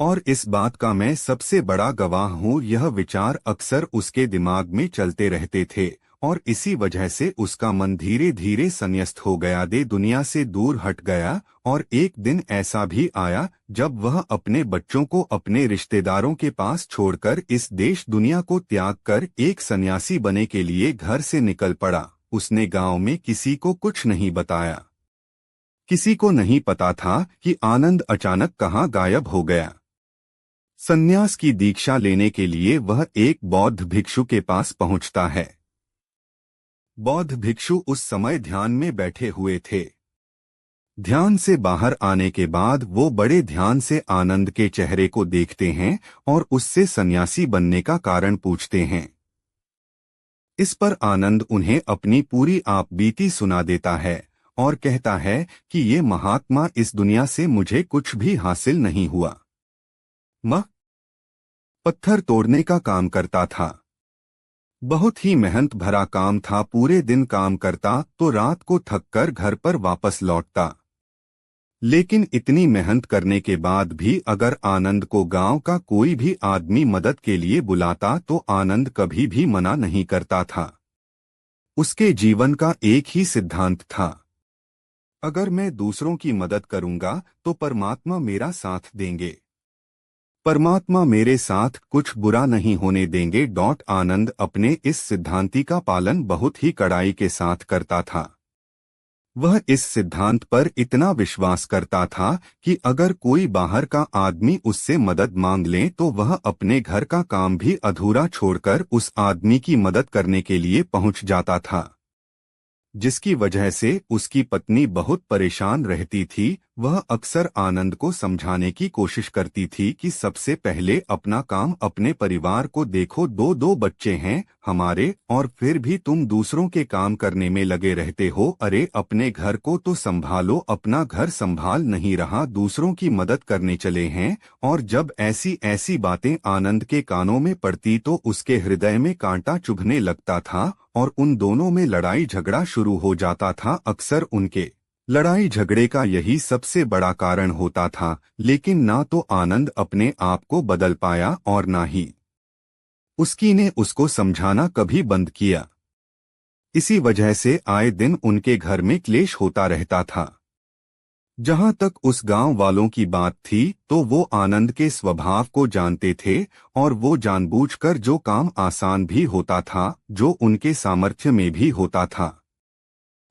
और इस बात का मैं सबसे बड़ा गवाह हूँ। यह विचार अक्सर उसके दिमाग में चलते रहते थे और इसी वजह से उसका मन धीरे धीरे संन्यस्त हो गया, दे दुनिया से दूर हट गया। और एक दिन ऐसा भी आया जब वह अपने बच्चों को अपने रिश्तेदारों के पास छोड़कर इस देश दुनिया को त्याग कर एक सन्यासी बने के लिए घर से निकल पड़ा। उसने गांव में किसी को कुछ नहीं बताया। किसी को नहीं पता था कि आनंद अचानक कहाँ गायब हो गया। संन्यास की दीक्षा लेने के लिए वह एक बौद्ध भिक्षु के पास पहुंचता है। बौद्ध भिक्षु उस समय ध्यान में बैठे हुए थे। ध्यान से बाहर आने के बाद वो बड़े ध्यान से आनंद के चेहरे को देखते हैं और उससे सन्यासी बनने का कारण पूछते हैं। इस पर आनंद उन्हें अपनी पूरी आपबीती सुना देता है और कहता है कि ये महात्मा, इस दुनिया से मुझे कुछ भी हासिल नहीं हुआ। मैं पत्थर तोड़ने का काम करता था। बहुत ही मेहनत भरा काम था। पूरे दिन काम करता तो रात को थककर घर पर वापस लौटता। लेकिन इतनी मेहनत करने के बाद भी अगर आनंद को गांव का कोई भी आदमी मदद के लिए बुलाता तो आनंद कभी भी मना नहीं करता था। उसके जीवन का एक ही सिद्धांत था, अगर मैं दूसरों की मदद करूंगा तो परमात्मा मेरा साथ देंगे, परमात्मा मेरे साथ कुछ बुरा नहीं होने देंगे। आनंद अपने इस सिद्धांति का पालन बहुत ही कड़ाई के साथ करता था। वह इस सिद्धांत पर इतना विश्वास करता था कि अगर कोई बाहर का आदमी उससे मदद मांग ले तो वह अपने घर का काम भी अधूरा छोड़कर उस आदमी की मदद करने के लिए पहुंच जाता था, जिसकी वजह से उसकी पत्नी बहुत परेशान रहती थी। वह अक्सर आनंद को समझाने की कोशिश करती थी कि सबसे पहले अपना काम, अपने परिवार को देखो। दो बच्चे हैं हमारे और फिर भी तुम दूसरों के काम करने में लगे रहते हो। अरे अपने घर को तो संभालो, अपना घर संभाल नहीं रहा, दूसरों की मदद करने चले हैं। और जब ऐसी ऐसी बातें आनंद के कानों में पड़ती तो उसके हृदय में कांटा चुभने लगता था और उन दोनों में लड़ाई झगड़ा शुरू हो जाता था। अक्सर उनके लड़ाई झगड़े का यही सबसे बड़ा कारण होता था। लेकिन ना तो आनंद अपने आप को बदल पाया और ना ही उसकी ने उसको समझाना कभी बंद किया। इसी वजह से आए दिन उनके घर में क्लेश होता रहता था। जहां तक उस गांव वालों की बात थी तो वो आनंद के स्वभाव को जानते थे और वो जानबूझकर जो काम आसान भी होता था, जो उनके सामर्थ्य में भी होता था,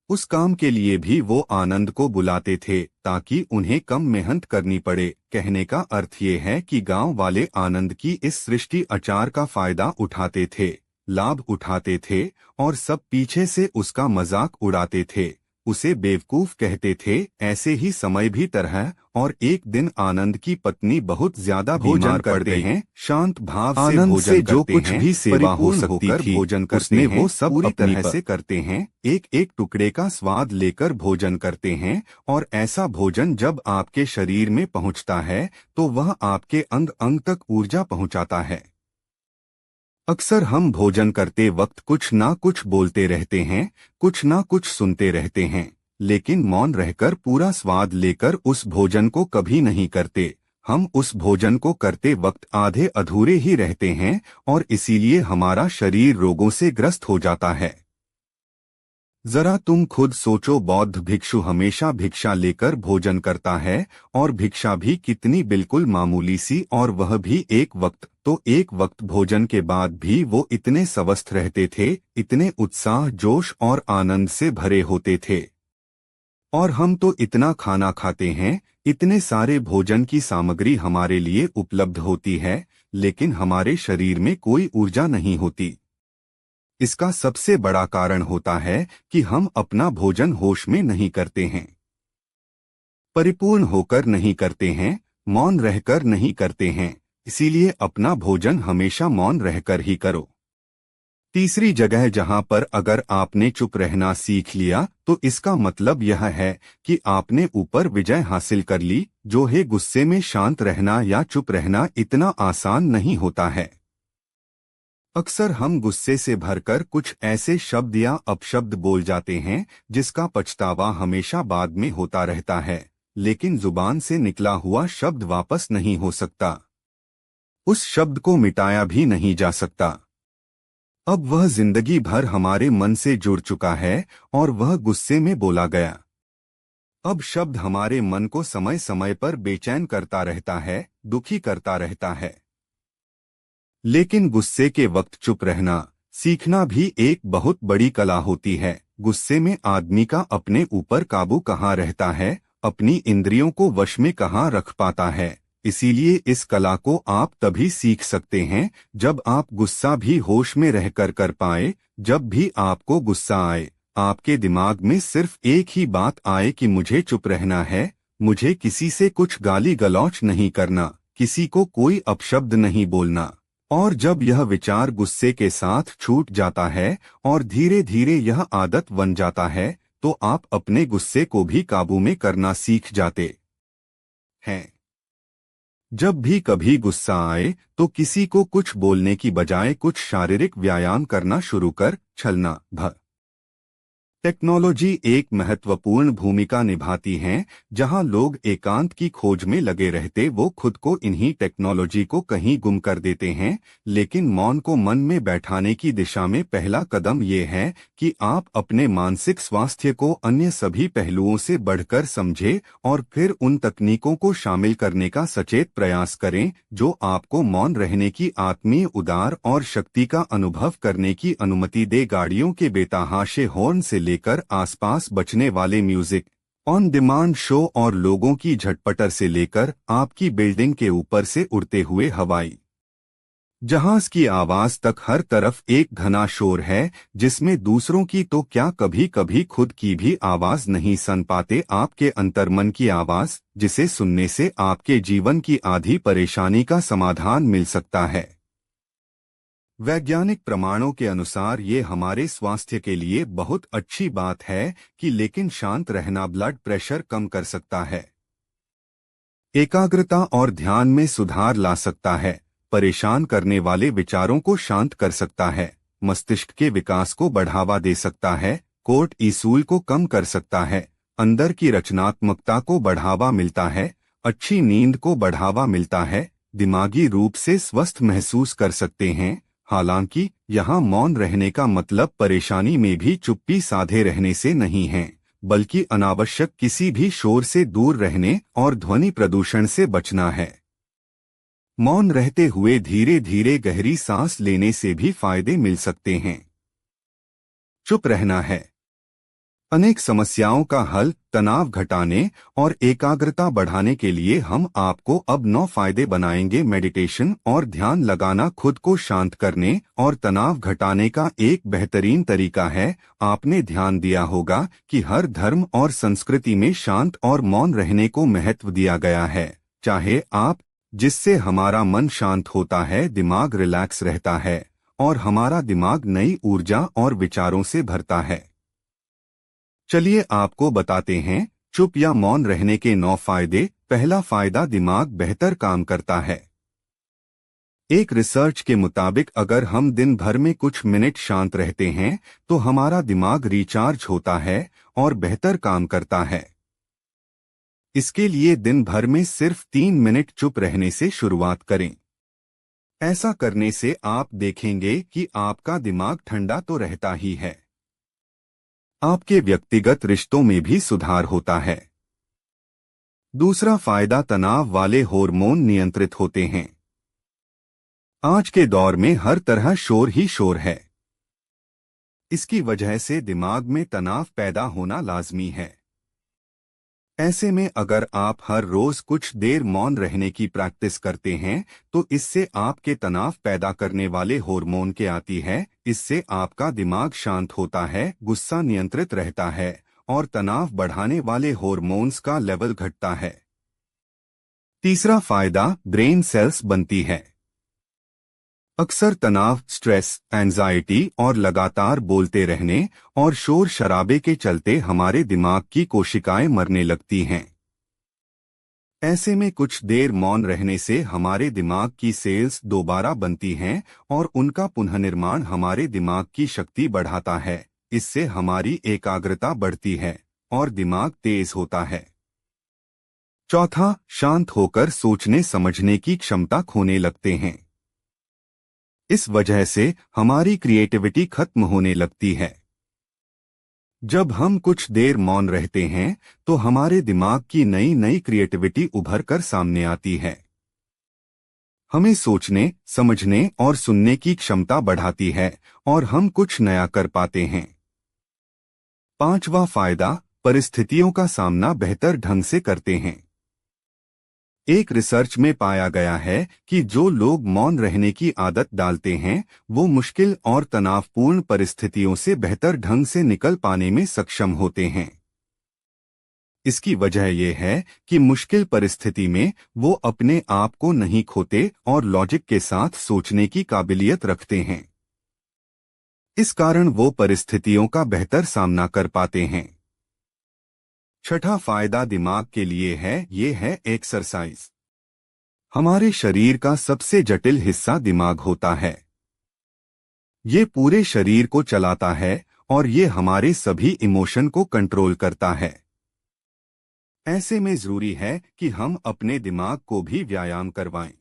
उस काम के लिए भी वो आनंद को बुलाते थे ताकि उन्हें कम मेहनत करनी पड़े। कहने का अर्थ ये है कि गांव वाले आनंद की इस सृष्टि आचार का फायदा उठाते थे, लाभ उठाते थे और सब पीछे से उसका मजाक उड़ाते थे, उसे बेवकूफ कहते थे। ऐसे ही समय भी तरह और एक दिन आनंद की पत्नी बहुत ज्यादा बीमार पड़ते हैं। शांत भाव से आनंद से जो कुछ भी सेवा हो सकती थी भोजन करते हैं, वो सब पूरी तरह से करते हैं। एक एक टुकड़े का स्वाद लेकर भोजन करते हैं और ऐसा भोजन जब आपके शरीर में पहुंचता है तो वह आपके अंग अंग तक ऊर्जा पहुंचाता है। अक्सर हम भोजन करते वक्त कुछ ना कुछ बोलते रहते हैं, कुछ ना कुछ सुनते रहते हैं, लेकिन मौन रहकर पूरा स्वाद लेकर उस भोजन को कभी नहीं करते। हम उस भोजन को करते वक्त आधे अधूरे ही रहते हैं और इसीलिए हमारा शरीर रोगों से ग्रस्त हो जाता है। जरा तुम खुद सोचो, बौद्ध भिक्षु हमेशा भिक्षा लेकर भोजन करता है और भिक्षा भी कितनी बिल्कुल मामूली सी, और वह भी एक वक्त। तो एक वक्त भोजन के बाद भी वो इतने स्वस्थ रहते थे, इतने उत्साह, जोश और आनंद से भरे होते थे। और हम तो इतना खाना खाते हैं, इतने सारे भोजन की सामग्री हमारे लिए उपलब्ध होती है, लेकिन हमारे शरीर में कोई ऊर्जा नहीं होती। इसका सबसे बड़ा कारण होता है कि हम अपना भोजन होश में नहीं करते हैं, परिपूर्ण होकर नहीं करते हैं, मौन रहकर नहीं करते हैं। इसीलिए अपना भोजन हमेशा मौन रहकर ही करो। तीसरी जगह जहां पर अगर आपने चुप रहना सीख लिया तो इसका मतलब यह है कि आपने ऊपर विजय हासिल कर ली। जो है गुस्से में शांत रहना या चुप रहना इतना आसान नहीं होता है। अक्सर हम गुस्से से भरकर कुछ ऐसे शब्द या अपशब्द बोल जाते हैं जिसका पछतावा हमेशा बाद में होता रहता है, लेकिन जुबान से निकला हुआ शब्द वापस नहीं हो सकता। उस शब्द को मिटाया भी नहीं जा सकता। अब वह जिंदगी भर हमारे मन से जुड़ चुका है और वह गुस्से में बोला गया। अब शब्द हमारे मन को समय समय पर बेचैन करता रहता है, दुखी करता रहता है। लेकिन गुस्से के वक्त चुप रहना सीखना भी एक बहुत बड़ी कला होती है। गुस्से में आदमी का अपने ऊपर काबू कहाँ रहता है अपनी इंद्रियों को वश में कहाँ रख पाता है। इसीलिए इस कला को आप तभी सीख सकते हैं जब आप गुस्सा भी होश में रहकर कर पाए। जब भी आपको गुस्सा आए, आपके दिमाग में सिर्फ एक ही बात आए कि मुझे चुप रहना है, मुझे किसी से कुछ गाली गलौच नहीं करना, किसी को कोई अपशब्द नहीं बोलना। और जब यह विचार गुस्से के साथ छूट जाता है और धीरे धीरे यह आदत बन जाता है, तो आप अपने गुस्से को भी काबू में करना सीख जाते हैं। जब भी कभी गुस्सा आए तो किसी को कुछ बोलने की बजाय कुछ शारीरिक व्यायाम करना शुरू कर छलना। टेक्नोलॉजी एक महत्वपूर्ण भूमिका निभाती है। जहां लोग एकांत की खोज में लगे रहते, वो खुद को इन्हीं टेक्नोलॉजी को कहीं गुम कर देते हैं। लेकिन मौन को मन में बैठाने की दिशा में पहला कदम ये है कि आप अपने मानसिक स्वास्थ्य को अन्य सभी पहलुओं से बढ़कर समझें और फिर उन तकनीकों को शामिल करने का सचेत प्रयास करें जो आपको मौन रहने की आत्मीय उदार और शक्ति का अनुभव करने की अनुमति दे। गाड़ियों के बेतहाशे हॉर्न से लेकर आसपास बजने वाले म्यूजिक, ऑन डिमांड शो और लोगों की झटपटर से लेकर आपकी बिल्डिंग के ऊपर से उड़ते हुए हवाई जहाज की आवाज तक, हर तरफ एक घना शोर है जिसमें दूसरों की तो क्या कभी कभी खुद की भी आवाज नहीं सुन पाते। आपके अंतर्मन की आवाज, जिसे सुनने से आपके जीवन की आधी परेशानी का समाधान मिल सकता है। वैज्ञानिक प्रमाणों के अनुसार ये हमारे स्वास्थ्य के लिए बहुत अच्छी बात है कि लेकिन शांत रहना ब्लड प्रेशर कम कर सकता है, एकाग्रता और ध्यान में सुधार ला सकता है, परेशान करने वाले विचारों को शांत कर सकता है, मस्तिष्क के विकास को बढ़ावा दे सकता है, कोर्टिसोल को कम कर सकता है, अंदर की रचनात्मकता को बढ़ावा मिलता है, अच्छी नींद को बढ़ावा मिलता है, दिमागी रूप से स्वस्थ महसूस कर सकते हैं। हालांकि यहाँ मौन रहने का मतलब परेशानी में भी चुप्पी साधे रहने से नहीं है, बल्कि अनावश्यक किसी भी शोर से दूर रहने और ध्वनि प्रदूषण से बचना है। मौन रहते हुए धीरे धीरे गहरी सांस लेने से भी फायदे मिल सकते हैं। चुप रहना है अनेक समस्याओं का हल। तनाव घटाने और एकाग्रता बढ़ाने के लिए हम आपको अब 9 फायदे बनाएंगे। मेडिटेशन और ध्यान लगाना खुद को शांत करने और तनाव घटाने का एक बेहतरीन तरीका है। आपने ध्यान दिया होगा कि हर धर्म और संस्कृति में शांत और मौन रहने को महत्व दिया गया है। चाहे आप, जिससे हमारा मन शांत होता है, दिमाग रिलैक्स रहता है और हमारा दिमाग नई ऊर्जा और विचारों से भरता है। चलिए आपको बताते हैं चुप या मौन रहने के 9 फायदे। पहला फायदा, दिमाग बेहतर काम करता है। एक रिसर्च के मुताबिक अगर हम दिन भर में कुछ मिनट शांत रहते हैं तो हमारा दिमाग रिचार्ज होता है और बेहतर काम करता है। इसके लिए दिन भर में सिर्फ 3 मिनट चुप रहने से शुरुआत करें। ऐसा करने से आप देखेंगे कि आपका दिमाग ठंडा तो रहता ही है, आपके व्यक्तिगत रिश्तों में भी सुधार होता है। दूसरा फायदा, तनाव वाले हार्मोन नियंत्रित होते हैं। आज के दौर में हर तरह शोर ही शोर है। इसकी वजह से दिमाग में तनाव पैदा होना लाजमी है। ऐसे में अगर आप हर रोज कुछ देर मौन रहने की प्रैक्टिस करते हैं तो इससे आपके तनाव पैदा करने वाले हार्मोन के आती है। इससे आपका दिमाग शांत होता है, गुस्सा नियंत्रित रहता है और तनाव बढ़ाने वाले हार्मोन्स का लेवल घटता है। तीसरा फायदा, ब्रेन सेल्स बनती है। अक्सर तनाव, स्ट्रेस, एंजाइटी और लगातार बोलते रहने और शोर शराबे के चलते हमारे दिमाग की कोशिकाएं मरने लगती हैं। ऐसे में कुछ देर मौन रहने से हमारे दिमाग की सेल्स दोबारा बनती हैं और उनका पुनर्निर्माण हमारे दिमाग की शक्ति बढ़ाता है। इससे हमारी एकाग्रता बढ़ती है और दिमाग तेज होता है। चौथा, शांत होकर सोचने समझने की क्षमता खोने लगते हैं। इस वजह से हमारी क्रिएटिविटी खत्म होने लगती है। जब हम कुछ देर मौन रहते हैं तो हमारे दिमाग की नई नई क्रिएटिविटी उभर कर सामने आती है। हमें सोचने, समझने और सुनने की क्षमता बढ़ाती है और हम कुछ नया कर पाते हैं। पांचवा फायदा, परिस्थितियों का सामना बेहतर ढंग से करते हैं। एक रिसर्च में पाया गया है कि जो लोग मौन रहने की आदत डालते हैं वो मुश्किल और तनावपूर्ण परिस्थितियों से बेहतर ढंग से निकल पाने में सक्षम होते हैं। इसकी वजह यह है कि मुश्किल परिस्थिति में वो अपने आप को नहीं खोते और लॉजिक के साथ सोचने की काबिलियत रखते हैं। इस कारण वो परिस्थितियों का बेहतर सामना कर पाते हैं। छठा फायदा दिमाग के लिए है, ये है एक्सरसाइज। हमारे शरीर का सबसे जटिल हिस्सा दिमाग होता है। ये पूरे शरीर को चलाता है और ये हमारे सभी इमोशन को कंट्रोल करता है। ऐसे में जरूरी है कि हम अपने दिमाग को भी व्यायाम करवाएं।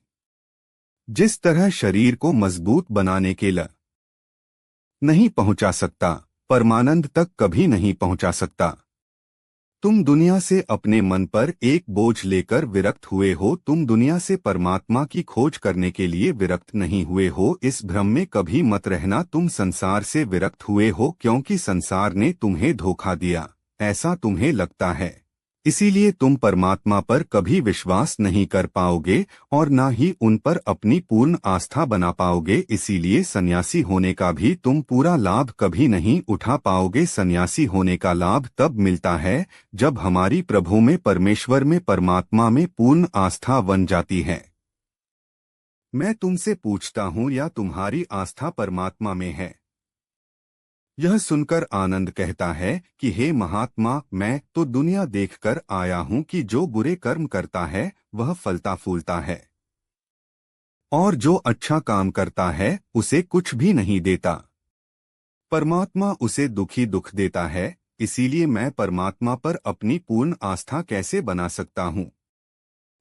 जिस तरह शरीर को मजबूत बनाने के लिए नहीं पहुंचा सकता, परमानंद तक कभी नहीं पहुंचा सकता। तुम दुनिया से अपने मन पर एक बोझ लेकर विरक्त हुए हो, तुम दुनिया से परमात्मा की खोज करने के लिए विरक्त नहीं हुए हो। इस भ्रम में कभी मत रहना तुम संसार से विरक्त हुए हो, क्योंकि संसार ने तुम्हें धोखा दिया, ऐसा तुम्हें लगता है। इसीलिए तुम परमात्मा पर कभी विश्वास नहीं कर पाओगे और ना ही उन पर अपनी पूर्ण आस्था बना पाओगे। इसीलिए सन्यासी होने का भी तुम पूरा लाभ कभी नहीं उठा पाओगे। सन्यासी होने का लाभ तब मिलता है जब हमारी प्रभु में, परमेश्वर में, परमात्मा में पूर्ण आस्था बन जाती है। मैं तुमसे पूछता हूँ, या तुम्हारी आस्था परमात्मा में है? यह सुनकर आनंद कहता है कि हे महात्मा, मैं तो दुनिया देखकर आया हूं कि जो बुरे कर्म करता है वह फलता फूलता है, और जो अच्छा काम करता है उसे कुछ भी नहीं देता। परमात्मा उसे दुख देता है। इसीलिए मैं परमात्मा पर अपनी पूर्ण आस्था कैसे बना सकता हूँ?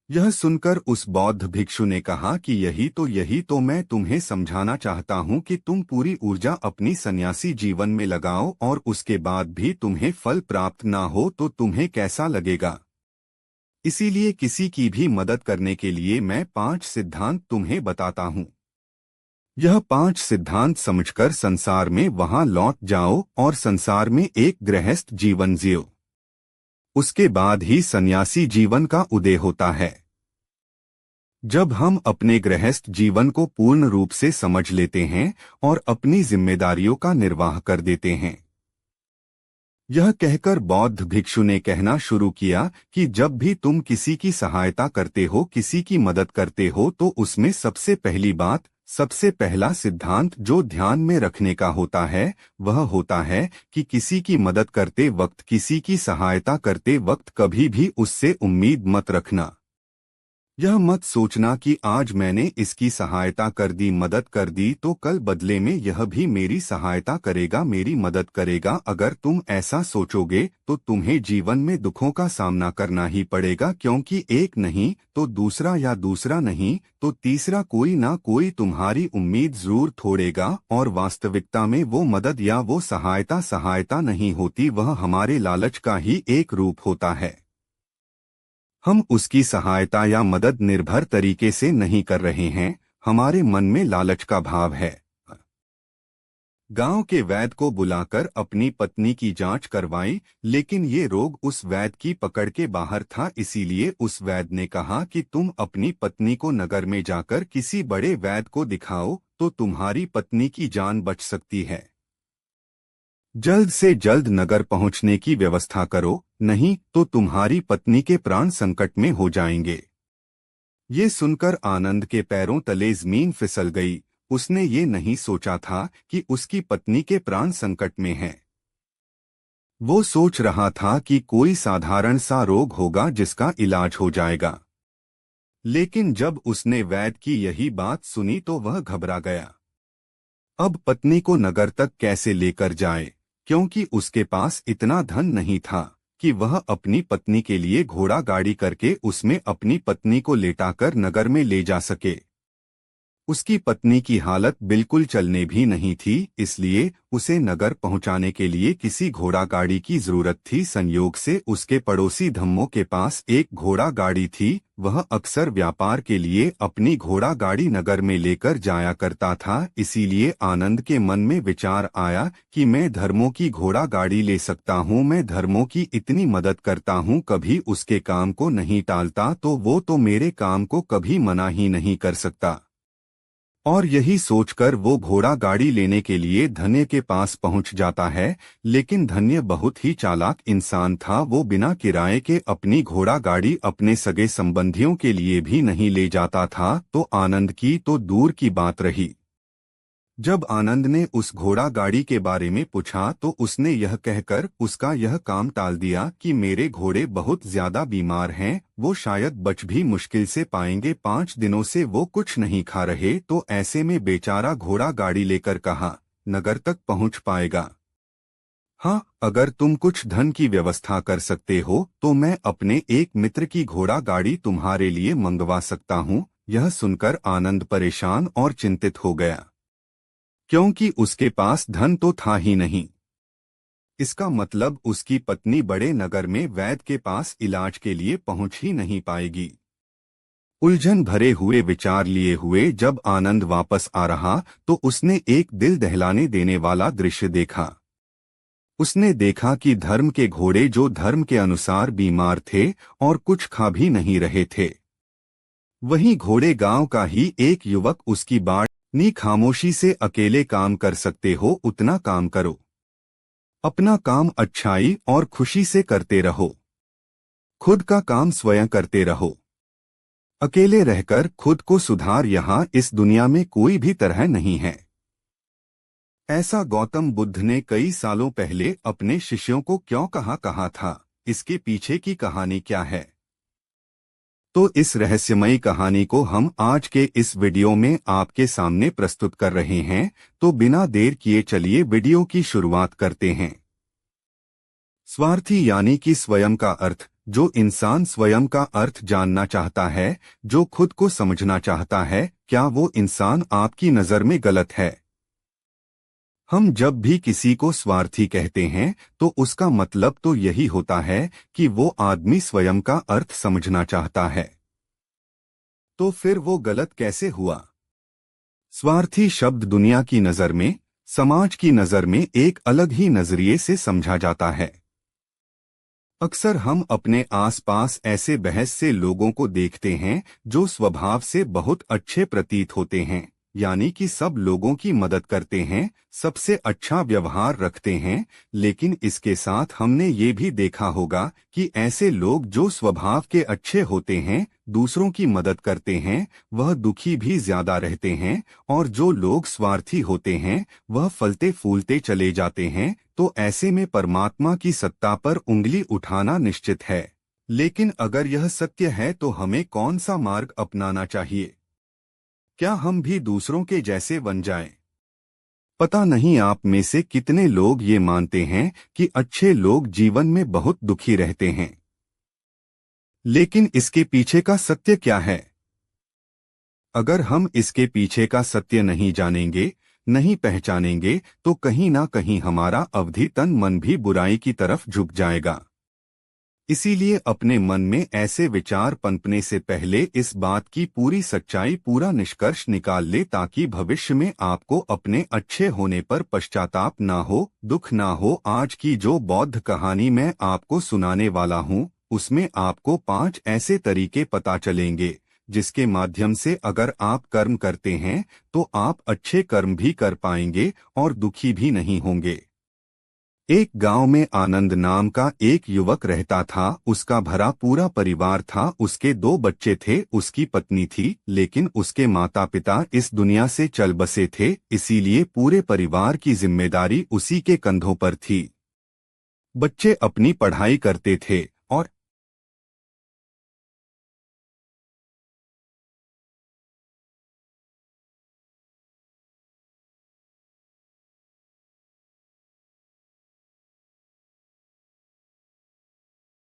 यह सुनकर उस बौद्ध भिक्षु ने कहा कि यही तो मैं तुम्हें समझाना चाहता हूँ कि तुम पूरी ऊर्जा अपनी सन्यासी जीवन में लगाओ और उसके बाद भी तुम्हें फल प्राप्त ना हो तो तुम्हें कैसा लगेगा। इसीलिए किसी की भी मदद करने के लिए मैं 5 सिद्धांत तुम्हें बताता हूँ। यह 5 सिद्धांत समझकर संसार में वहां लौट जाओ और संसार में एक गृहस्थ जीवन जियो। उसके बाद ही सन्यासी जीवन का उदय होता है। जब हम अपने गृहस्थ जीवन को पूर्ण रूप से समझ लेते हैं और अपनी जिम्मेदारियों का निर्वाह कर देते हैं। यह कहकर बौद्ध भिक्षु ने कहना शुरू किया कि जब भी तुम किसी की सहायता करते हो, किसी की मदद करते हो, तो उसमें सबसे पहली बात, सबसे पहला सिद्धांत जो ध्यान में रखने का होता है वह होता है कि किसी की मदद करते वक्त, किसी की सहायता करते वक्त कभी भी उससे उम्मीद मत रखना। यह मत सोचना कि आज मैंने इसकी सहायता कर दी, मदद कर दी, तो कल बदले में यह भी मेरी सहायता करेगा, मेरी मदद करेगा। अगर तुम ऐसा सोचोगे तो तुम्हें जीवन में दुखों का सामना करना ही पड़ेगा, क्योंकि एक नहीं तो दूसरा, या दूसरा नहीं तो तीसरा कोई ना कोई तुम्हारी उम्मीद जरूर तोड़ेगा। और वास्तविकता में वो मदद या वो सहायता नहीं होती, वह हमारे लालच का ही एक रूप होता है। हम उसकी सहायता या मदद निर्भर तरीके से नहीं कर रहे हैं, हमारे मन में लालच का भाव है। गांव के वैद्य को बुलाकर अपनी पत्नी की जांच करवाई, लेकिन ये रोग उस वैद्य की पकड़ के बाहर था। इसीलिए उस वैद्य ने कहा कि तुम अपनी पत्नी को नगर में जाकर किसी बड़े वैद्य को दिखाओ तो तुम्हारी पत्नी की जान बच सकती है। जल्द से जल्द नगर पहुंचने की व्यवस्था करो, नहीं तो तुम्हारी पत्नी के प्राण संकट में हो जाएंगे। ये सुनकर आनंद के पैरों तले जमीन फिसल गई। उसने ये नहीं सोचा था कि उसकी पत्नी के प्राण संकट में हैं। वो सोच रहा था कि कोई साधारण सा रोग होगा जिसका इलाज हो जाएगा। लेकिन जब उसने वैद्य की यही बात सुनी तो वह घबरा गया। अब पत्नी को नगर तक कैसे लेकर जाए, क्योंकि उसके पास इतना धन नहीं था कि वह अपनी पत्नी के लिए घोड़ा गाड़ी करके उसमें अपनी पत्नी को लेटाकर नगर में ले जा सके। उसकी पत्नी की हालत बिल्कुल चलने भी नहीं थी, इसलिए उसे नगर पहुंचाने के लिए किसी घोड़ा गाड़ी की जरूरत थी। संयोग से उसके पड़ोसी धम्मों के पास एक घोड़ा गाड़ी थी। वह अक्सर व्यापार के लिए अपनी घोड़ा गाड़ी नगर में लेकर जाया करता था। इसीलिए आनंद के मन में विचार आया कि मैं धर्मों की घोड़ा गाड़ी ले सकता हूँ। मैं धर्मों की इतनी मदद करता हूँ, कभी उसके काम को नहीं टालता, तो वो तो मेरे काम को कभी मना ही नहीं कर सकता। और यही सोचकर वो घोड़ा गाड़ी लेने के लिए धन्य के पास पहुंच जाता है। लेकिन धन्य बहुत ही चालाक इंसान था। वो बिना किराए के अपनी घोड़ा गाड़ी अपने सगे संबंधियों के लिए भी नहीं ले जाता था, तो आनंद की तो दूर की बात रही। जब आनंद ने उस घोड़ा गाड़ी के बारे में पूछा तो उसने यह कहकर उसका यह काम टाल दिया कि मेरे घोड़े बहुत ज्यादा बीमार हैं, वो शायद बच भी मुश्किल से पाएंगे। 5 दिनों से वो कुछ नहीं खा रहे। तो ऐसे में बेचारा घोड़ा गाड़ी लेकर कहाँ नगर तक पहुंच पाएगा। हाँ, अगर तुम कुछ धन की व्यवस्था कर सकते हो तो मैं अपने एक मित्र की घोड़ा गाड़ी तुम्हारे लिए मंगवा सकता हूँ। यह सुनकर आनंद परेशान और चिंतित हो गया, क्योंकि उसके पास धन तो था ही नहीं। इसका मतलब उसकी पत्नी बड़े नगर में वैद्य के पास इलाज के लिए पहुंच ही नहीं पाएगी। उलझन भरे हुए विचार लिए हुए जब आनंद वापस आ रहा तो उसने एक दिल दहलाने देने वाला दृश्य देखा। उसने देखा कि धर्म के घोड़े जो धर्म के अनुसार बीमार थे और कुछ खा भी नहीं रहे थे, वहीं घोड़े गांव का ही एक युवक उसकी बात नी खामोशी से अकेले काम कर सकते हो उतना काम करो। अपना काम अच्छाई और खुशी से करते रहो। खुद का काम स्वयं करते रहो। अकेले रहकर खुद को सुधार, यहाँ इस दुनिया में कोई भी तरह नहीं है। ऐसा गौतम बुद्ध ने कई सालों पहले अपने शिष्यों को क्यों कहा था? इसके पीछे की कहानी क्या है? तो इस रहस्यमयी कहानी को हम आज के इस वीडियो में आपके सामने प्रस्तुत कर रहे हैं। तो बिना देर किए चलिए वीडियो की शुरुआत करते हैं। स्वार्थी यानी कि स्वयं का अर्थ। जो इंसान स्वयं का अर्थ जानना चाहता है, जो खुद को समझना चाहता है, क्या वो इंसान आपकी नजर में गलत है? हम जब भी किसी को स्वार्थी कहते हैं तो उसका मतलब तो यही होता है कि वो आदमी स्वयं का अर्थ समझना चाहता है। तो फिर वो गलत कैसे हुआ? स्वार्थी शब्द दुनिया की नजर में, समाज की नजर में एक अलग ही नजरिए से समझा जाता है। अक्सर हम अपने आसपास ऐसे बहस से लोगों को देखते हैं जो स्वभाव से बहुत अच्छे प्रतीत होते हैं, यानी कि सब लोगों की मदद करते हैं, सबसे अच्छा व्यवहार रखते हैं। लेकिन इसके साथ हमने ये भी देखा होगा कि ऐसे लोग जो स्वभाव के अच्छे होते हैं, दूसरों की मदद करते हैं, वह दुखी भी ज्यादा रहते हैं। और जो लोग स्वार्थी होते हैं वह फलते फूलते चले जाते हैं। तो ऐसे में परमात्मा की सत्ता पर उंगली उठाना निश्चित है। लेकिन अगर यह सत्य है तो हमें कौन सा मार्ग अपनाना चाहिए? क्या हम भी दूसरों के जैसे बन जाएं? पता नहीं आप में से कितने लोग ये मानते हैं कि अच्छे लोग जीवन में बहुत दुखी रहते हैं। लेकिन इसके पीछे का सत्य क्या है? अगर हम इसके पीछे का सत्य नहीं जानेंगे, नहीं पहचानेंगे, तो कहीं ना कहीं हमारा अवधि तन मन भी बुराई की तरफ झुक जाएगा। इसीलिए अपने मन में ऐसे विचार पनपने से पहले इस बात की पूरी सच्चाई, पूरा निष्कर्ष निकाल ले, ताकि भविष्य में आपको अपने अच्छे होने पर पश्चाताप ना हो, दुख ना हो। आज की जो बौद्ध कहानी मैं आपको सुनाने वाला हूँ, उसमें आपको 5 ऐसे तरीके पता चलेंगे जिसके माध्यम से अगर आप कर्म करते हैं तो आप अच्छे कर्म भी कर पाएंगे और दुखी भी नहीं होंगे। एक गांव में आनंद नाम का एक युवक रहता था। उसका भरा पूरा परिवार था। उसके 2 बच्चे थे, उसकी पत्नी थी, लेकिन उसके माता पिता इस दुनिया से चल बसे थे। इसीलिए पूरे परिवार की जिम्मेदारी उसी के कंधों पर थी। बच्चे अपनी पढ़ाई करते थे,